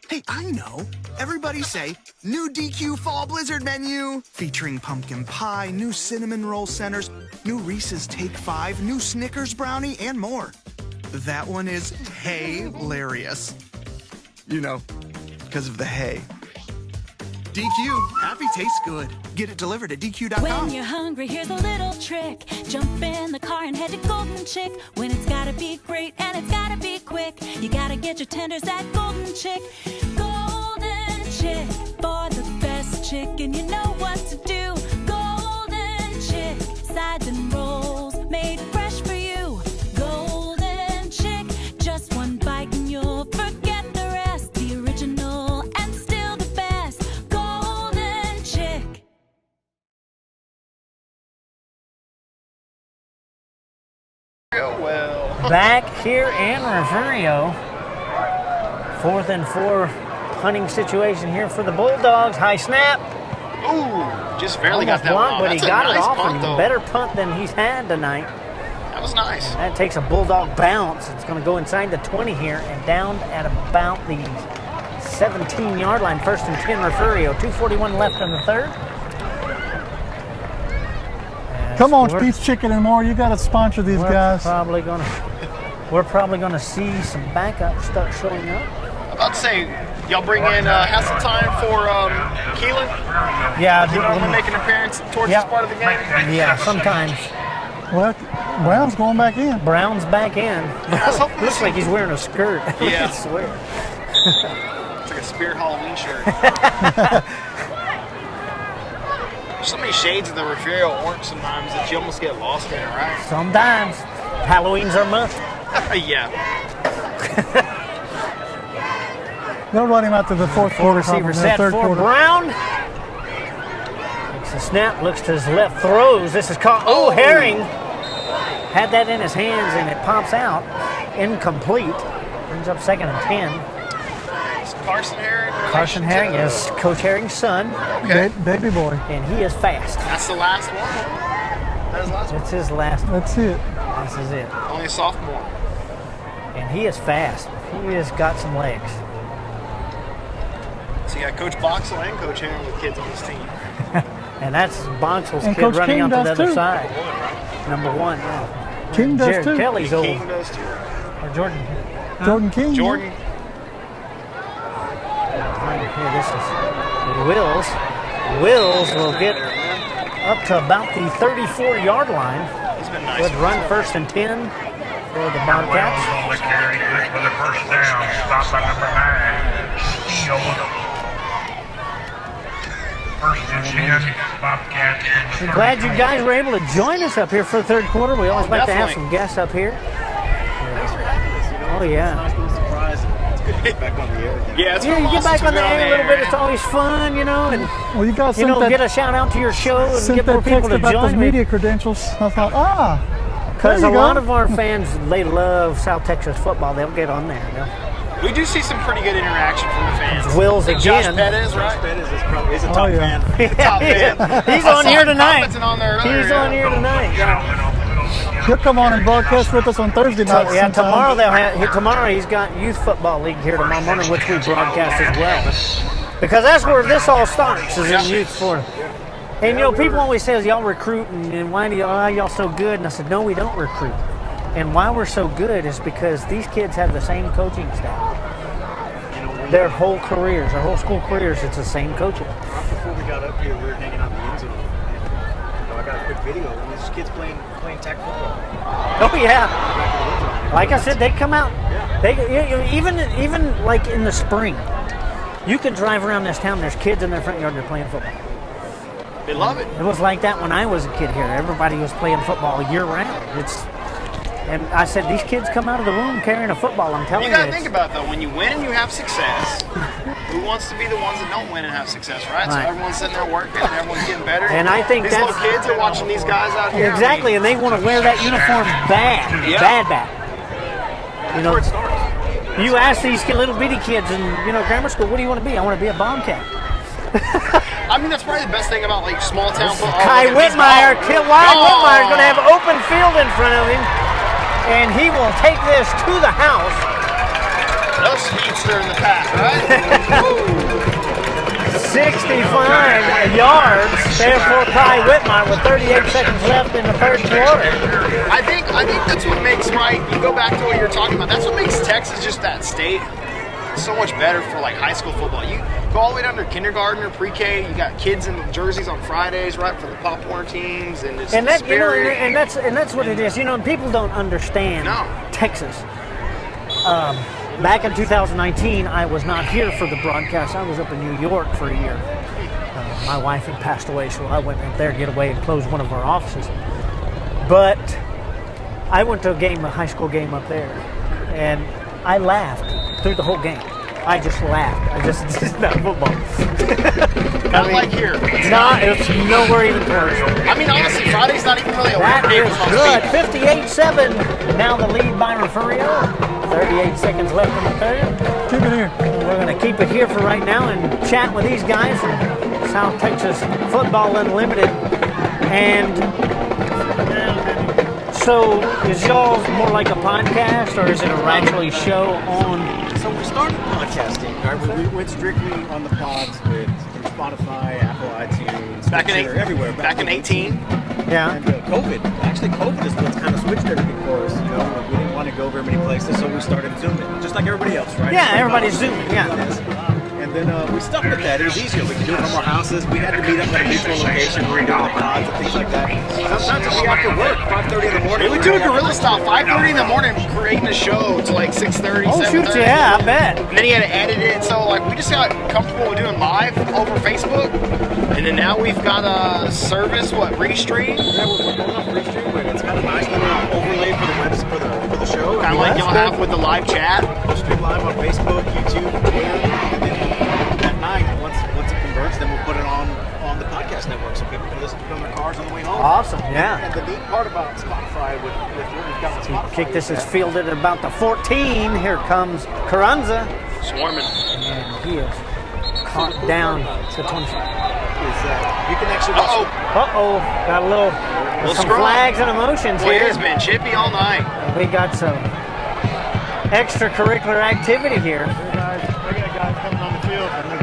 Hey, I know. Everybody say, new DQ Fall Blizzard menu. Featuring pumpkin pie, new cinnamon roll centers, new Reese's Take 5, new Snickers brownie, and more. That one is hilarious. You know, because of the hay. DQ, happy tastes good. Get it delivered at DQ.com. When you're hungry, here's a little trick. Jump in the car and head to Golden Chick. When it's gotta be great and it's gotta be quick, you gotta get your tenders at Golden Chick. Golden Chick, for the best chicken, you know what to do. Golden Chick, sides and rolls made fresh for you. Golden Chick, just one bite and you'll forget the rest. The original and still the best. Golden Chick. Back here in Refugio. 4th and 4 hunting situation here for the Bulldogs. High snap. Ooh, just barely Almost got that blocked, one off. but he That's a got it nice off. punt, And though. better punt than he's had tonight. That was nice. That takes a Bulldog bounce. It's going to go inside the 20 here and down at about the 17-yard line. 1st and 10 Refugio. 2:41 left in the third. Come on, Pete's Chicken and More. You got to sponsor these guys. We're probably gonna see some backup start showing up. I'm about to say, y'all bring in Hasseltine for Keelan? Yeah, Did normally make an appearance towards this part of the game? Yeah, sometimes. Well, Brown's going back in. Brown's back in. Looks like he's wearing a skirt. Yeah. I swear. It's like a Spear Halloween shirt. so many shades of the Refugio orange sometimes that you almost get lost in it, right? Sometimes. Halloween's our month. Yeah. They'll run him out to the fourth quarter. Receiver probably, set third for quarter. Brown. Takes a snap, looks to his left, throws. This is caught. Oh, Herring had that in his hands, and it pops out. Incomplete. Brings up 2nd and 10. It's Carson Herring. Carson Herring is Coach Herring's son. Okay. Baby boy. And he is fast. That's the last one. That is the last one. It's his last one. That's it. This is it. Only a sophomore. And he is fast. He has got some legs. So you got Coach Boxell and Coach Herring with kids on his team. And that's Boxell's And kid Coach running King out to the does other too. side. Number 1. Yeah. King does Jared too. Kelly's old. King does too. Or Jordan. Jordan King. Jordan. Here, this is Wills. Wills will get up to about the 34-yard line. He's been nice. Good run, 1st and 10 for the Bobcats. On the carry, good for the first down. Stop by number 9. Steele. First and 10, Bobcats. I'm glad you guys were able to join us up here for the third quarter. We always like to have some guests up here. Thanks for having us. You know, Oh, yeah. It's a nice little surprise. It's good to get back on the air again. Yeah, it's Yeah, been you get awesome back to on the be air a little bit. It's always fun, and Well, you guys sent get a that, shout out to your show and sent get more that people text to about those join. media credentials. I thought, Because there a you lot go. of our fans, they love South Texas football. They'll get on there. We do see some pretty good interaction from the fans. Wills Like again. Josh Pettis, right? Josh Pettis is probably a top fan. Top fan. He's I on saw here him tonight. commenting on there earlier, He's on here tonight. He'll come on and broadcast with us on Thursday night. Yeah, tomorrow he's got Youth Football League here tomorrow morning, which we broadcast as well. Because that's where this all starts, is in youth sport. And people always say, y'all recruit, and why do y'all so good? And I said, no, we don't recruit. And why we're so good is because these kids have the same coaching staff. Their whole careers, their whole school careers, it's the same coaching. Right before we got up here, we were hanging out in the end zone. And, I got a quick video of these kids playing tag football. Oh yeah, like I said, they come out. They even like in the spring, you can drive around this town. There's kids in their front yard. They're playing football. They love it. It was like that when I was a kid here. Everybody was playing football year round. And I said, these kids come out of the womb carrying a football. I'm telling you. You gotta think about it, though. When you win and you have success, who wants to be the ones that don't win and have success, right? So Right. everyone's sitting there working and everyone's getting better. And I think these that's little kids are watching these guys out here. exactly, and they want to wear that uniform bad. That's where it starts. You ask these little bitty kids in grammar school, what do you want to be? I want to be a Bobcat. I mean, that's probably the best thing about small town football. Kai Whitmire, Whitmire's going to have open field in front of him, and he will take this to the house. No speedster in the pack, right? 65 yards there for Kai Whitmire with 38 seconds left in the third quarter. I think that's what makes, right, you go back to what you're talking about, that's what makes Texas just that state so much better for high school football. You go all the way down to kindergarten or pre-K, you got kids in jerseys on Fridays, right, for the Pop Warner teams, and it's And the that spirit. and that's what it is. People don't understand Texas. Back in 2019, I was not here for the broadcast. I was up in New York for a year. My wife had passed away, so I went up there to get away and close one of our offices. But I went to a high school game up there, and I laughed through the whole game. I just laughed. It's not football. Not like here. It's nowhere even close. I mean, honestly, Friday's not even really a That weird game is for most good. people. 58-7. Now the lead by Refugio. 38 seconds left in the third. Keep it here. We're going to keep it here for right now and chat with these guys from South Texas Football Unlimited. And so is y'all more like a podcast, or is it a actually show on? So we started podcasting, right? We went strictly on the pods with Spotify, Apple, iTunes, Back in everywhere. Back in 18. Yeah. And COVID is what's kind of switched everything for us. We didn't want to go very many places, so we started Zooming, just like everybody else, right? Yeah, everybody's Zooming. Yeah. And then we stuck with that. It was easier. We could do it from our houses. We had to meet up at a mutual location. We were doing the pods and things like that. Sometimes it'd be after work, 5:30 in the morning. We would do a guerrilla style, 5:30 in the morning, creating a show to 6:30, 7:30. shoot, yeah, I bet. And then you had to edit it, so we just got comfortable with doing live over Facebook. And then now we've got a service, Restream? Yeah, we're going off Restream, but it's got a nice little overlay for the website for the show. Kind of like y'all have with the live chat. We'll stream live on Facebook, YouTube, Twitter, and then at night, once it converts, then we'll put it on the podcast network so people can listen to it on their cars on the way home. Awesome, yeah. And the neat part about Spotify with what we've got with Spotify. Kick this is fielded at about the 14. Here comes Carranza. Swarming. And he is caught down to 25. You can actually watch. Uh-oh. Got a little some scrum. flags and emotions Boy, here. it has been chippy all night. We got some extracurricular activity here. I got guys coming on the field and they're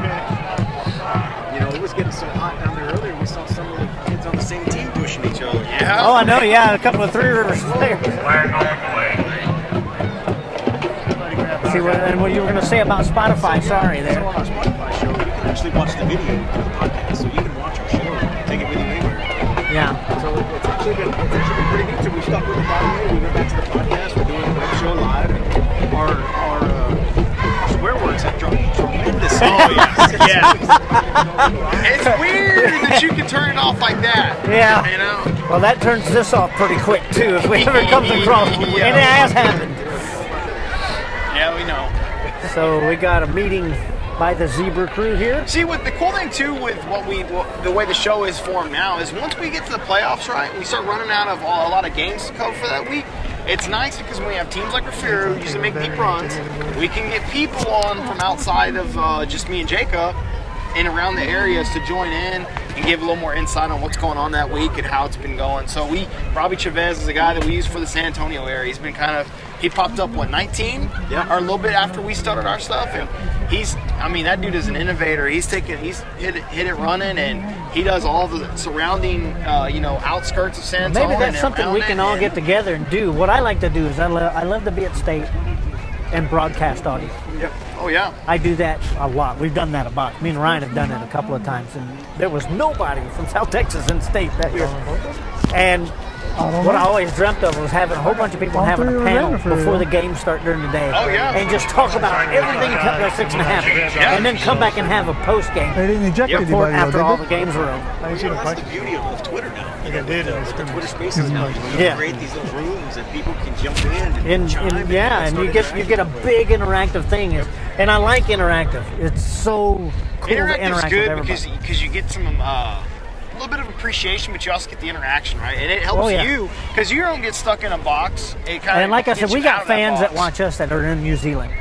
You know, it was getting so hot down there earlier. We saw some of the kids on the same team pushing each other. Yeah. Oh, I know. Yeah, a couple of Three Rivers players. See what you were going to say about Spotify? Sorry, there. So on our Spotify show, you can actually watch the video through the podcast, so you can watch our show, take it with you anywhere. Yeah. So it's actually been pretty neat. So we stuck with it that way. We went back to the podcast. We're doing the web show live. And our swear words have dropped tremendous. Oh yes. It's weird that you can turn it off like that. Yeah. You know. Well, that turns this off pretty quick too. If we ever comes across, and it has happened. Yeah, we know. So we got a meeting by the Zebra crew here. See, what the cool thing too with the way the show is formed now is once we get to the playoffs, right, we start running out of a lot of games to cover for that week. It's nice because when we have teams like Refugio who usually make deep runs, we can get people on from outside of just me and Jacob and around the areas to join in and give a little more insight on what's going on that week and how it's been going. So Robbie Chavez is a guy that we use for the San Antonio area. He's been he popped up, 19? Yeah. Or a little bit after we started our stuff. And that dude is an innovator. He's hit it running, and he does all the surrounding, outskirts of San Antonio. Maybe that's something we can all get together and do. What I like to do is I love to be at state and broadcast audio. Yep. Oh, yeah. I do that a lot. We've done that a lot. Me and Ryan have done it a couple of times, and there was nobody from South Texas in state that year. And what I always dreamt of was having a whole bunch of people having a panel before the games start during the day. Oh, yeah. And just talk about everything until 6:30. Yeah. And then come back and have a post-game They didn't eject report anybody, after though, all did the games were over. That's the beauty of Twitter now. They did. The Twitter Spaces now. You Yeah. create these little rooms and people can jump in and chime in. And you get a big interactive thing. And I like interactive. It's so cool to interact Interactive's with good everybody. because you get some a little bit of appreciation, but you also get the interaction, right? And it helps you because you don't get stuck in a box. It kind And like I said, we got fans that watch us that are in New Zealand.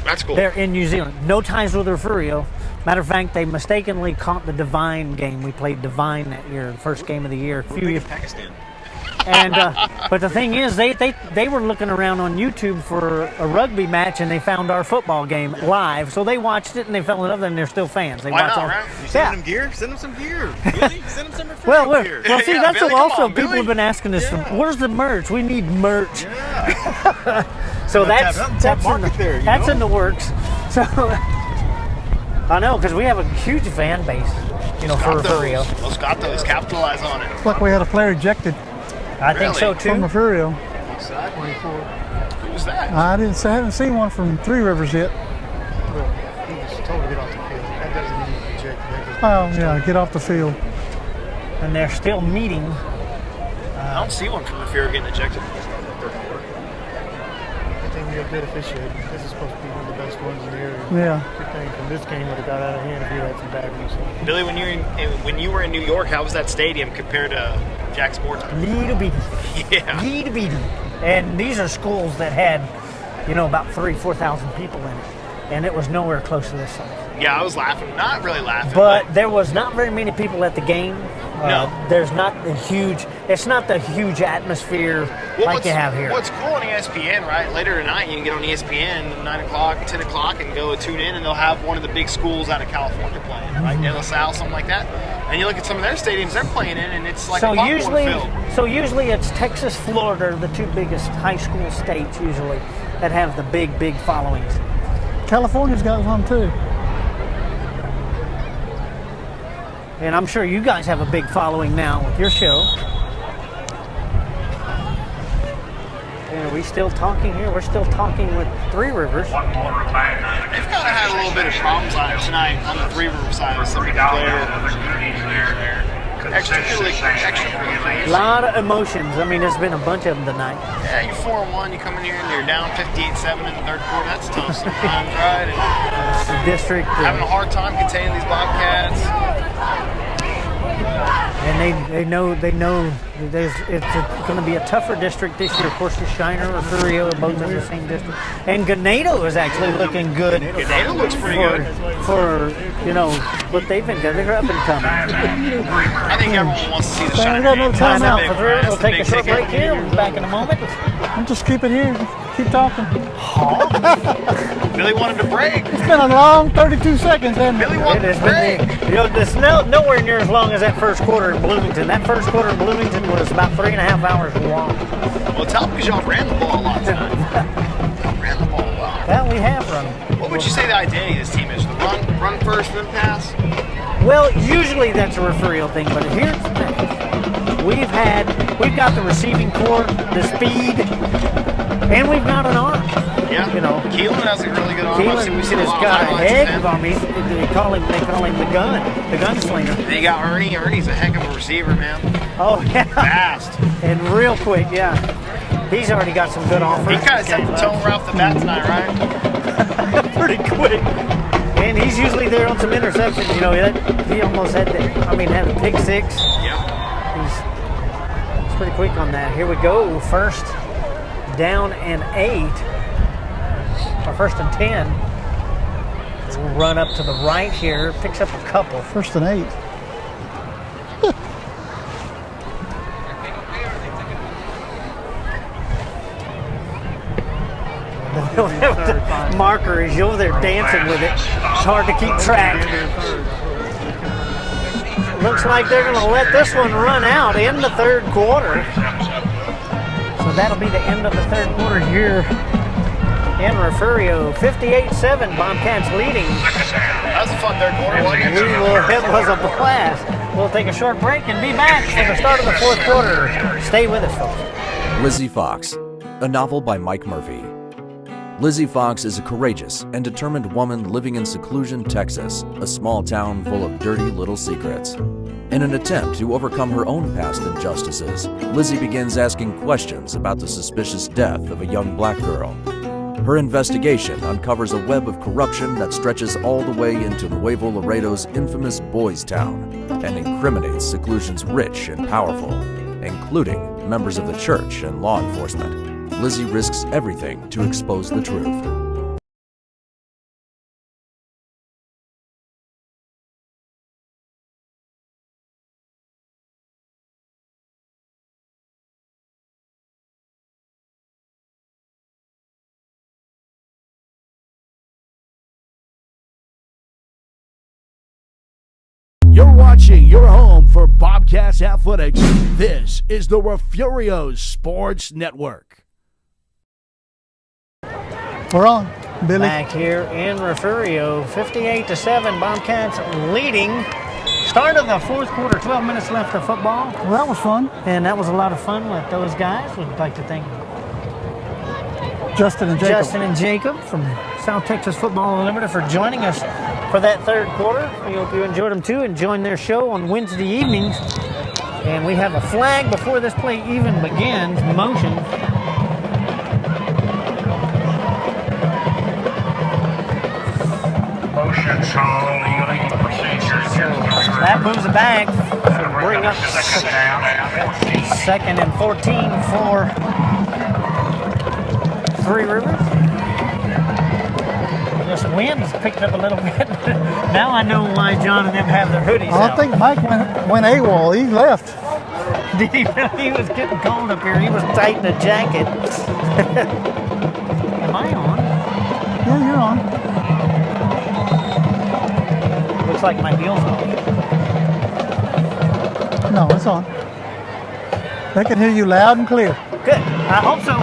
That's cool. They're in New Zealand. No ties with Refugio. Matter of fact, they mistakenly caught the Divine game. We played Divine that year, the first game of the year. Pakistan. And but the thing is, they were looking around on YouTube for a rugby match, and they found our football game live. So they watched it, and they fell in love, and they're still fans. They Why watch not, all. right? You send them gear? Send them some gear. Billy, send them some Refugio Well, gear. see, Yeah, that's Billy, what also come on, people Billy. have been asking us. Where's the merch? We need merch. Yeah. So that's market there, that's in the works. So I know because we have a huge fan base, for Refugio. Los Gatos, capitalize on it. It's like we had a player ejected I think so Really? too. from Refugio. Who was that? I haven't seen one from Three Rivers yet. He was told to get off the field. That doesn't mean you eject. Oh, yeah, get off the field. And they're still meeting. I don't see one from the fear of getting ejected. I think we have good officiating. This is supposed to be one of the best ones in the area. Yeah. Good thing from this game would have got out of hand if you had some bad news. Billy, when you were in New York, how was that stadium compared to Jack Sports? Little bitty. Yeah. Little bitty. And these are schools that had, about 4,000 people in it. And it was nowhere close to this size. Yeah, I was laughing. Not really laughing. But there was not very many people at the game. No. There's not it's not the huge atmosphere like you have here. What's cool on ESPN, right? Later tonight, you can get on ESPN 9 o'clock, 10 o'clock, and go tune in, and they'll have one of the big schools out of California playing, right? De La Salle, something like that. And you look at some of their stadiums they're playing in, and it's like a popcorn field. Usually it's Texas, Florida, the two biggest high school states usually that have the big followings. California's got one too. And I'm sure you guys have a big following now with your show. And are we still talking here? We're still talking with Three Rivers. They've kind of had a little bit of problems on it tonight on the Three River side with some of the players. Extra. A lot of emotions. I mean, there's been a bunch of them tonight. Yeah, you're 4-1. You come in here and you're down 58-7 in the third quarter. That's tough sometimes, right? And the district having a hard time containing these Bobcats. And they know it's going to be a tougher district this year. Of course, the Shiner or Refugio are both in the same district. And Ganado is actually looking good. Ganado looks pretty good. For but they've been good. They're up and coming. I think everyone wants to see the Shiner. We got another timeout for three. We'll take a short break here. We'll be back in a moment. I'll just keep it here. Keep talking. Billy wanted to break. It's been a long 32 seconds, hasn't it? Billy wanted to break. It's nowhere near as long as that first quarter in Bloomington. That first quarter in Bloomington was about 3.5 hours long. Well, tell them because y'all ran the ball a lot tonight. Ran the ball a lot. Well, we have run. What would you say the identity of this team is? The run first, then pass? Well, usually that's a Refugio thing, but here's the thing. We've got the receiving core, the speed, and we've got an arm. Yeah. Keelan has a really good arm. Keelan We've seen has got a heck of arm. They call him the gunslinger. Then you got Ernie. Ernie's a heck of a receiver, man. Oh, yeah. Fast. And real quick, yeah. He's already got some good offers. He kind of set the tone right off the bat tonight, right? Pretty quick. And he's usually there on some interceptions. He almost had had a pick six. Yeah. He's pretty quick on that. Here we go. First down and 8. Or first and 10. We'll run up to the right here. Picks up a couple. First and 8. Marker is over there dancing with it. It's hard to keep track. Looks like they're going to let this one run out in the third quarter. So that'll be the end of the third quarter here in Refugio. 58-7, Bobcats leading. That was a fun third quarter. It was a blast. We'll take a short break and be back for the start of the fourth quarter. Stay with us, folks. Lizzie Fox, a novel by Mike Murphy. Lizzie Fox is a courageous and determined woman living in Seclusion, Texas, a small town full of dirty little secrets. In an attempt to overcome her own past injustices, Lizzie begins asking questions about the suspicious death of a young black girl. Her investigation uncovers a web of corruption that stretches all the way into Nuevo Laredo's infamous Boys Town and incriminates Seclusion's rich and powerful, including members of the church and law enforcement. Lizzie risks everything to expose the truth. You're watching your home for Bobcats Athletics. This is the Refugio Sports Network. We're on, Billy. Back here in Refugio, 58-7, Bobcats leading. Start of the fourth quarter, 12 minutes left of football. Well, that was fun. And that was a lot of fun with those guys. We'd like to thank Justin and Jacob from South Texas Football Unlimited for joining us for that third quarter. We hope you enjoyed them too and join their show on Wednesday evenings. And we have a flag before this play even begins. Motion. That moves it back. So bring up second and 14 for Three Rivers. This wind has picked up a little bit. Now I know why John and them have their hoodies out. I think Mike went AWOL. He left. Did he really? He was getting cold up here. He was tight in a jacket. Am I on? Yeah, you're on. Looks like my deal's on. No, it's on. They can hear you loud and clear. Good. I hope so.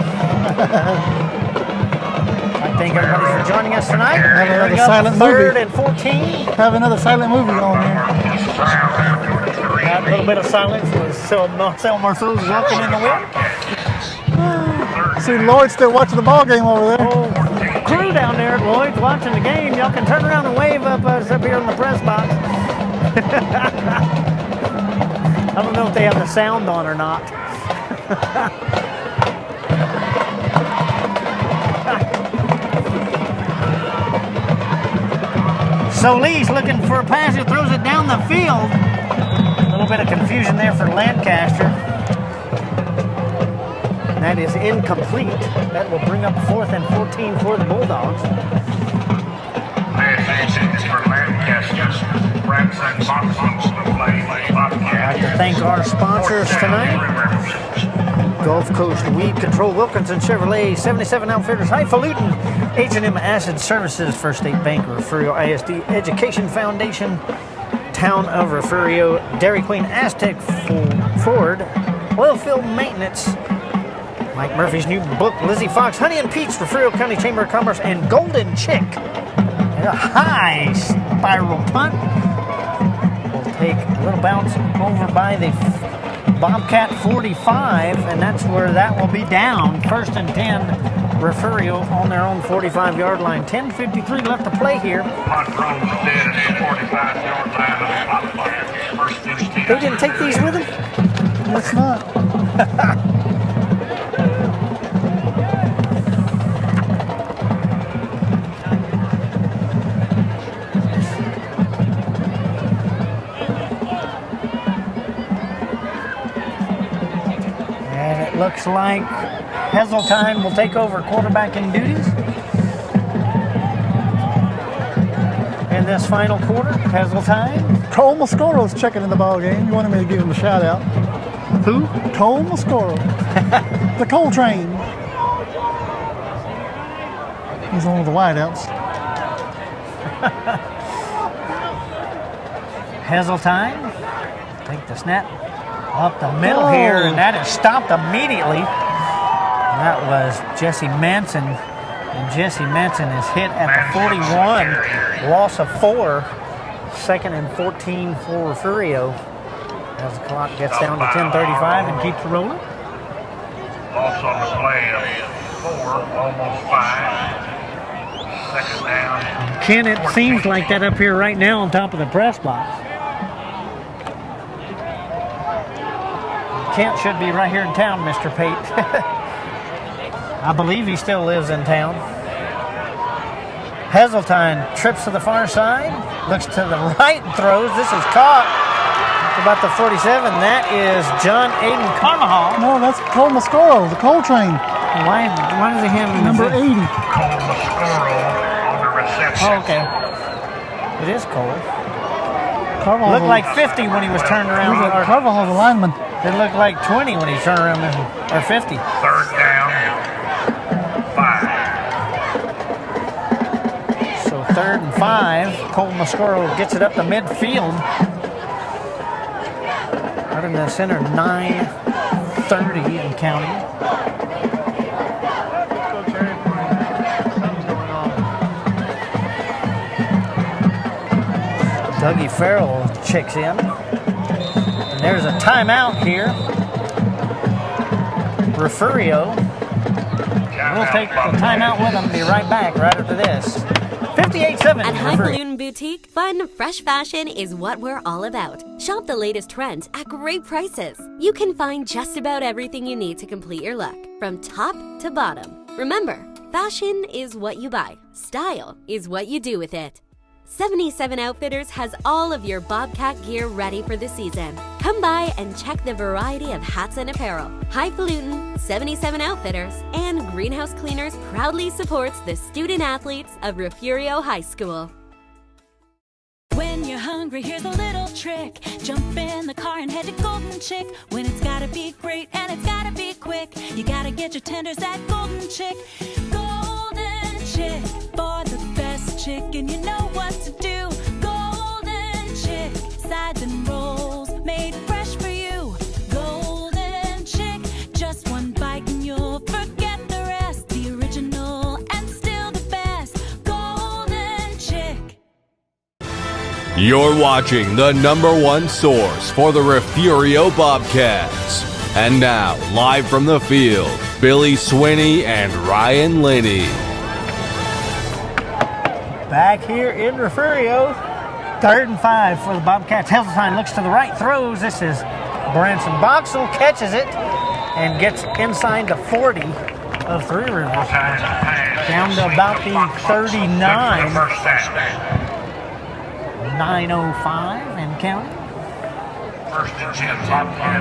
I thank everybody for joining us tonight. Have another silent third movie. and 14. Have another silent movie on here. Got a little bit of silence with Marcel Marceau's walking in the wind. See, Lloyd's still watching the ball game over there. Oh. crew down there at Lloyd's watching the game. Y'all can turn around and wave up us up here in the press box. I don't know if they have the sound on or not. Solis looking for a pass who throws it down the field. A little bit of confusion there for Lancaster. That is incomplete. That will bring up 4th and 14 for the Bulldogs. I'd like to thank our sponsors tonight. Gulf Coast Weed Control, Wilkinson Chevrolet, 77 Outfitters, Highfalutin, H&M Acid Services, First State Bank, Refugio ISD Education Foundation, Town of Refugio, Dairy Queen, Aztec Ford, Oilfield Maintenance, Mike Murphy's new book, Lizzie Fox, Honey and Peach, Refugio County Chamber of Commerce, and Golden Chick. And a high spiral punt. Will take a little bounce over by the Bobcat 45, and that's where that will be down. 1st and 10, Refugio on their own 45-yard line. 10:53 left to play here. They didn't take these with them? Let's not. Looks like Heseltine will take over quarterbacking duties in this final quarter. Heseltine. Cole Mascoro's checking in the ball game. You wanted me to give him a shout out. Who? Cole Mascoro. The Cole Train. He's one of the wideouts. Heseltine. Take the snap. Up the middle here, and that is stopped immediately. And that was Jesse Manson. And Jesse Manson is hit at the 41. Loss of 4. 2nd and 14 for Refugio. As the clock gets down to 10:35 and keeps rolling. Loss on the play of 4, almost 5. 2nd down. Ken, it seems like that up here right now on top of the press box. Kent should be right here in town, Mr. Pate. I believe he still lives in town. Heseltine trips to the far side, looks to the right and throws. This is caught about the 47. That is John Aiden Carvajal. No, that's Cole Mascoro, the Cole Train. Why does he have number 80? Cole Mascoro on the reception. Oh, okay. It is Cole. Carvajal Looked like 50 when he was turned around. Carvajal's a lineman. It looked like 20 when he turned around, or 50. 3rd down, 5. So 3rd and 5. Cole Mascoro gets it up the midfield. Out in the center, 9:30 and counting. Dougie Farrell checks in. And there's a timeout here. Refugio will take the timeout with them. Be right back right after this. 58-7. At Highfalutin Boutique, fun, fresh fashion is what we're all about. Shop the latest trends at great prices. You can find just about everything you need to complete your look, from top to bottom. Remember, fashion is what you buy. Style is what you do with it. 77 Outfitters has all of your Bobcat gear ready for the season. Come by and check the variety of hats and apparel. Highfalutin, 77 Outfitters, and Greenhouse Cleaners proudly supports the student athletes of Refugio High School. When you're hungry, here's a little trick. Jump in the car and head to Golden Chick. When it's gotta be great and it's gotta be quick, you gotta get your tenders at Golden Chick. Golden Chick, for the best chicken, you know what to do. Golden Chick, sides and rolls made fresh for you. Golden Chick, just one bite and you'll forget the rest. The original and still the best. Golden Chick. You're watching the #1 source for the Refugio Bobcats. And now, live from the field, Billy Swinney and Ryan Linney. back here in Refugio. 3rd and 5 for the Bobcats. Heseltine looks to the right, throws. This is Branson Boxell, catches it and gets inside the 40 of Three Rivers. Down to about the 39. 9:05 and counting.